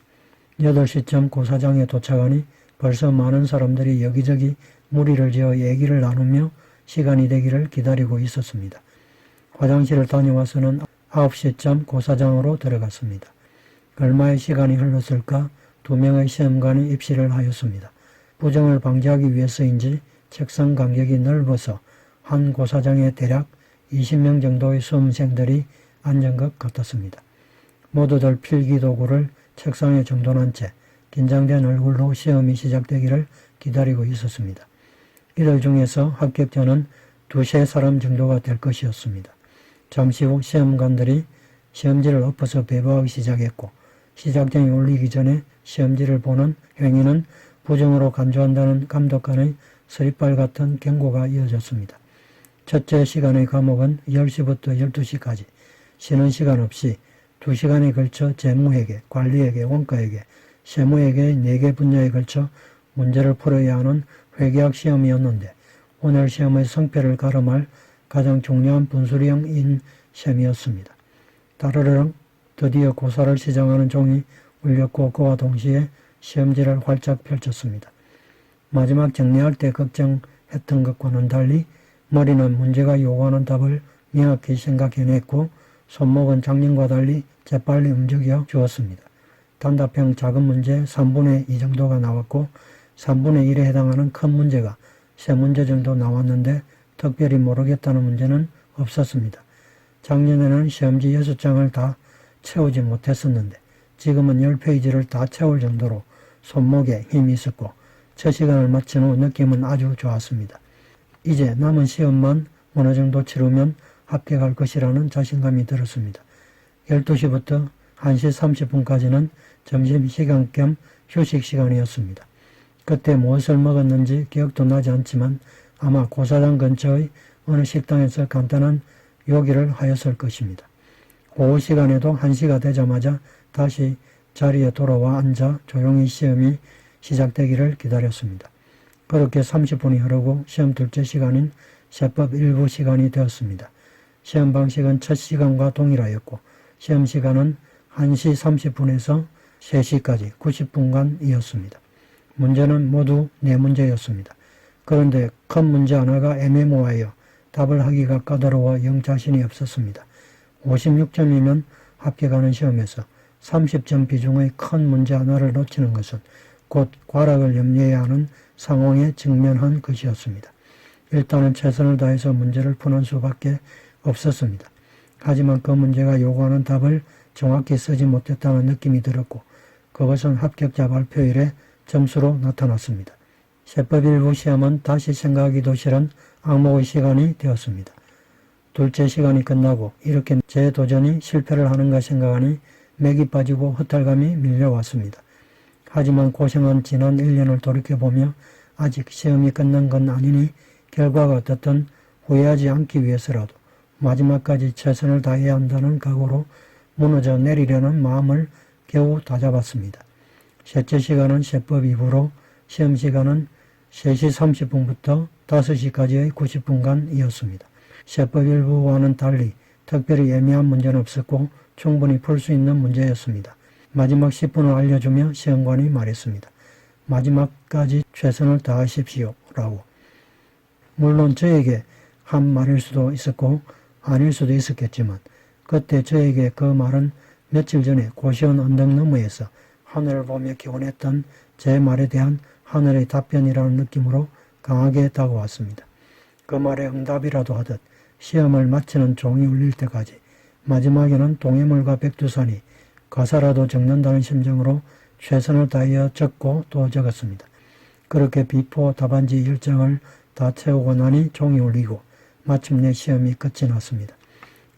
8시쯤 고사장에 도착하니 벌써 많은 사람들이 여기저기 무리를 지어 얘기를 나누며 시간이 되기를 기다리고 있었습니다. 화장실을 다녀와서는 9시쯤 고사장으로 들어갔습니다. 얼마의 시간이 흘렀을까 2명의 시험관이 입시를 하였습니다. 부정을 방지하기 위해서인지 책상 간격이 넓어서 한 고사장에 대략 20명 정도의 수험생들이 앉은 것 같았습니다. 모두들 필기도구를 책상에 정돈한 채 긴장된 얼굴로 시험이 시작되기를 기다리고 있었습니다. 이들 중에서 합격자는 2~3사람 정도가 될 것이었습니다. 잠시 후 시험관들이 시험지를 엎어서 배부하기 시작했고 시작점이 울리기 전에 시험지를 보는 행위는 부정으로 간주한다는 감독관의 서리빨 같은 경고가 이어졌습니다. 첫째 시간의 과목은 10시부터 12시까지 쉬는 시간 없이 2시간에 걸쳐 재무회계, 관리회계, 원가회계, 세무회계의 4개 분야에 걸쳐 문제를 풀어야 하는 회계학 시험이었는데 오늘 시험의 성패를 가름할 가장 중요한 분수령인 시험이었습니다. 따르릉 드디어 고사를 시작하는 종이 울렸고 그와 동시에 시험지를 활짝 펼쳤습니다. 마지막 정리할 때 걱정했던 것과는 달리 머리는 문제가 요구하는 답을 명확히 생각해냈고 손목은 작년과 달리 재빨리 움직여 주었습니다. 단답형 작은 문제 3분의 2 정도가 나왔고 3분의 1에 해당하는 큰 문제가 3문제 정도 나왔는데 특별히 모르겠다는 문제는 없었습니다. 작년에는 시험지 6장을 다 채우지 못했었는데 지금은 10페이지를 다 채울 정도로 손목에 힘이 있었고 첫 시간을 마친 후 느낌은 아주 좋았습니다. 이제 남은 시험만 어느 정도 치르면 합격할 것이라는 자신감이 들었습니다. 12시부터 1시 30분까지는 점심시간 겸 휴식시간이었습니다. 그때 무엇을 먹었는지 기억도 나지 않지만 아마 고사장 근처의 어느 식당에서 간단한 요기를 하였을 것입니다. 오후 시간에도 1시가 되자마자 다시 자리에 돌아와 앉아 조용히 시험이 시작되기를 기다렸습니다. 그렇게 30분이 흐르고 시험 둘째 시간인 세법 일부 시간이 되었습니다. 시험 방식은 첫 시간과 동일하였고 시험 시간은 1시 30분에서 3시까지 90분간이었습니다. 문제는 모두 4문제였습니다. 그런데 큰 문제 하나가 애매모호하여 답을 하기가 까다로워 영 자신이 없었습니다. 56점이면 합격하는 시험에서 30점 비중의 큰 문제 하나를 놓치는 것은 곧 과락을 염려해야 하는 상황에 직면한 것이었습니다. 일단은 최선을 다해서 문제를 푸는 수밖에 없었습니다. 하지만 그 문제가 요구하는 답을 정확히 쓰지 못했다는 느낌이 들었고 그것은 합격자 발표일에 점수로 나타났습니다. 세법 일부 시험은 다시 생각하기도 싫은 악몽의 시간이 되었습니다. 둘째 시간이 끝나고 이렇게 재도전이 실패를 하는가 생각하니 맥이 빠지고 허탈감이 밀려왔습니다. 하지만 고생한 지난 1년을 돌이켜보며 아직 시험이 끝난 건 아니니 결과가 어떻든 후회하지 않기 위해서라도 마지막까지 최선을 다해야 한다는 각오로 무너져 내리려는 마음을 겨우 다잡았습니다. 셋째 시간은 세법 2부로 시험 시간은 3시 30분부터 5시까지의 90분간이었습니다. 세법 1부와는 달리 특별히 애매한 문제는 없었고 충분히 풀 수 있는 문제였습니다. 마지막 10분을 알려주며 시험관이 말했습니다. 마지막까지 최선을 다하십시오 라고. 물론 저에게 한 말일 수도 있었고 아닐 수도 있었겠지만 그때 저에게 그 말은 며칠 전에 고시원 언덕 너머에서 하늘을 보며 기원했던 제 말에 대한 하늘의 답변이라는 느낌으로 강하게 다가왔습니다. 그 말에 응답이라도 하듯 시험을 마치는 종이 울릴 때까지 마지막에는 동해물과 백두산이 가사라도 적는다는 심정으로 최선을 다하여 적고 또 적었습니다. 그렇게 비포 답안지 일정을 다 채우고 나니 종이 울리고 마침내 시험이 끝이 났습니다.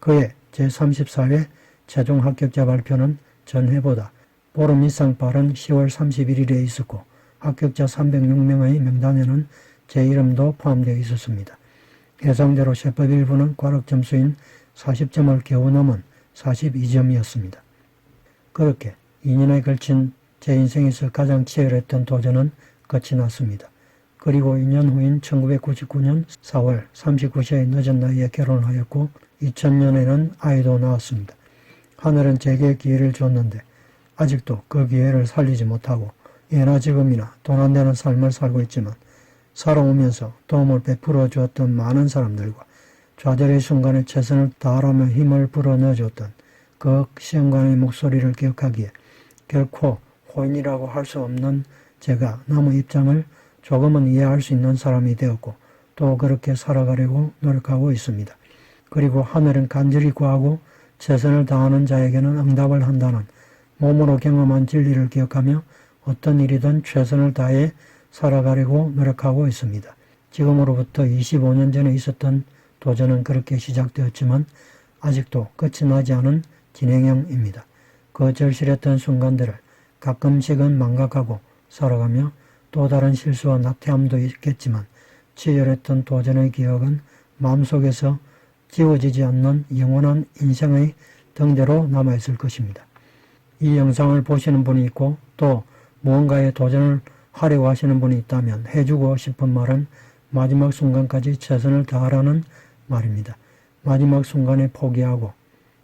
그해 제34회 최종 합격자 발표는 전해보다 보름 이상 빠른 10월 31일에 있었고 합격자 306명의 명단에는 제 이름도 포함되어 있었습니다. 예상대로 shepherd 일부는 과락 점수인 40점을 겨우 넘은 42점이었습니다. 그렇게 2년에 걸친 제 인생에서 가장 치열했던 도전은 끝이 났습니다. 그리고 2년 후인 1999년 4월 39세의 늦은 나이에 결혼을 하였고 2000년에는 아이도 낳았습니다. 하늘은 제게 기회를 줬는데 아직도 그 기회를 살리지 못하고 예나 지금이나 돈 안 되는 삶을 살고 있지만 살아오면서 도움을 베풀어 주었던 많은 사람들과 좌절의 순간에 최선을 다하라며 힘을 불어넣어줬던 그 시험관의 목소리를 기억하기에 결코 호인이라고 할 수 없는 제가 남의 입장을 조금은 이해할 수 있는 사람이 되었고 또 그렇게 살아가려고 노력하고 있습니다. 그리고 하늘은 간절히 구하고 최선을 다하는 자에게는 응답을 한다는 몸으로 경험한 진리를 기억하며 어떤 일이든 최선을 다해 살아가려고 노력하고 있습니다. 지금으로부터 25년 전에 있었던 도전은 그렇게 시작되었지만 아직도 끝이 나지 않은 진행형입니다. 그 절실했던 순간들을 가끔씩은 망각하고 살아가며 또 다른 실수와 나태함도 있겠지만 치열했던 도전의 기억은 마음속에서 지워지지 않는 영원한 인생의 등대로 남아있을 것입니다. 이 영상을 보시는 분이 있고 또 무언가에 도전을 하려고 하시는 분이 있다면 해주고 싶은 말은 마지막 순간까지 최선을 다하라는 말입니다. 마지막 순간에 포기하고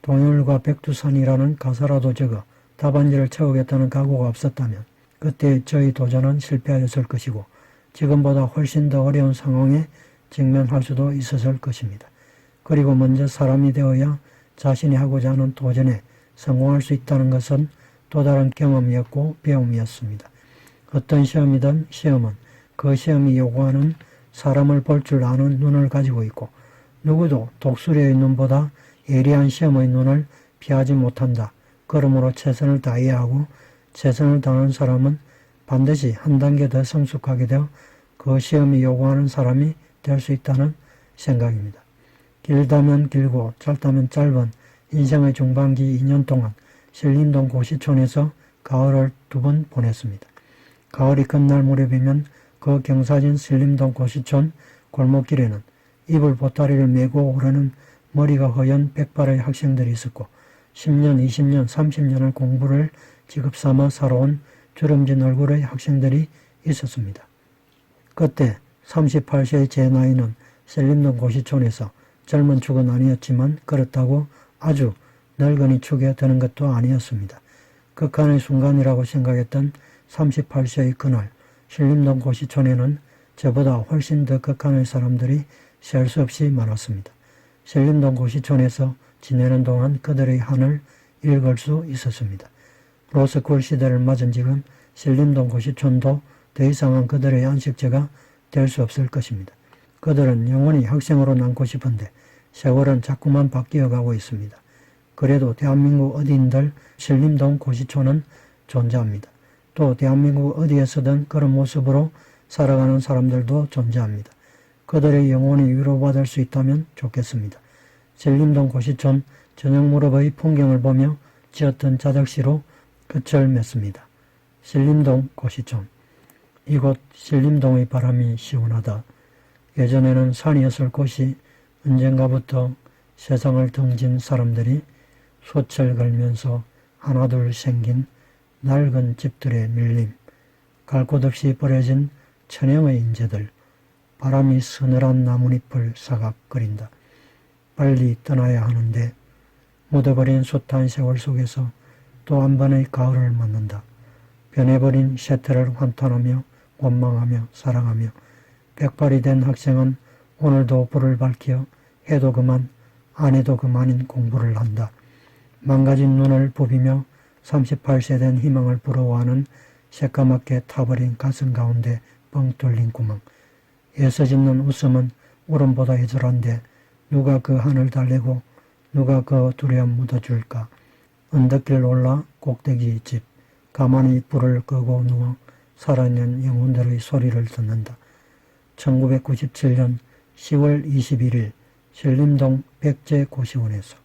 동해물과 백두산이라는 가사라도 적어 답안지를 채우겠다는 각오가 없었다면 그때 저희 도전은 실패하였을 것이고 지금보다 훨씬 더 어려운 상황에 직면할 수도 있었을 것입니다. 그리고 먼저 사람이 되어야 자신이 하고자 하는 도전에 성공할 수 있다는 것은 또 다른 경험이었고 배움이었습니다. 어떤 시험이든 시험은 그 시험이 요구하는 사람을 볼 줄 아는 눈을 가지고 있고 누구도 독수리의 눈보다 예리한 시험의 눈을 피하지 못한다. 그러므로 최선을 다해야 하고 최선을 다하는 사람은 반드시 한 단계 더 성숙하게 되어 그 시험이 요구하는 사람이 될 수 있다는 생각입니다. 길다면 길고 짧다면 짧은 인생의 중반기 2년 동안 신림동 고시촌에서 가을을 2번 보냈습니다. 가을이 끝날 무렵이면 그 경사진 신림동 고시촌 골목길에는 이불 보따리를 메고 오르는 머리가 허연 백발의 학생들이 있었고 10년, 20년, 30년을 공부를 직업삼아 살아온 주름진 얼굴의 학생들이 있었습니다. 그때 38세의 제 나이는 신림동 고시촌에서 젊은 축은 아니었지만 그렇다고 아주 늙은이 축에 드는 것도 아니었습니다. 극한의 순간이라고 생각했던 38세의 그날 신림동 고시촌에는 저보다 훨씬 더 극한의 사람들이 셀 수 없이 많았습니다. 신림동 고시촌에서 지내는 동안 그들의 한을 읽을 수 있었습니다. 로스쿨 시대를 맞은 지금 신림동 고시촌도 더 이상은 그들의 안식처가 될 수 없을 것입니다. 그들은 영원히 학생으로 남고 싶은데 세월은 자꾸만 바뀌어가고 있습니다. 그래도 대한민국 어디인들 신림동 고시촌은 존재합니다. 또 대한민국 어디에서든 그런 모습으로 살아가는 사람들도 존재합니다. 그들의 영혼이 위로받을 수 있다면 좋겠습니다. 신림동 고시촌 저녁 무렵의 풍경을 보며 지었던 자작시로 끝을 맺습니다. 신림동 고시촌. 이곳 신림동의 바람이 시원하다. 예전에는 산이었을 곳이 언젠가부터 세상을 등진 사람들이 솥을 걸면서 하나둘 생긴 낡은 집들의 밀림, 갈 곳 없이 버려진 천형의 인재들, 바람이 서늘한 나뭇잎을 사각거린다. 빨리 떠나야 하는데 묻어버린 숱한 세월 속에서 또 한 번의 가을을 맞는다. 변해버린 셔틀을 환탄하며 원망하며 사랑하며 백발이 된 학생은 오늘도 불을 밝혀 해도 그만 안 해도 그만인 공부를 한다. 망가진 눈을 부비며 38세 된 희망을 부러워하는 새까맣게 타버린 가슴 가운데 뻥 뚫린 구멍. 애써 짓는 웃음은 울음보다 애절한데 누가 그 한을 달래고 누가 그 두려움 묻어줄까. 언덕길 올라 꼭대기 집. 가만히 불을 끄고 누워 살아있는 영혼들의 소리를 듣는다. 1997년 10월 21일 신림동 백제고시원에서.